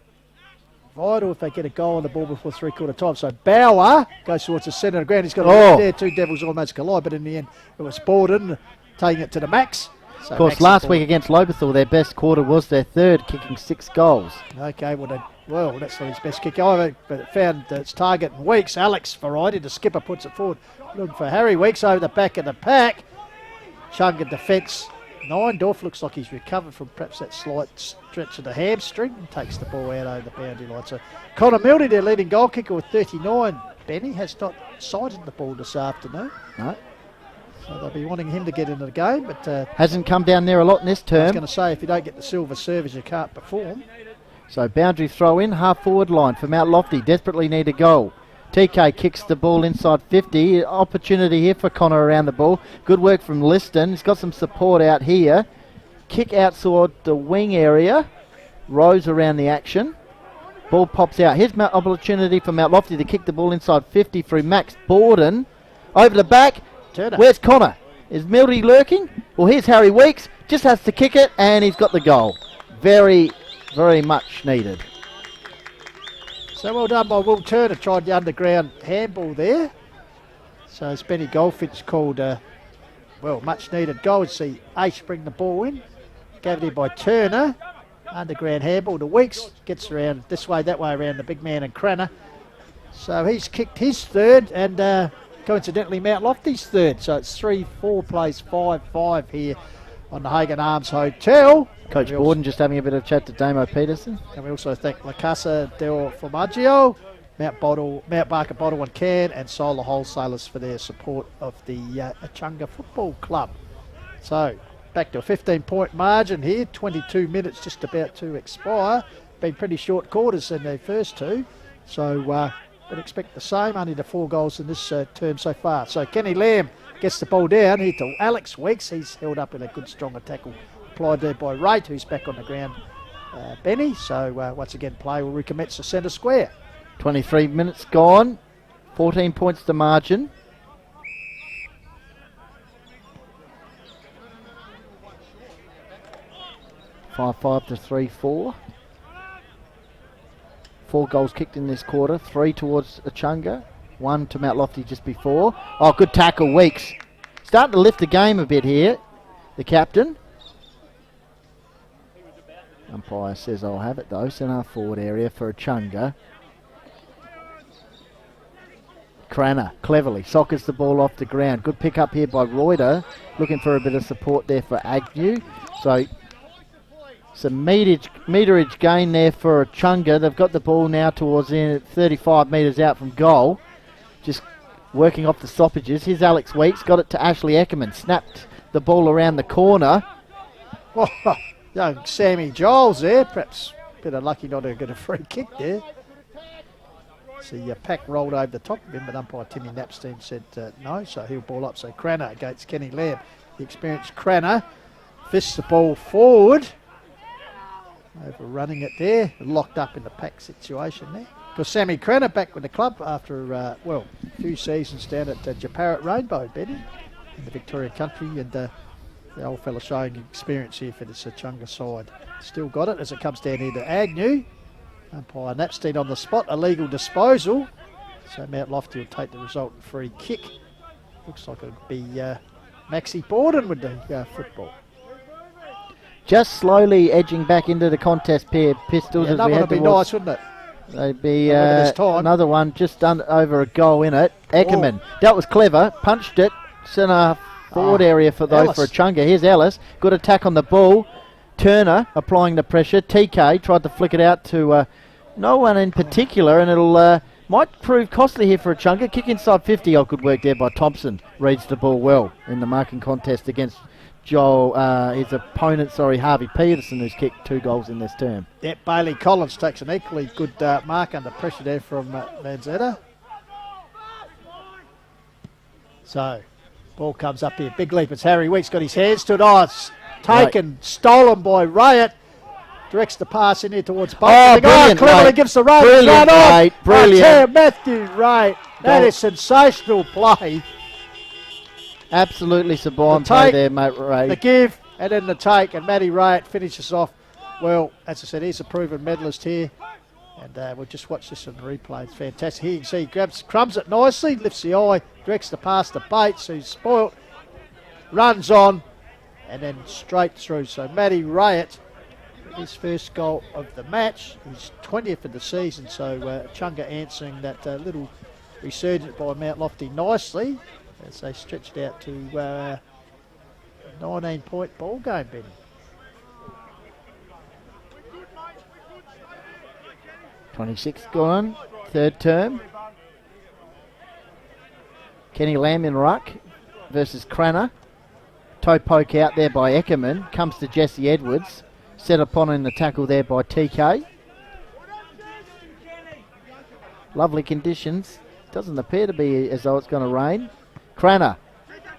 vital if they get a goal on the ball before three-quarter time. So Bauer goes towards the centre of the ground. He's got a lead there. Two Devils almost collide, but in the end, it was Borden taking it to the max. So of course, last week against Lobethal, their best quarter was their third, kicking 6 goals. Okay, well, that's not his best kick either, but it found its target in Weeks. Alex variety, the skipper puts it forward. Looking for Harry Weeks over the back of the pack. Chunga defence. Neindorf looks like he's recovered from perhaps that slight stretch of the hamstring and takes the ball out over the boundary line. So Connor Mildy, their leading goal kicker with 39. Benny has not sighted the ball this afternoon. No. So they'll be wanting him to get into the game, but hasn't come down there a lot in this term. I was going to say, if you don't get the silver service, you can't perform. So boundary throw in, half forward line for Mount Lofty. Desperately need a goal. TK kicks the ball inside 50. Opportunity here for Connor around the ball. Good work from Liston. He's got some support out here. Kick outside the wing area. Rose around the action. Ball pops out. Here's opportunity for Mount Lofty to kick the ball inside 50 through Max Borden. Over the back. Turner. Where's Connor? Is Mildy lurking? Well, here's Harry Weeks. Just has to kick it, and he's got the goal. Very, very much needed. So well done by Will Turner, tried the underground handball there. So it's Benny Goldfinch called, much needed goal. See Ace bring the ball in. Gave it in by Turner. Underground handball to Weeks. Gets around this way, that way around the big man and Cranner. So he's kicked his third and coincidentally Mount Lofty's third. So it's 3-4 plays 5-5 here on the Hagan Arms Hotel. Coach Borden just having a bit of chat to Damo Peterson. And we also thank La Casa del Formaggio, Mount Barker Bottle and Can, and Solar Wholesalers for their support of the Echunga Football Club. So back to a 15-point margin here, 22 minutes just about to expire. Been pretty short quarters in the first two, so would expect the same, only the 4 goals in this term so far. So Kenny Lamb gets the ball down here to Alex Weeks. He's held up in a good stronger tackle applied there by Rate, who's back on the ground, Benny. So once again, play will recommence to centre square. 23 minutes gone, 14 points to margin. (5-5 to 3-4). 4 goals kicked in this quarter, 3 towards Echunga, 1 to Mount Lofty just before. Oh, good tackle, Weeks. Starting to lift the game a bit here, the captain. Umpire says I'll have it though. Centre forward area for Echunga. Cranner cleverly sockers the ball off the ground. Good pick up here by Reuter. Looking for a bit of support there for Agnew. So some meterage gain there for Echunga. They've got the ball now towards in 35 metres out from goal. Just working off the stoppages. Here's Alex Weeks. Got it to Ashley Eckerman. Snapped the ball around the corner. Oh, young Sammy Giles there, perhaps a bit unlucky not to get a free kick there. See, Pack rolled over the top of him, but umpire Timmy Napstein said no, so he'll ball up. So Cranner against Kenny Lamb. The experienced Cranner fists the ball forward. Overrunning it there, locked up in the Pack situation there. Because Sammy Cranner back with the club after, a few seasons down at Japarra Rainbow, Benny, in the Victoria country, and the old fella showing experience here for this Echunga side. Still got it as it comes down here to Agnew. Umpire Napstein on the spot, illegal disposal. So Mount Lofty will take the resultant free kick. Looks like it'll be Maxie Borden with the football. Just slowly edging back into the contest pair, Pistols, as we head would be towards. nice, wouldn't it? They'd be another one just over a goal in it. Eckerman, that was clever, punched it, centre forward area for Echunga. Here's Ellis, good attack on the ball. Turner applying the pressure. TK tried to flick it out to no one in particular, and it'll might prove costly here for Echunga. Kick inside 50. Oh, good work there by Thompson. Reads the ball well in the marking contest against his opponent, Harvey Peterson, who's kicked 2 goals in this term. Yep, Bailey Collins takes an equally good mark under pressure there from Manzetta. So, ball comes up here. Big leap. It's Harry Weeks got his hands to it. Oh, it's taken, stolen by Rayett. directs the pass in here towards Bolt. Oh, The guy brilliant, cleverly Ray. gives the run. Brilliant, run Ray. on. Brilliant. I tell you, Matthew Ray. That Goal. is sensational play. Absolutely sublime The play take, there, mate, Ray. The give and then the take, and Matty Ray finishes off. Well, as I said, he's a proven medalist here. And we'll just watch this on the replay. It's fantastic. Here you can see he crumbs it nicely, lifts the eye, directs the pass to Bates, who's spoilt, runs on, and then straight through. So Matty Rayett, his first goal of the match, his 20th of the season. So Echunga answering that little resurgence by Mount Lofty nicely as they stretched out to 19-point ball game, Benny. .26 gone, third term. Kenny Lamb in ruck versus Cranner. Toe poke out there by Eckerman. Comes to Jesse Edwards. Set upon in the tackle there by TK. Lovely conditions. Doesn't appear to be as though it's going to rain. Cranner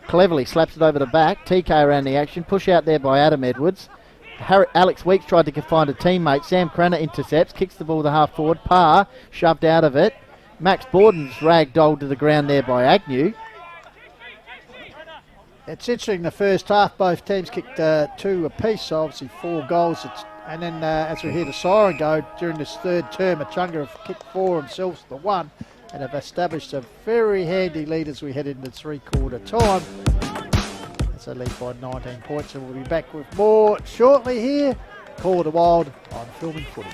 cleverly slaps it over the back. TK around the action. Push out there by Adam Edwards. Alex Weeks tried to find a teammate. Sam Cranner intercepts, kicks the ball to half forward. Parr shoved out of it. Max Borden's ragdolled to the ground there by Agnew. It's interesting, the first half, both teams kicked 2 apiece, so obviously 4 goals. And then as we hear the siren go, during this third term, Echunga have kicked 4 themselves to 1 and have established a very handy lead as we head into three-quarter time. They lead by 19 points, and we'll be back with more shortly here. Call the Wild on Filming Footy.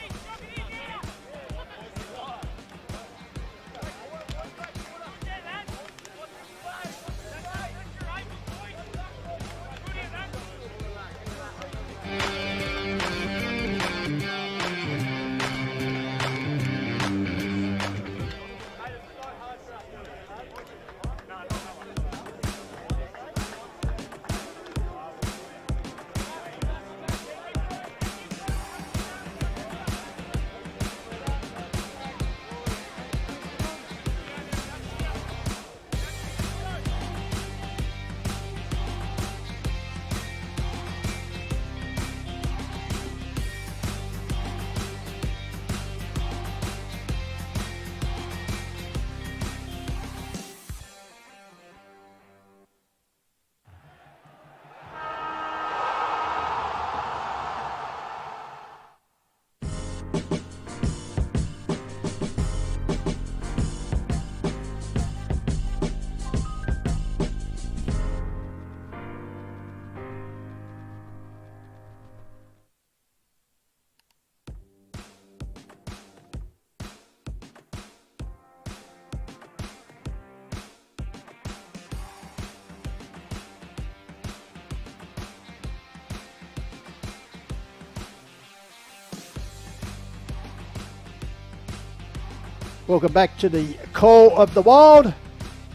Welcome back to the Call of the Wild,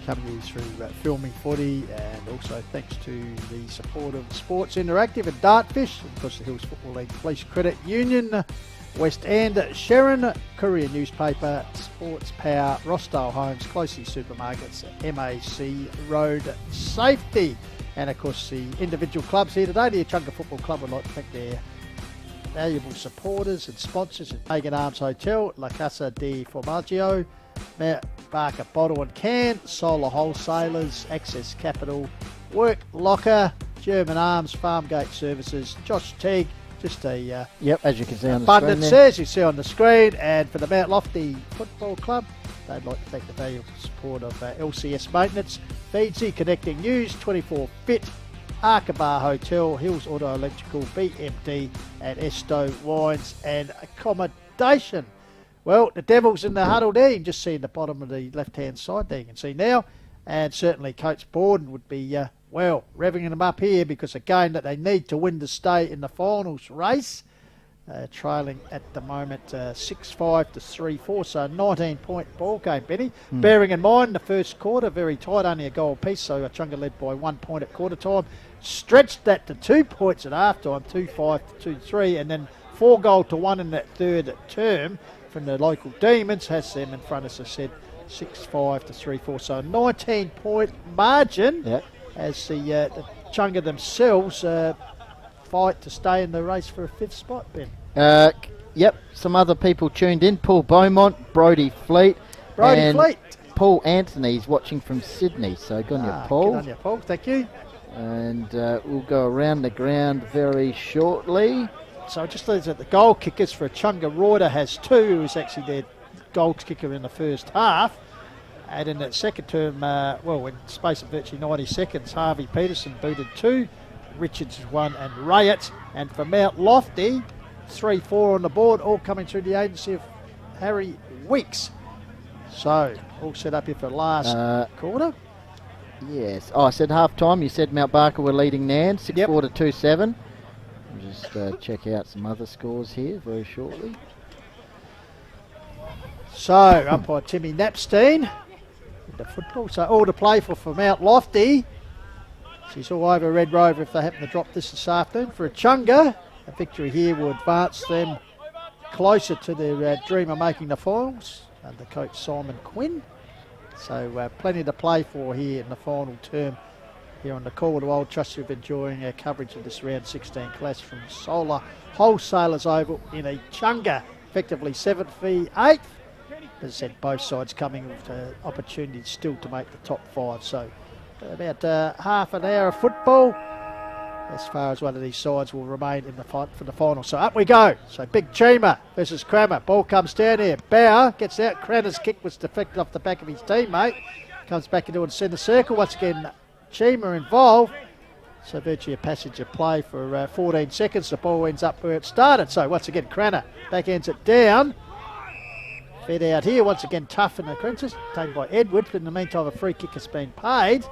coming to you through Filming Footy, and also thanks to the support of Sports Interactive and Dartfish, and of course the Hills Football League Police Credit Union, West End, Sharon, Courier Newspaper, Sports Power, Rossdale Homes, Closey Supermarkets, MAC Road Safety, and of course the individual clubs here today. The Echunga Football Club would like to thank their valuable supporters and sponsors at Pagan Arms Hotel, La Casa de Formaggio, Barker Bottle and Can, Solar Wholesalers, Access Capital, Work Locker, German Arms, Farmgate Services, Josh Teague, just a Yep, as you can see on the abundance screen there. as you see on the screen. And for the Mount Lofty Football Club, they'd like to thank the valuable support of LCS Maintenance, Fiji Connecting News, 24 Fit, Arkabar Hotel, Hills Auto Electrical, BMD, and Esto Wines and Accommodation. Well, the Devils in the huddle there, you can just see in the bottom of the left-hand side there, you can see now. And certainly Coach Borden would be, well, revving them up here because a game that they need to win to stay in the finals race. Trailing at the moment 6-5 to 3-4, so 19-point ball game, Benny. Bearing in mind the first quarter, very tight, only a goal apiece, so Echunga led by 1 point at quarter time. Stretched that to 2 points at half time, 2-5 to 2-3, and then 4-1 in that third term from the local Demons. Has them in front, as I said, 6-5 to 3-4, so 19-point margin. Yep. As the Echunga themselves fight to stay in the race for a 5th spot, Ben. Yep, some other people tuned in. Paul Beaumont, Brodie Fleet. Brodie Fleet. Paul Anthony's watching from Sydney. So good on you, Paul. Good on you, Paul. Thank you. And we'll go around the ground very shortly. So just leaves at the goal kickers for Echunga. Reuter has 2, who was actually their goal kicker in the first half. And in that second term, in space of virtually 90 seconds, Harvey Peterson booted 2, Richards 1 and Rayett. And for Mount Lofty, 3-4 on the board, all coming through the agency of Harry Weeks. So, all set up here for last quarter. Yes. Oh, I said half time. You said Mount Barker were leading Nan, 6-4 to 2-7. I'll just check out some other scores here very shortly. So, umpire Timmy Napstein with the football. So, all to play for Mount Lofty. She's all over Red Rover if they happen to drop this afternoon. For Echunga, a victory here will advance them closer to their dream of making the finals under coach Simon Quinn. So plenty to play for here in the final term here on the Call to Old Trust. You've been enjoying our coverage of this round 16 clash from Solar Wholesalers Oval in Echunga, effectively 7th v 8th. As I said, both sides coming with opportunities still to make the top 5. So about half an hour of football as far as one of these sides will remain in the fight for the final. So up we go. So Big Chima versus Crammer. Ball comes down here. Bauer gets out. Cranner's kick was deflected off the back of his teammate. Comes back into the centre circle. Once again, Chima involved. So virtually a passage of play for 14 seconds. The ball ends up where it started. So once again, Cranner backhands it down. Fed out here. Once again, tough in the clinches. Taken by Edwards. But in the meantime, a free kick has been paid.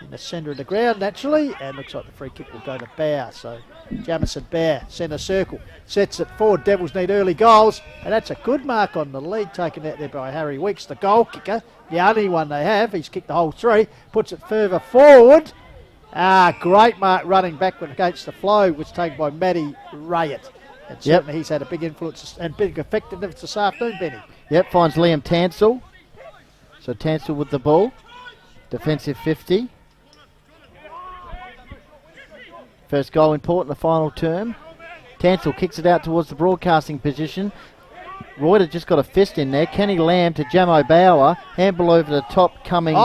In the centre of the ground, naturally, and looks like the free kick will go to Bauer. So Jamison Bauer, centre circle, sets it forward. Devils need early goals, and that's a good mark on the lead, taken out there by Harry Weeks, the goal kicker, the only one they have. He's kicked the whole 3, puts it further forward. Great mark running backward against the flow, was taken by Matty Rayett. And certainly he's had a big influence and big effectiveness this afternoon, Benny. Yep, finds Liam Tansel. So Tansel with the ball, defensive 50. First goal important, the final term. Tansel kicks it out towards the broadcasting position. Reuter just got a fist in there. Kenny Lamb to Jamo Bauer. Handball over the top coming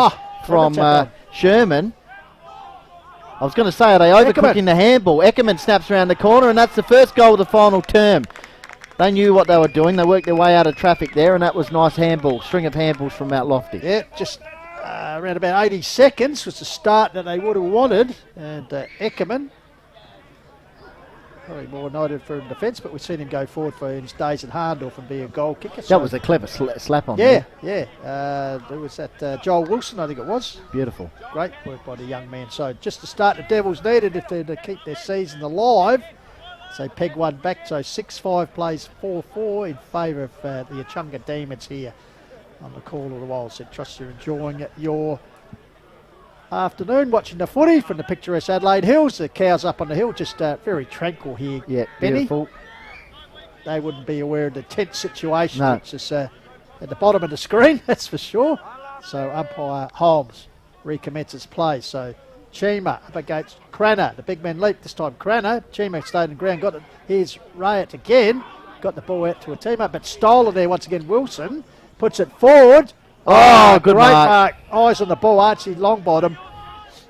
from Sherman. I was going to say, are they overcooking the handball? Eckerman snaps around the corner, and that's the first goal of the final term. They knew what they were doing. They worked their way out of traffic there, and that was nice handball. String of handballs from Mount Lofty. Yeah, just around about 80 seconds was the start that they would have wanted. And Eckerman, probably more noted for defence, but we've seen him go forward for his days at Harndorf and be a goal kicker. That was a clever slap on there. Yeah. There was that Joel Wilson, I think it was. Beautiful. Great work by the young man. So just to start, the Devils needed if they're to keep their season alive. So peg one back, so 6-5 plays 4-4 in favour of the Echunga Demons here on the Call of the Wild. So trust you're enjoying your afternoon watching the footy from the picturesque Adelaide Hills. The cows up on the hill, just very tranquil here. Yeah, Benny. beautiful. They wouldn't be aware of the tense situation. No. It's just at the bottom of the screen, that's for sure. So umpire Holmes recommences play. So Chima up against Cranner. The big man leap this time. Cranner. Chima stayed on the ground. Got it. Here's Rayett again. Got the ball out to a teammate, but stolen there once again. Wilson puts it forward. Oh, good great mark. Eyes on the ball. Archie Longbottom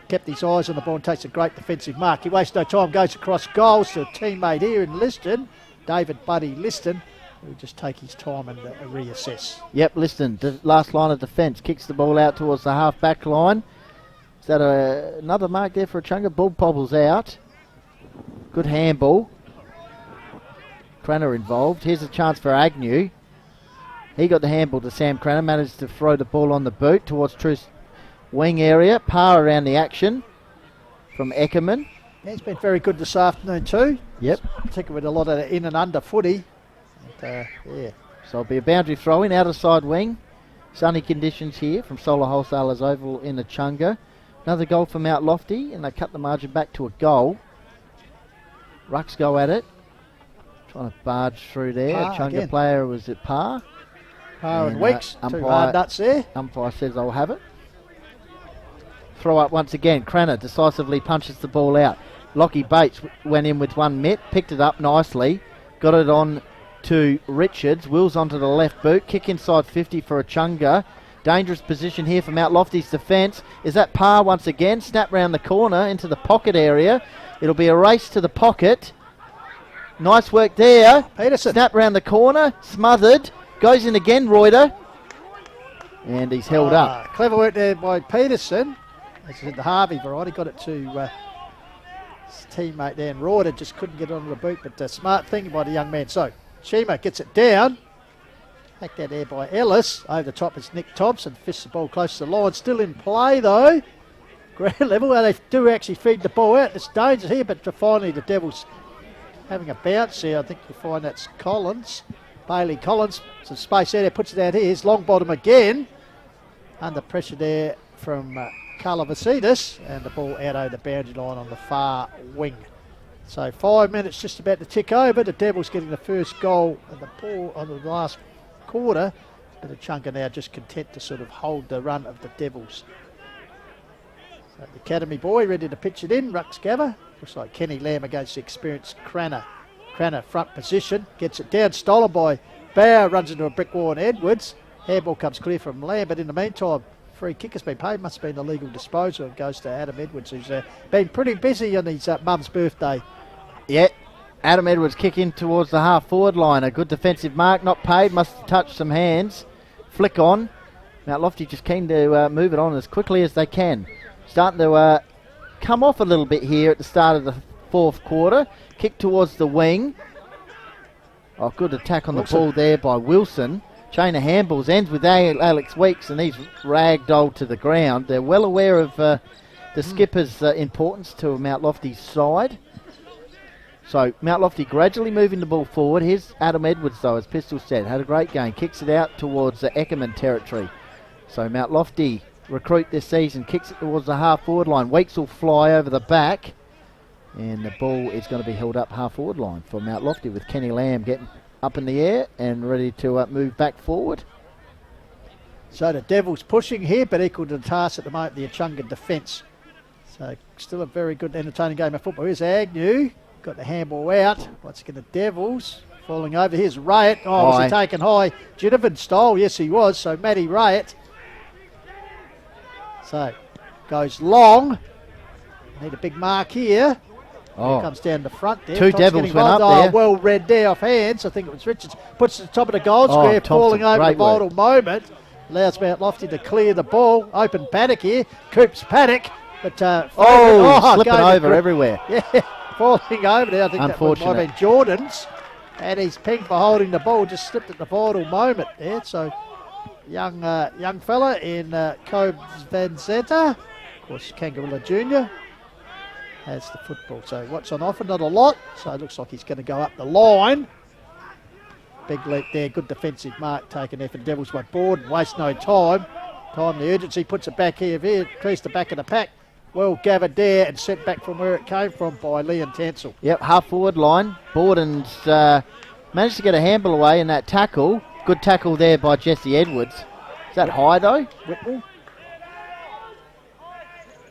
kept his eyes on the ball and takes a great defensive mark. He wastes no time, goes across goals to a teammate here in Liston, David Buddy Liston, who just take his time and reassess. Yep, Liston, the last line of defence, kicks the ball out towards the half-back line. Is that another mark there for Echunga? Ball pobbles out. Good handball. Cranner involved. Here's a chance for Agnew. He got the handball to Sam Cranner, managed to throw the ball on the boot towards Truth's wing area. Par around the action from Eckerman. Yeah, he's been very good this afternoon too. Yep. Particularly with a lot of in and under footy. And, yeah. So it'll be a boundary throw in, outer side wing. Sunny conditions here from Solar Wholesalers Oval in Echunga. Another goal for Mount Lofty, and they cut the margin back to a goal. Rucks go at it. Trying to barge through there. Echunga player was at par. Par and Weeks, two hard nuts there. Umpire says I'll have it. Throw up once again. Cranner decisively punches the ball out. Lockie Bates went in with one mitt, picked it up nicely. Got it on to Richards. Wills onto the left boot. Kick inside 50 for Echunga. Dangerous position here for Mount Lofty's defence. Is that par once again? Snap round the corner into the pocket area. It'll be a race to the pocket. Nice work there. Peterson. Snap round the corner. Smothered. Goes in again, Reuter. And he's held up. Clever work there by Peterson. As I said, the Harvey variety got it to his teammate there, and Reuter just couldn't get onto the boot, but smart thinking by the young man. So Chima gets it down. Back that there by Ellis. Over the top is Nick Thompson. Fists the ball close to the line. Still in play though. Ground level. Well, they do actually feed the ball out. It's danger here, but finally the Devils having a bounce here. I think you find that's Collins. Bailey Collins. Some space there. Puts it out here. Here's long bottom again. Under pressure there from Karlovasitis. And the ball out over the boundary line on the far wing. So 5 minutes just about to tick over. The Devils getting the first goal and the ball on the last quarter, but Echunga now just content to sort of hold the run of the Devils. So the Academy boy ready to pitch it in. Rux Gava. Looks like Kenny Lamb against the experienced Cranner. Cranner front position. Gets it down. Stolen by Bauer. Runs into a brick wall and Edwards. Handball comes clear from Lamb, but in the meantime, free kick has been paid. Must have been a legal disposal. It goes to Adam Edwards, who's been pretty busy on his mum's birthday. Yeah. Adam Edwards kicking towards the half-forward line. A good defensive mark, not paid, must have touched some hands. Flick on. Mount Lofty just keen to move it on as quickly as they can. Starting to come off a little bit here at the start of the fourth quarter. Kick towards the wing. Oh, good attack on the ball there by Wilson. Chain of handballs ends with Alex Weeks, and he's ragdolled to the ground. They're well aware of the skipper's importance to Mount Lofty's side. So Mount Lofty gradually moving the ball forward. Here's Adam Edwards though, as Pistol said. Had a great game. Kicks it out towards the Eckerman territory. So Mount Lofty recruit this season. Kicks it towards the half-forward line. Weeks will fly over the back. And the ball is going to be held up half-forward line for Mount Lofty, with Kenny Lamb getting up in the air and ready to move back forward. So the Devils pushing here, but equal to the task at the moment, the Echunga defence. So still a very good entertaining game of football. Here's Agnew. Got the handball out. Once again, the Devils falling over. Here's Rayett. Oh, was he taken high? Ginnivan style. Yes, he was. So Matty Rayett. So goes long. Need a big mark here. Oh. Comes down the front there. Two Devils went up there. Well read there off hands. I think it was Richards. Puts it at the top of the goal square, falling over the vital moment. Allows Mount Lofty to clear the ball. Open paddock here. Coops paddock. But slipping over everywhere. Yeah. Falling over there. I think that might have been Jordan's. And he's pinged for holding the ball. Just slipped at the vital moment there. So young fella in Cobes Van Zeta. Of course, Kangaroo Jr. has the football. So what's on offer? Not a lot. So it looks like he's going to go up the line. Big leap there. Good defensive mark taken there for the Devils by board. Waste no time. Time the urgency. Puts it back here. Clears the back of the pack. Well gathered there and sent back from where it came from by Leon Tansel. Yep, half-forward line. Borden's managed to get a handball away in that tackle. Good tackle there by Jesse Edwards. Is that high, though? Whitwell?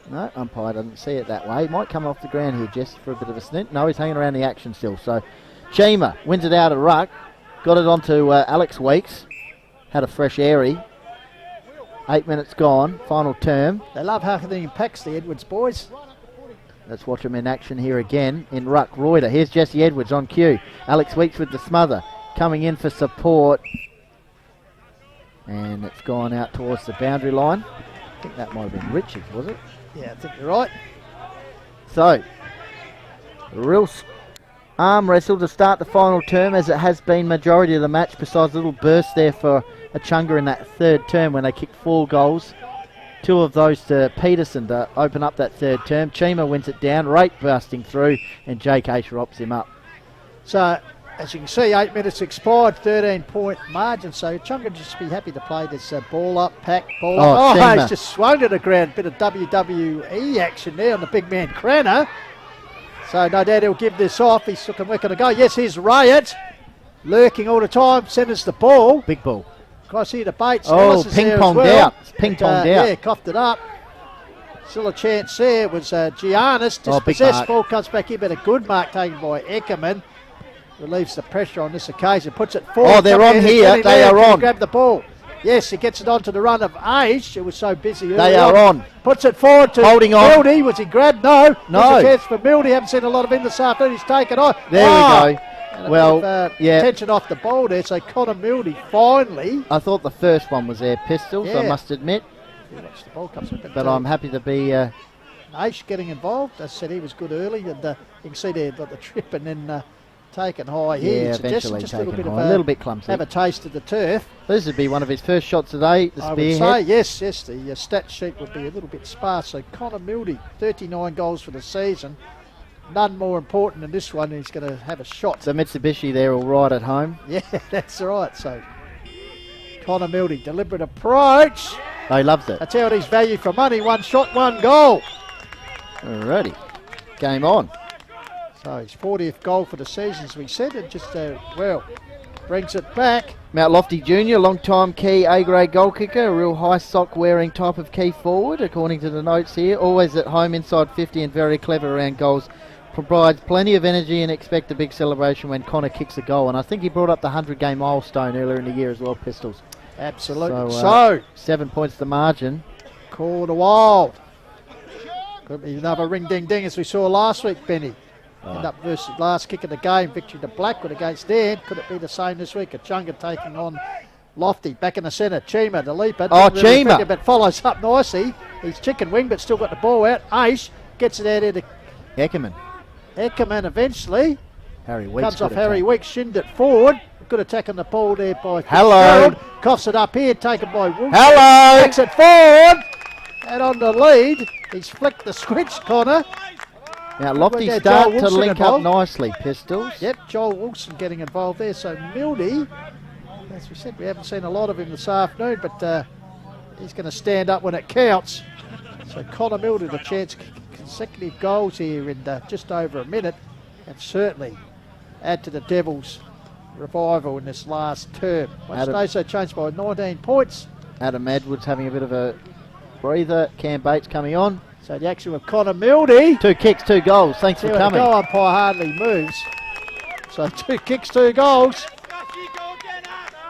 No, umpire doesn't see it that way. He might come off the ground here, Jess, for a bit of a snip. No, he's hanging around the action still. So Chima wins it out of ruck. Got it onto Alex Weeks. Had a fresh airy. 8 minutes gone, final term. They love happening packs, the Edwards boys. Let's watch them in action here again in ruck. Reuter. Here's Jesse Edwards on cue. Alex Weeks with the smother. Coming in for support. And it's gone out towards the boundary line. I think that might have been Richards, was it? Yeah, I think you're right. So, real arm wrestle to start the final term, as it has been majority of the match, besides a little burst there for Echunga in that third term when they kicked 4 goals. 2 of those to Peterson to open up that third term. Chima wins it down, Rate busting through, and Jake H rops him up. So, as you can see, 8 minutes expired, 13-point margin. So Echunga just be happy to play this ball up, pack, ball up. Oh, he's just swung to the ground. Bit of WWE action there on the big man Cranner. So no doubt he'll give this off. He's looking where can it go. Yes, here's Rayett. Lurking all the time, centres the ball. Big ball. Across here to Bates. Oh, ping-ponged out. It's ping-ponged out. Yeah, coughed it up. Still a chance there. It was Giannis. Dispossessed. Ball comes back in, but a good mark taken by Eckerman. relieves the pressure on this occasion, puts it forward. Oh, they're on here. Kenny They Lamb are can on. grab the ball. Yes, he gets it onto the run of Aish. It was so busy. They early are on. Puts it forward to Holding on. Mildy. Was he grabbed? No. No. There's a chance for Mildy. Haven't seen a lot of him this afternoon. He's taken on. There we go. And a Well, bit of, yeah. tension off the ball there. So Connor Mildy finally. I thought the first one was their pistols, I Yeah. must admit. Watch the ball comes up, But I'm happy to be... Aish getting involved. As I said, he was good early, and you can see there got the trip and then taken high here. eventually Just a little taken bit high. of a little bit clumsy. have a taste of the turf. This would be one of his first shots today, the I would spearhead. say yes. The stat sheet would be a little bit sparse. So Connor Mildy, 39 goals for the season. None more important than this one. He's going to have a shot. So Mitsubishi, they're all right at home. Yeah, that's right. So Connor Mildy, deliberate approach. He loves it. That's how it is value for money. One shot, one goal. Alrighty. Game on. So his 40th goal for the season, as we said, and just, brings it back. Mount Lofty Jr., long-time key A-grade goal kicker, a real high sock-wearing type of key forward, according to the notes here. Always at home inside 50 and very clever around goals. Provides plenty of energy and expect a big celebration when Connor kicks a goal. And I think he brought up the 100-game milestone earlier in the year as well, Pistols. Absolutely. So, 7 points the margin. Call to Wild. Could be another ring-ding-ding as we saw last week, Benny. End up versus last kick of the game, victory to Blackwood against Dan. Could it be the same this week? Echunga taking on Lofty, back in the centre. Chima, the leaper. Oh, Didn't really Chima. figure, but follows up nicely. He's chicken wing, but still got the ball out. Aish gets it out there to Eckerman. Eckerman eventually. Harry Weeks. Comes off good Harry attack. Weeks, shinned it forward. Good attack on the ball there by Hello. Fitzgerald. Coughs it up here, taken by Wilson. Hello. Takes it forward. And on the lead, he's flicked the switch, Connor. Now Lofty Yeah, start Joel to Wilson link involved. up nicely, Pistols. Yep, Joel Wilson getting involved there. So Mildy, as we said, we haven't seen a lot of him this afternoon, but he's going to stand up when it counts. So Connor Mildy, the chance consecutive goals here in just over a minute, and certainly add to the Devils' revival in this last term. What's so changed by 19 points. Adam Edwards having a bit of a breather. Cam Bates coming on. So the action with Connor Mildy. 2 kicks, 2 goals. Thanks for The coming. goal umpire hardly moves. So 2 kicks, 2 goals.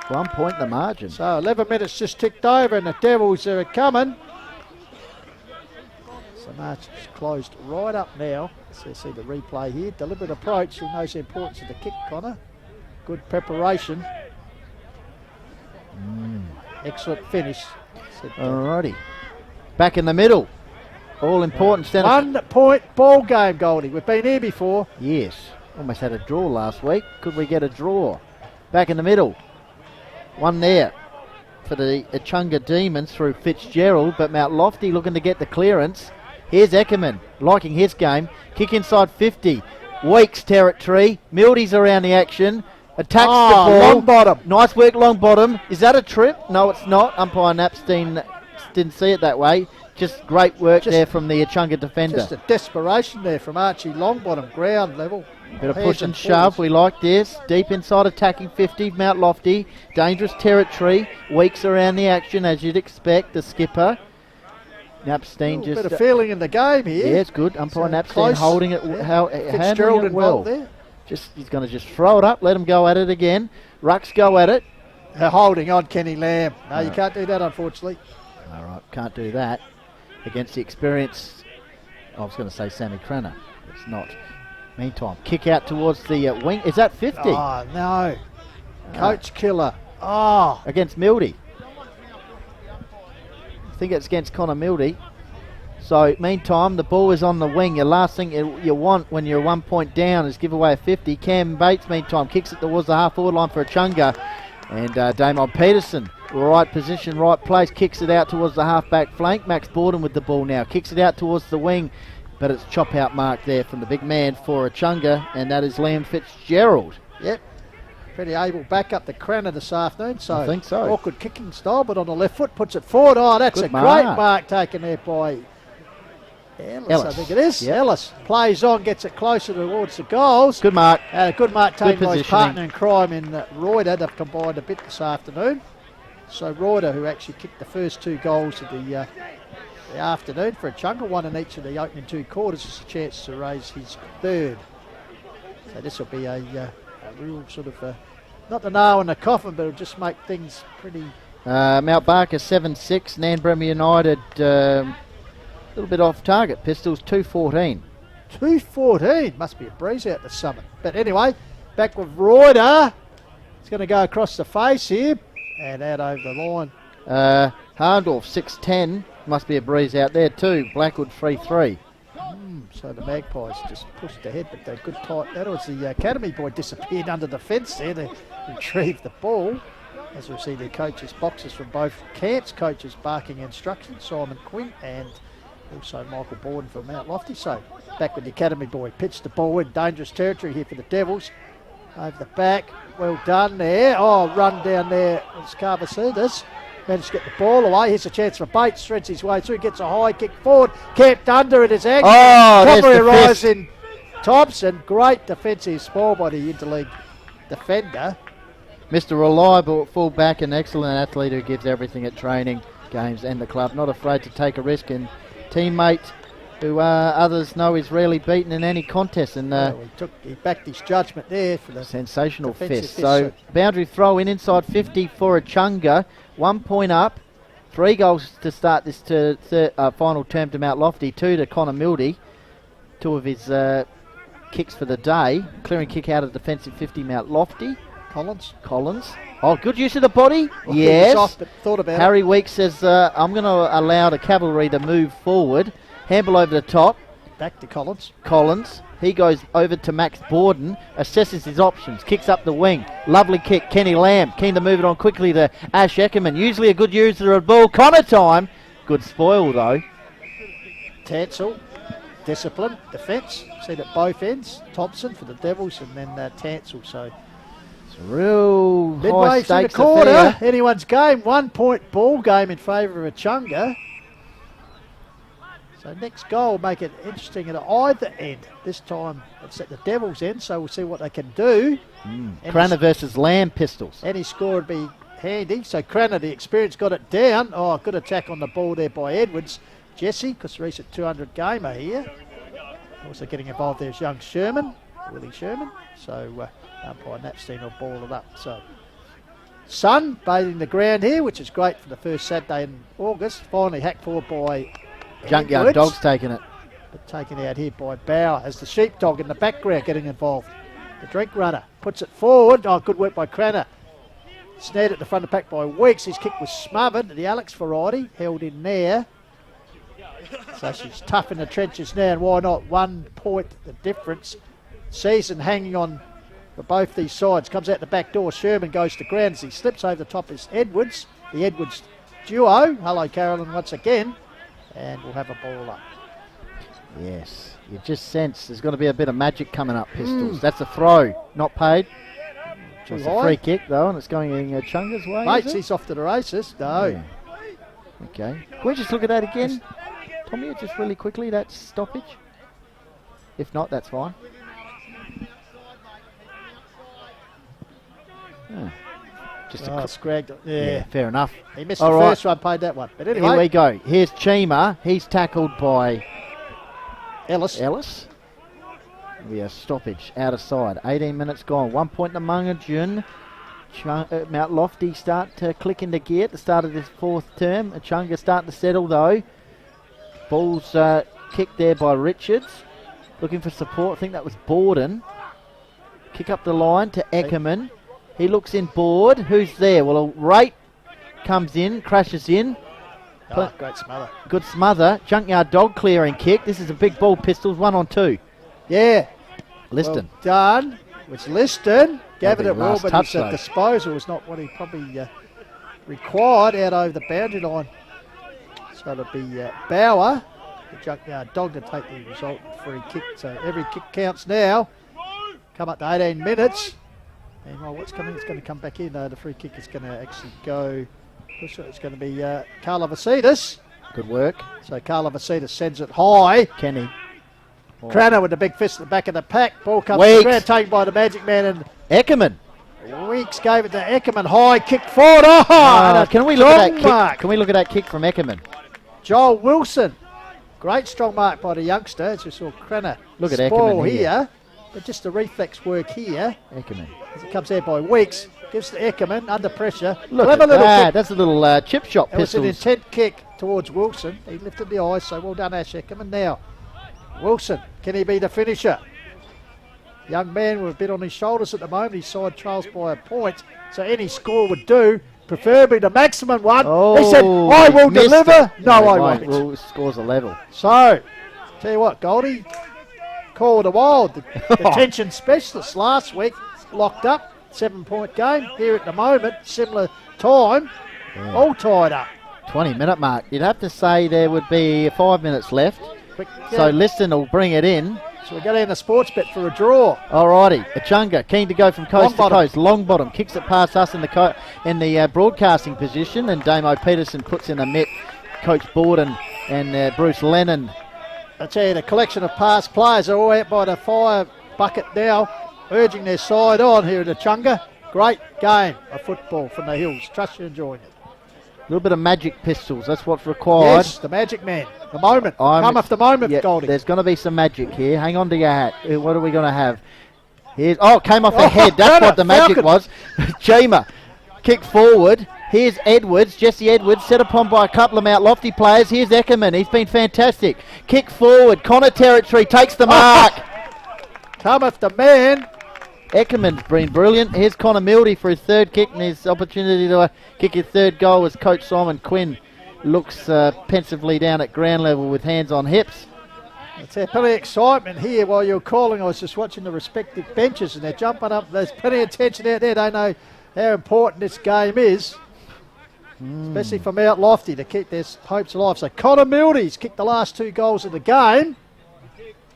1 point the margin. So 11 minutes just ticked over and the Devils are coming. So March is closed right up now. So you see the replay here. Deliberate approach. He knows the importance of the kick, Connor. Good preparation. Excellent finish. So, Alrighty. Back in the middle. All important. 1 point ball game, Goldie. We've been here before. Yes. Almost had a draw last week. Could we get a draw? Back in the middle. One there for the Echunga Demons through Fitzgerald, but Mount Lofty looking to get the clearance. Here's Eckerman, liking his game. Kick inside 50. Weeks territory. Mildy's around the action. Attacks the ball. Long bottom. Nice work, long bottom. Is that a trip? No, it's not. Umpire Napstein didn't see it that way. Just great work there from the Echunga defender. Just a desperation there from Archie Longbottom, ground level. Bit of Hands push and forwards. shove, we like this. Deep inside attacking 50, Mount Lofty. Dangerous territory. Weeks around the action as you'd expect. The skipper. Napstein Bit just... of feeling in the game here. yeah, it's good. Umpire So Napstein close. holding it, Yeah. handling Fitzgerald it well. involved there. He's going to just throw it up, let him go at it again. Rucks go at it. Holding on Kenny Lamb. No, you can't do that, unfortunately. All right, can't do that against the experienced... I was going to say Sammy Crenna. It's not. Meantime, kick out towards the wing. Is that 50? Oh, no. Coach killer. Oh. Against Mildy. I think it's against Connor Mildy. So, meantime, the ball is on the wing. The last thing you want when you're 1 point down is give away a 50. Cam Bates, meantime, kicks it towards the half-forward line for Echunga. And Damon Peterson, right position, right place, kicks it out towards the half-back flank. Max Borden with the ball now. Kicks it out towards the wing. But it's chop-out mark there from the big man for Echunga. And that is Liam Fitzgerald. Yep. Pretty able back up the Cranner this afternoon. So I think so. Awkward kicking style, but on the left foot, puts it forward. Oh, that's Good a mark. great mark taken there by Ellis, I Ellis. think it is. Yep. Ellis plays on, gets it closer towards the goals. Good mark. Good mark taken by his positioning. partner in crime in Reuter. They've combined a bit this afternoon. So Reuter, who actually kicked the first 2 goals of the afternoon for Echunga, one in each of the opening 2 quarters, is a chance to raise his third. So this will be a real sort of, not the nail in the coffin, but it'll just make things pretty... Mount Barker 7-6, Nanbrama United a little bit off target. Pistols 2-14. 2-14, must be a breeze out the summit. But anyway, back with Reuter. It's going to go across the face here and out over the line. Hardorf 6-10, must be a breeze out there too. Blackwood 3-3. So the Magpies just pushed ahead, but they're good tight. That was the Academy boy disappeared under the fence there. They retrieved the ball. As we'll see, the coaches' boxes from both camps, coaches barking instructions, Simon Quinn and also Michael Borden from Mount Lofty. So back with the Academy boy, pitched the ball in dangerous territory here for the Devils. Over the back, well done there. Oh, run down there was Carvasidas. Managed to get the ball away. Here's a chance for Bates. Threads his way through. Gets a high kick forward. Kept under it. His ankle. Oh, Probably there's the arrives fist. in Thompson. Great defensive small body interleague defender. Mr. Reliable fullback, an excellent athlete who gives everything at training, games and the club. Not afraid to take a risk, and teammate who others know is rarely beaten in any contest. And He backed his judgment there for the sensational defensive fist. So boundary throw in inside 50 for Echunga. 1 point up. 3 goals to start this final term to Mount Lofty. 2 to Connor Mildy. 2 of his kicks for the day. Clearing kick out of defensive 50 Mount Lofty. Collins. Oh, good use of the body. Well, he yes. was off, but thought about Harry Weeks says, I'm going to allow the cavalry to move forward. Handball over the top. Back to Collins. He goes over to Max Borden, assesses his options, kicks up the wing. Lovely kick, Kenny Lamb, keen to move it on quickly to Ash Eckerman. Usually a good user of the ball. Connor time. Good spoil though. Tansel, discipline, defence. Seen at both ends. Thompson for the Devils and then Tansel. So It's a real high midway through the stakes quarter, affair. anyone's game. 1 point ball game in favour of Echunga. So next goal will make it interesting at either end. This time it's at the Devils' end, so we'll see what they can do. Cranner versus Lamb Pistols. Any score would be handy. So Cranner, the experience, got it down. Oh, good attack on the ball there by Edwards. Jesse, because recent 200 gamer here. Also getting involved there is young Sherman, Willie Sherman. So umpire Napstein will ball it up. So sun bathing the ground here, which is great for the first Saturday in August. Finally hacked forward by Junkyard Edwards, Dog's taking it. but taken out here by Bauer as the sheepdog in the background getting involved. The drink runner puts it forward. Oh, good work by Cranner. Snared at the front of the pack by Weeks. His kick was smothered. The Alex variety held in there. So she's tough in the trenches now, and why not? 1 point the difference. Season hanging on for both these sides. Comes out the back door. Sherman goes to ground as he slips over the top is Edwards. The Edwards duo. Hello, Carolyn, once again. And we'll have a ball up. Yes, you just sense there's going to be a bit of magic coming up, Pistols. That's a throw, not paid. Too It's high. a free kick though, and it's going in Chunga's way. Mates, is it? he's off to the races. No. Yeah. Okay. Can we just look at that again, Tommy, just really quickly, that stoppage? If not, that's fine. Yeah. Just a Scragged it. yeah, Yeah. fair enough. He missed All the right. first one, paid that one. But Here anyway, we go. Here's Chima. He's tackled by Ellis. We are stoppage out of side. 18 minutes gone. 1 point to Mungajun. Mount Lofty start to click into gear at the start of this fourth term. Echunga starting to settle though. Ball's kicked there by Richards. Looking for support. I think that was Borden. Kick up the line to Eckerman. He looks in board. Who's there? Well, Rate comes in, crashes in. Oh, great smother. Good smother. Junkyard Dog clearing kick. This is a big ball, Pistols. 1 on 2. Yeah. Liston. Well done. It was Liston. Gave That'll it be a the well, last but touch, his though. disposal was not what he probably required out over the boundary line. So it'll be Bauer, the Junkyard Dog, to take the resultant free kick. So every kick counts now. Come up to 18 minutes. And what's coming? It's going to come back in. The free kick is going to actually go. It's going to be Carla Vasitas. Good work. So Carla Vasitas sends it high. Kenny. Cranner with the big fist at the back of the pack. Ball comes Weeks. to the ground, taken by the Magic Man, and Eckerman. Weeks gave it to Eckerman. High kick forward. And a Can we look at that strong kick? mark. Can we look at that kick from Eckerman? Joel Wilson. Great strong mark by the youngster. As you saw Cranner Look at spoil Eckerman here. But just the reflex work here, Eckerman. as it comes out by Weeks, gives to Eckerman under pressure. Look Clever at little that. kick. That's a little chip shot It was an pistols. intent kick towards Wilson. He lifted the eyes, so well done, Ash Eckerman. Now, Wilson, can he be the finisher? Young man with a bit on his shoulders at the moment. His side trails by a point, so any score would do. Preferably the maximum one. He said, I will missed deliver. it. No, I won't. Well, scores a level. So, tell you what, Goldie, call it a wild. The detention specialist last week locked up. 7-point game. Here at the moment, similar time, all tied up. 20-minute mark. You'd have to say there would be 5 minutes left. Quick, So Liston will bring it in. So we go down the sports bet for a draw. Alrighty, Echunga keen to go from coast to Longbottom. coast. Longbottom kicks it past us in the broadcasting position, and Damo Peterson puts in a mitt. Coach Borden and Bruce Lennon. I tell you, the collection of past players are all out by the fire bucket now, urging their side on here at Echunga. Great game of football from the Hills. Trust you're enjoying it. A little bit of magic pistols. That's what's required. Yes, the magic man. The moment. Come off the moment, Yeah, Goldie. there's going to be some magic here. Hang on to your hat. What are we going to have? Here's it came off the head. That's what the magic was. Chima, kick forward. Here's Edwards, Jesse Edwards, set upon by a couple of Mount Lofty players. Here's Eckerman. He's been fantastic. Kick forward. Connor Territory takes the mark. Come off the man. Eckerman's been brilliant. Here's Connor Mildy for his third kick and his opportunity to kick his third goal as Coach Simon Quinn looks pensively down at ground level with hands on hips. It's plenty of excitement here while you're calling. I was just watching the respective benches and they're jumping up. There's plenty of tension out there. They know how important this game is, especially for Mount Lofty to keep their hopes alive. So Connor Mildy's kicked the last 2 goals of the game.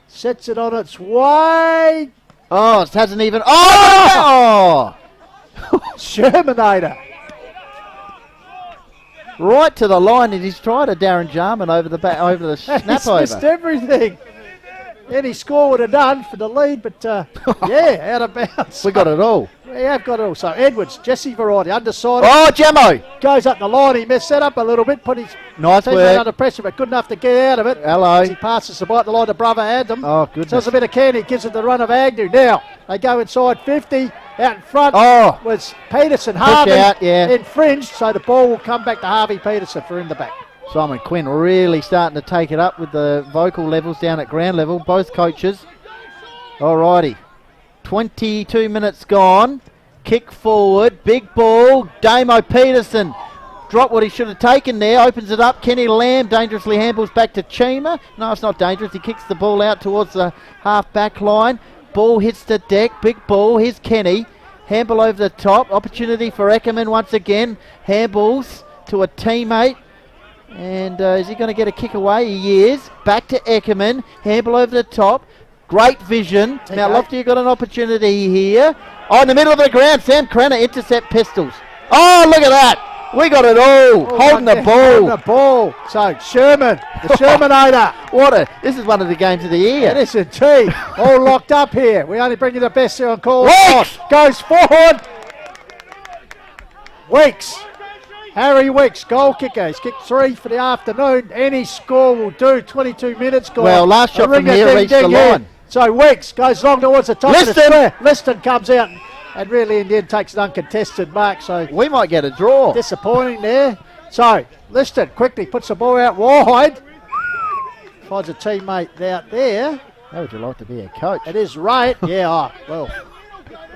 Sets it on its way. Oh, it hasn't even... Oh! Shermanator. Right to the line, and he's tried a Darren Jarman over the snap He's over. missed everything. Any score would have done for the lead, but yeah, out of bounds. We got it all. We have got it all. So Edwards, Jesse Variety, undecided. Oh, Jamo! Goes up the line. He messed that up a little bit. Put his Nice teammate work. under pressure, but good enough to get out of it. Hello. As he passes the bite the line to brother Adam. Oh, So goodness. there's a bit of candy. Gives it the run of Agnew. Now they go inside 50. Out in front Oh. was Peterson. Harvey out, yeah. infringed. So the ball will come back to Harvey Peterson for in the back. Simon Quinn really starting to take it up with the vocal levels down at ground level, both coaches. Alrighty. 22 minutes gone. Kick forward. Big ball. Damo Peterson. Dropped what he should have taken there. Opens it up. Kenny Lamb dangerously handballs back to Chima. No, it's not dangerous. He kicks the ball out towards the half back line. Ball hits the deck. Big ball. Here's Kenny. Handball over the top. Opportunity for Eckerman once again. Handballs to a teammate. And is he going to get a kick away? He is. Back to Eckerman. Handball over the top. Great vision. Now Lofty got an opportunity here. Oh, in the middle of the ground. Sam Cranner intercept pistols. Oh, look at that. We got it all. Holding the ball. Holding the ball. So Sherman, the Shermanator. This is one of the games of the year. It is indeed. All locked up here. We only bring you the best here on call. Weeks! Goes forward. Weeks. Harry Weeks, goal kicker. He's kicked 3 for the afternoon. Any score will do. 22 minutes gone. Well, last shot from here reached the line. So Weeks goes long towards the top of the Liston! square. Liston comes out and really in the end takes an uncontested mark. So We might get a draw. disappointing there. So Liston quickly puts the ball out wide. Finds a teammate out there. How would you like to be a coach? It is right. Yeah, well,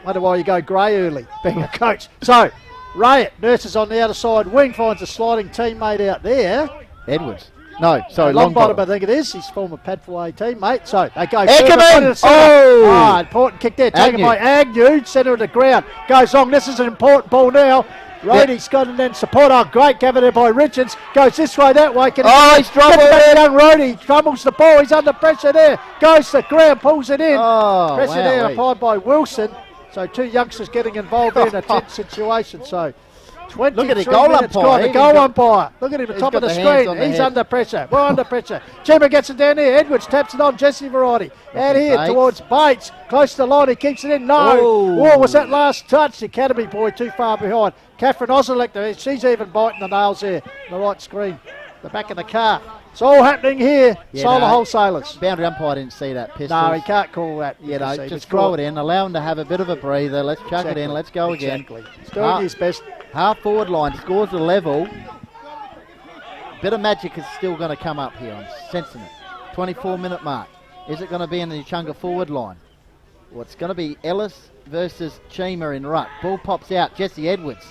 wonder why you go grey early being a coach. So Rayett nurses on the outer side wing, finds a sliding teammate out there. Edwards. No, sorry, Longbottom, Longbottom. I think it is. His former Padway teammate. So they go. Eckerman! Oh! Important kick there, taken Agnew. by Agnew. Centre of the ground. Goes on. This is an important ball now. Rody's got and then support. Oh, great gather there by Richards. Goes this way, that way. He's troubled it. Young Roddy troubles the ball. He's under pressure there. Goes to the ground, pulls it in. Oh, Pressure there wowee. applied by Wilson. So 2 youngsters getting involved in a tense situation. So 23 Look at the goal minutes umpire. gone. The He's goal got- umpire. Look at him at he's top of got the the hands screen. on the He's head. under pressure. We're under pressure. Chima gets it down there. Edwards taps it on. Jesse Variety. Out here Bates. towards Bates. Close to the line. He keeps it in. No. Oh. Oh, was that last touch? The Academy boy too far behind. Catherine Oselector. She's even biting the nails there. The right screen. The back of the car. It's all happening here. Yeah, Solar no. Wholesalers. Boundary umpire didn't see that pistol. No, he can't call that. You know, see, just but throw it in, allow him to have a bit of a breather. Let's chuck it in, let's go again. Exactly. He's doing his best. Half forward line, scores a level. Bit of magic is still going to come up here, I'm sensing it. 24-minute mark. Is it going to be in the Echunga forward line? Well, it's going to be Ellis versus Chima in ruck. Ball pops out, Jesse Edwards.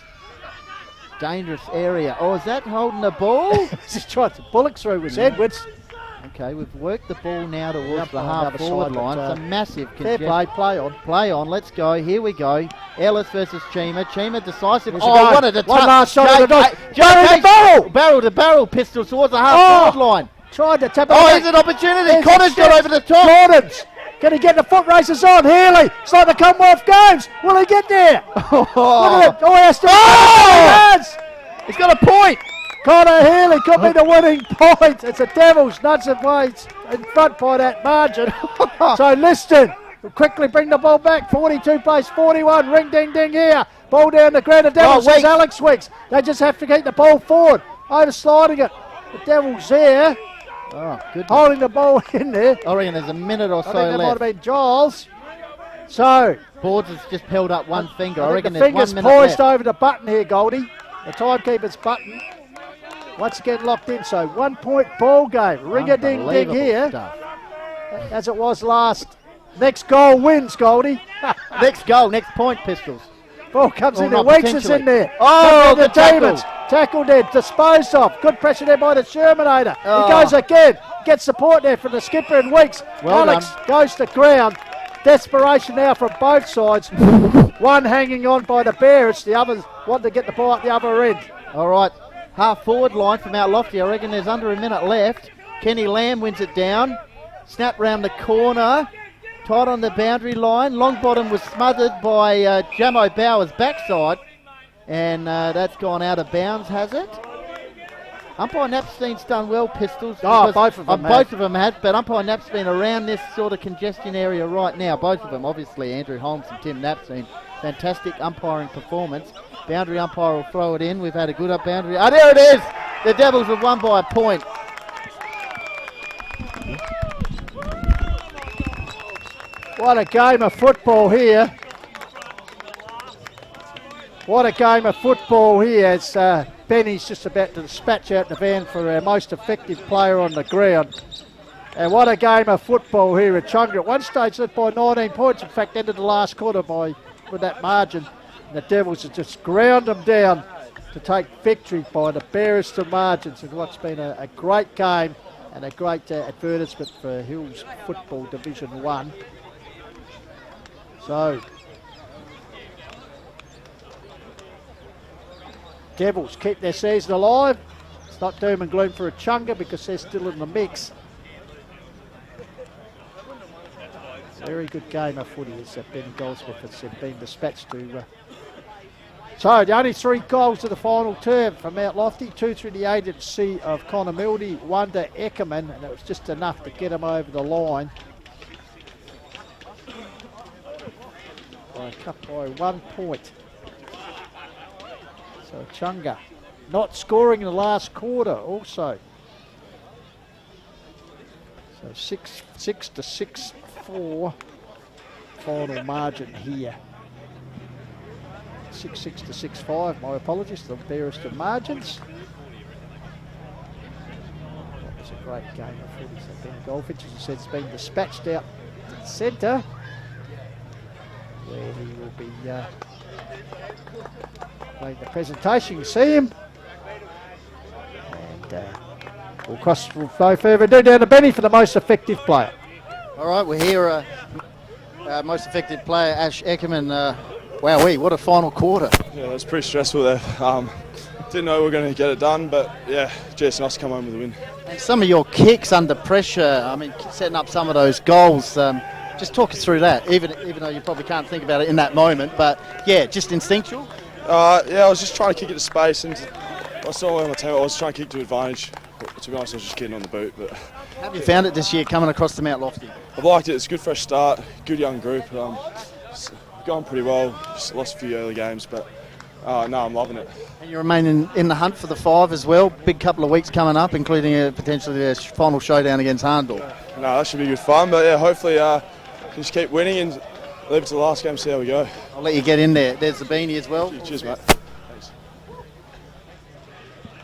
Dangerous area. Oh, is that holding the ball? Just tried to bullock through with Edwards. Okay, we've worked the ball now towards the on half the other forward side, line. but, It's a massive Fair play, play on. Play on, let's go. Here we go. Ellis versus Chima. Chima decisive. Here's a Oh, go. what a One last shot Jake- of the dog. Jake- Barrel to barrel. Barrel to barrel pistol towards the half forward line. Tried to tap it. Oh, back. here's an opportunity. There's Connor's the got shot. over the top. Gordon's. Can he get the foot races on? Healy. It's like the Commonwealth Games. Will he get there? Look at it. Oh, he has to. Oh! He has. He's got a point. Connor Healy could be the winning point. It's the Devils. Nuts and weights in front by that margin. So Liston will quickly bring the ball back. 42 plays 41. Ring ding ding here. Ball down the ground. The Devils is Weeks. Alex Weeks. They just have to keep the ball forward. Over sliding it. The Devils there. Oh, good. Holding the ball in there. I reckon there's a minute or I so think that might have left. been Giles. So, Boards has just held up one finger. I I reckon think the there's finger's 1 minute poised left. over the button here, Goldie. The timekeeper's button. Once again locked in, so 1 point ball game. Ring-a-ding-ding Unbelievable here, stuff. as it was last. Next goal wins, Goldie. Next goal, next point, Pistols. Ball comes Oh, in there. not Weeks is potentially. in there. Oh, the good tackle. demons. Tackled there, disposed of. Good pressure there by the Shermanator. Oh. He goes again. Gets support there from the skipper and Weeks. Well Alex goes to ground. Desperation now from both sides. One hanging on by the Bears. The others want to get the ball at the other end. All right, half forward line from out lofty. I reckon there's under a minute left. Kenny Lamb wins it down. Snap round the corner. Tight on the boundary line. Longbottom was smothered by Jamo Bauer's backside. And that's gone out of bounds, has it? Umpire Napstein's done well, Pistols. Oh, because- both of them Both have. of them have, but Umpire Napstein around this sort of congestion area right now. Both of them, obviously, Andrew Holmes and Tim Napstein. Fantastic umpiring performance. Boundary umpire will throw it in. We've had a good up boundary. Oh, there it is! The Devils have won by a point. What a game of football here. What a game of football here. It's Benny's just about to dispatch out the van for our most effective player on the ground. And what a game of football here at Echunga. At one stage led by 19 points. In fact, ended the last quarter with that margin. And the Devils have just ground them down to take victory by the barest of margins in what's been a great game and a great advertisement for Hills Football Division 1. So, Devils keep their season alive. It's not doom and gloom for Echunga because they're still in the mix. Very good game of footy as Ben Goldsmith has been dispatched to. So, the only 3 goals of the final term from Mount Lofty, 2 through the agency of Connor Mildy, 1 to Eckerman, and it was just enough to get him over the line. Cut by 1 point. So Echunga not scoring in the last quarter also. So 6 to 6-4 final margin here. 6-6 to 6-5, my apologies, the barest of margins. That was a great game of footy. So Ben Goldfinch, as I said, has been dispatched out to the centre, where he will be playing the presentation. You see him. And we'll cross with no further ado down to Benny for the most effective player. All right, we're here. Most effective player, Ash Eckerman. Wowee, what a final quarter. Yeah, it was pretty stressful there. Didn't know we were going to get it done, but yeah, just nice to come home with a win. And some of your kicks under pressure, I mean, setting up some of those goals. Just talk us through that, even though you probably can't think about it in that moment. But yeah, just instinctual. Yeah, I was just trying to kick it to space, and I saw on my team, I was trying to kick to advantage. But to be honest, I was just getting on the boot. But How have you found it this year coming across the Mount Lofty? I've liked it. It's a good fresh start, good young group. It's going pretty well. Just lost a few early games, but No, I'm loving it. And you remain in the hunt for the 5 as well. Big couple of weeks coming up, including potentially a final showdown against Harndorf. No, that should be good fun. But yeah, hopefully just keep winning and leave it to the last game, see how we go. I'll let you get in there. There's the beanie as well. Cheers, mate. Thanks.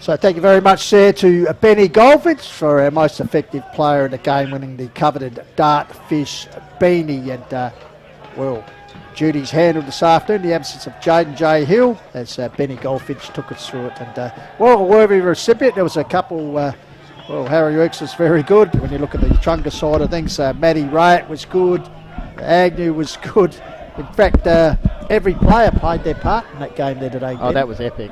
So thank you very much there to Benny Goldfitch for our most effective player in the game, winning the coveted Dartfish beanie. And, well, duties handled this afternoon, the absence of Jaden J. Hill, as Benny Goldfitch took us through it. And, well, a worthy recipient. There was a couple, well, Harry Weeks was very good. When you look at the Echunga side of things, Matty Wright was good, Agnew was good. In fact, every player played their part in that game there today. Oh, that was epic.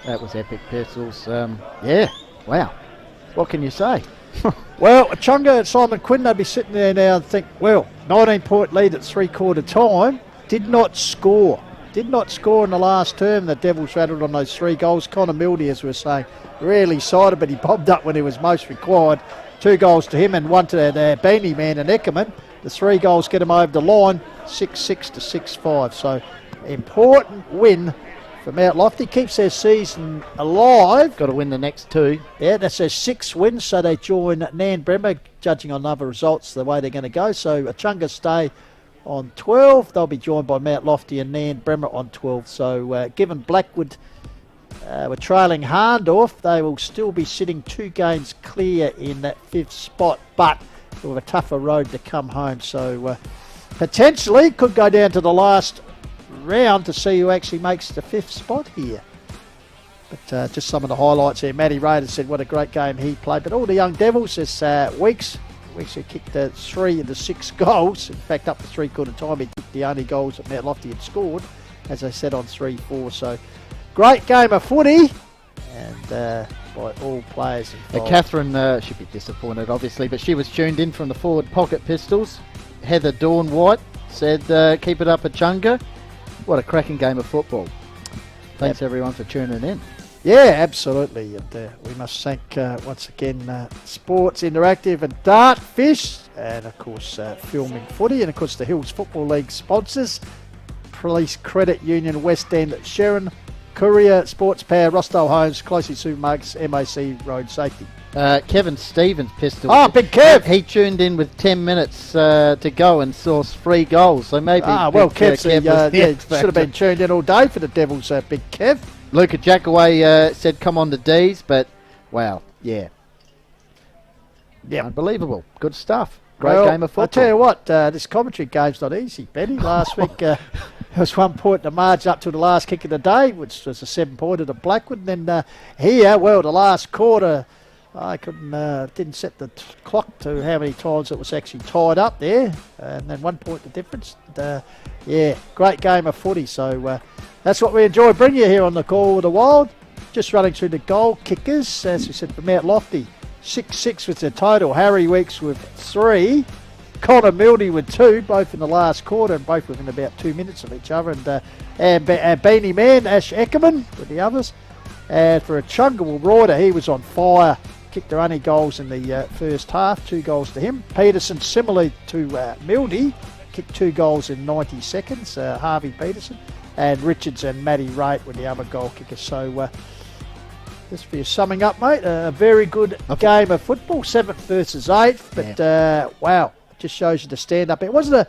That was epic, Pistols. Yeah, wow. What can you say? Well, Echunga and Simon Quinn, they'd be sitting there now and think, well, 19-point lead at three-quarter time, did not score. Did not score in the last term. The Devils rattled on those 3 goals. Connor Mildy, as we were saying, really sided, but he bobbed up when he was most required. 2 goals to him and 1 to their beanie man and Eckerman. The 3 goals get him over the line, 6-6 to 6-5. So, important win for Mount Lofty. Keeps their season alive. Got to win the next 2. Yeah, that's their 6 wins, so they join Nan Bremer, judging on other results, the way they're going to go. So Echunga stay on 12. They'll be joined by Mount Lofty and Nan Bremer on 12. So given Blackwood were trailing Harndorf, they will still be sitting 2 games clear in that 5th spot, but with a tougher road to come home. So potentially could go down to the last round to see who actually makes the 5th spot here. But just some of the highlights there. Matty Raider said what a great game he played. But all the young Devils, this Weeks who kicked 3 of the 6 goals. In fact, up to three-quarter time, he kicked the only goals that Mount Lofty had scored, as I said, on 3-4. So great game of footy, and by all players involved. Catherine should be disappointed, obviously, but she was tuned in from the forward pocket, Pistols. Heather Dawn White said, keep it up at Echunga. What a cracking game of football. Thanks everyone for tuning in. Yeah, absolutely. And we must thank once again Sports Interactive and Dartfish, and of course Filming Footy, and of course the Hills Football League sponsors, Police Credit Union, West End, Sharon, Courier, Sports Power, Rostow Homes, Closey Supermarkets, MAC Road Safety. Kevin Stevens, Pistol. Oh, Big Kev! He tuned in with 10 minutes to go and sourced 3 goals. So maybe well, Kev should have been tuned in all day for the Devils, Big Kev. Luca Jackaway said come on the D's, but wow, yeah. Unbelievable. Good stuff. Great game of football. I'll tell you what, this commentary game's not easy, Benny. Last week there was 1 point in the margin up to the last kick of the day, which was a 7-pointer to Blackwood. And then here, well, the last quarter, I didn't set the clock to how many times it was actually tied up there, and then 1 point the difference. Yeah, great game of footy. So that's what we enjoy bringing you here on the Call of the Wild. Just running through the goal kickers, as we said, for Mount Lofty, 6-6 was the total. Harry Weeks with 3, Connor Mildy with 2, both in the last quarter and both within about 2 minutes of each other. And Beanie Man, Ash Eckerman with the others. And for Echunga, well, Ryder, he was on fire. Kicked their only goals in the first half, 2 goals to him. Peterson, similarly to Mildy, kicked 2 goals in 90 seconds, Harvey Peterson. And Richards and Matty Raitt were the other goal kickers. So just for your summing up, mate, a very good game of football, 7th versus 8th. But wow, it just shows you the stand-up. It wasn't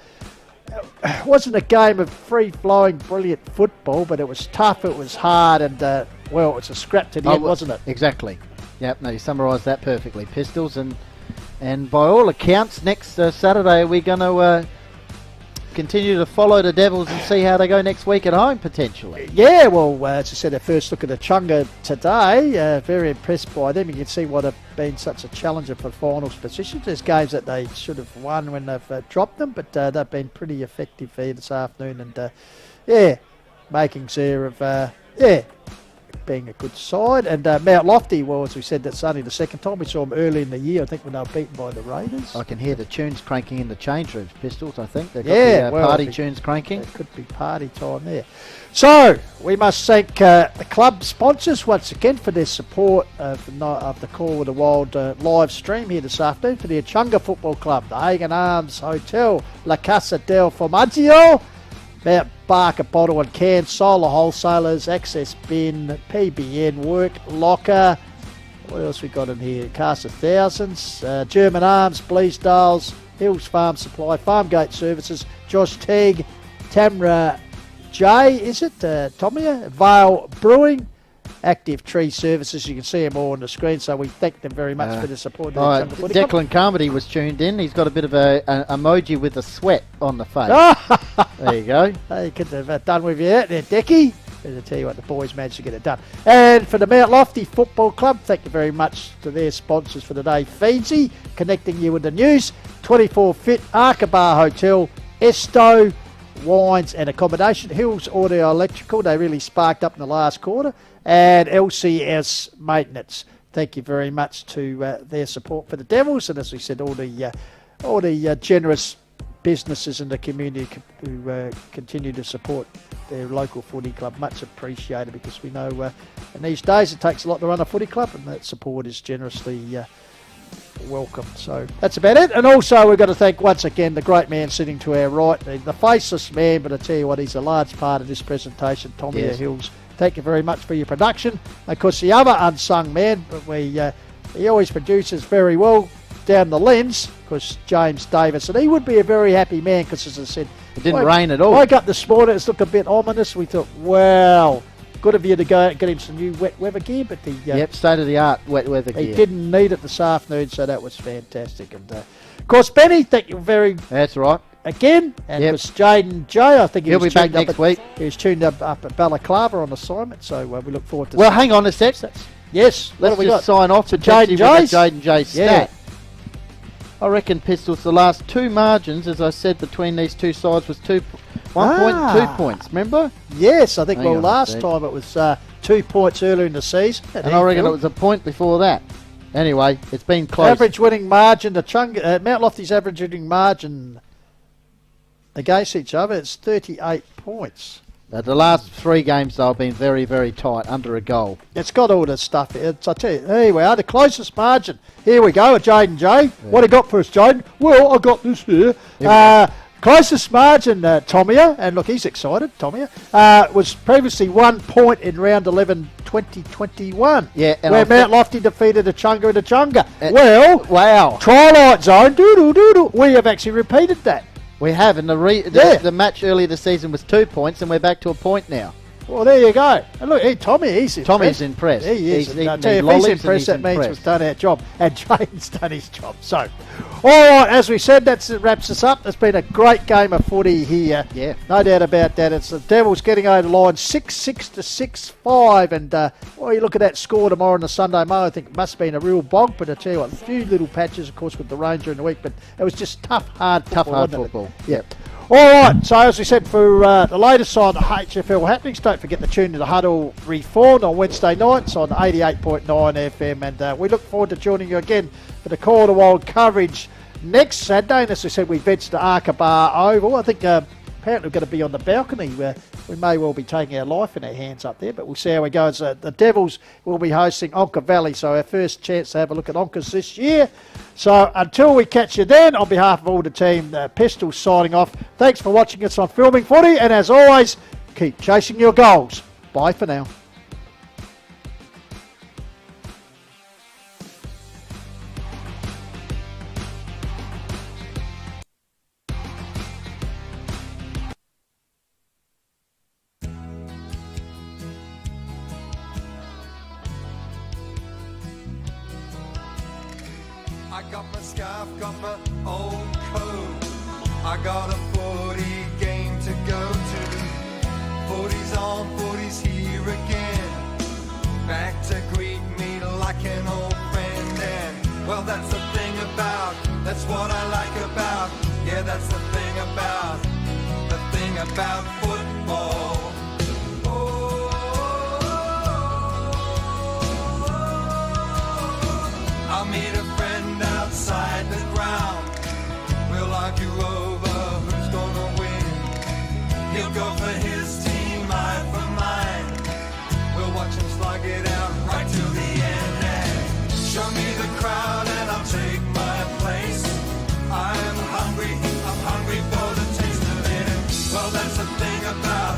a game of free-flowing, brilliant football, but it was tough, it was hard, and well, it's a scrap to the end, wasn't it? Exactly. Yep, no, you summarised that perfectly, Pistols. And by all accounts, next Saturday we're going to continue to follow the Devils and see how they go next week at home, potentially. Yeah, well, as I said, a first look at Echunga today. Very impressed by them. You can see why they've been such a challenger for finals positions. There's games that they should have won when they've dropped them, but they've been pretty effective here this afternoon. And, makings there of, being a good side. And Mount Lofty, well, as we said, that's only the second time we saw them early in the year, I think, when they were beaten by the Raiders. I can hear the tunes cranking in the change rooms, Pistols, I think. They've got the party tunes cranking. It could be party time there. So, we must thank the club sponsors once again for their support of the Call of the Wild live stream here this afternoon for the Echunga Football Club, the Hagan Arms Hotel, La Casa del Formaggio, Mount Barker Bottle and Can, Solar Wholesalers, Access Bin, PBN, Work, Locker. What else we got in here? Cast of Thousands, German Arms, Bleasdales, Hills Farm Supply, Farmgate Services, Josh Teague, Tamra J, is it? Tomia, Vale Brewing, Active Tree Services. You can see them all on the screen, so we thank them very much for the support. Declan Carmody was tuned in. He's got a bit of an emoji with a sweat on the face. There you go. They could have done with you there, Decky. I'll tell you what, the boys managed to get it done. And for the Mount Lofty Football Club, thank you very much to their sponsors for today. Fiji, connecting you with the news. 24 Fit, Arkabar Hotel, Esto, Wines and Accommodation, Hills Audio Electrical, they really sparked up in the last quarter, and LCS Maintenance. Thank you very much to their support for the Devils, and as we said, all the generous businesses in the community who continue to support their local footy club. Much appreciated, because we know in these days it takes a lot to run a footy club, and that support is generously welcome. So that's about it. And also we've got to thank once again the great man sitting to our right, the faceless man, but I tell you what, he's a large part of this presentation, Tommy Hills. Thank you very much for your production. Of course, the other unsung man, but he always produces very well down the lens, because James Davis, and he would be a very happy man, because as I said, it didn't rain at all. Woke up this morning, it's looked a bit ominous. We thought, wow, good of you to go out and get him some new wet weather gear, but state-of-the-art wet weather gear. He didn't need it this afternoon, so that was fantastic. And of course, Benny, thank you very That's right. Again, and it was Jaden J. I think he'll be back next week. He was tuned up at Balaclava on assignment, so we look forward to. Well, hang on a sec. Yes, let's just sign off to Jaden J stat. I reckon, Pistols, the last two margins, as I said, between these two sides was 1 point, 2 points. Remember? Yes, I think. Last time it was 2 points earlier in the season, and I reckon it was a point before that. Anyway, it's been close. Average winning margin, Mount Lofty's average winning margin against each other, it's 38 points. The last three games, though, have been very, very tight, under a goal. It's got all the stuff. I tell you, here we are, the closest margin. Here we go, Jaden J. Yeah. What do you got for us, Jaden? Well, I got this here. Closest margin, Tomia, and look, he's excited, Tomia, was previously 1 point in round 11, 2021. Yeah, and where Mount Lofty defeated Echunga and Echunga. Wow. Twilight Zone, doodle. We have actually repeated that. We have, and the match earlier this season was 2 points, and we're back to a point now. Well, there you go. And look, Tommy's impressed. He is. I tell you, if he's impressed, that means we've done our job. And Jaden's done his job. So, all right, as we said, that wraps us up. It's been a great game of footy here. Yeah. No doubt about that. It's the Devils getting over the line 6-6 to 6-5. And, you look at that score tomorrow on the Sunday Mo, I think it must have been a real bog. But I tell you what, a few little patches, of course, with the rain during the week. But it was just hard football. Yeah. All right, so as we said, for the latest on HFL happenings, don't forget to tune to the Huddle Reformed on Wednesday nights on 88.9 FM, and we look forward to joining you again for the Call to Wild coverage next Saturday. And as we said, we venture to Arkabar Oval. I think apparently we're going to be on the balcony. We may well be taking our life in our hands up there, but we'll see how it goes. The Devils will be hosting Onka Valley, so our first chance to have a look at Onkas this year. So until we catch you then, on behalf of all the team, Pistols signing off. Thanks for watching us on Filming Footy, and as always, keep chasing your goals. Bye for now. I got my scarf, got my old coat. I got a footy game to go to. Footy's on, footy's here again. Back to greet me like an old friend. And, well, that's the thing about, that's what I like about. Yeah, that's the thing about football. I'll meet a friend outside the ground. We'll argue over who's gonna win. He'll go for his team, I for mine. We'll watch him slug it out right till the end. And show me the crowd and I'll take my place. I'm hungry for the taste of it. Well, that's the thing about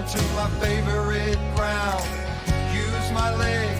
to my favorite ground. Use my legs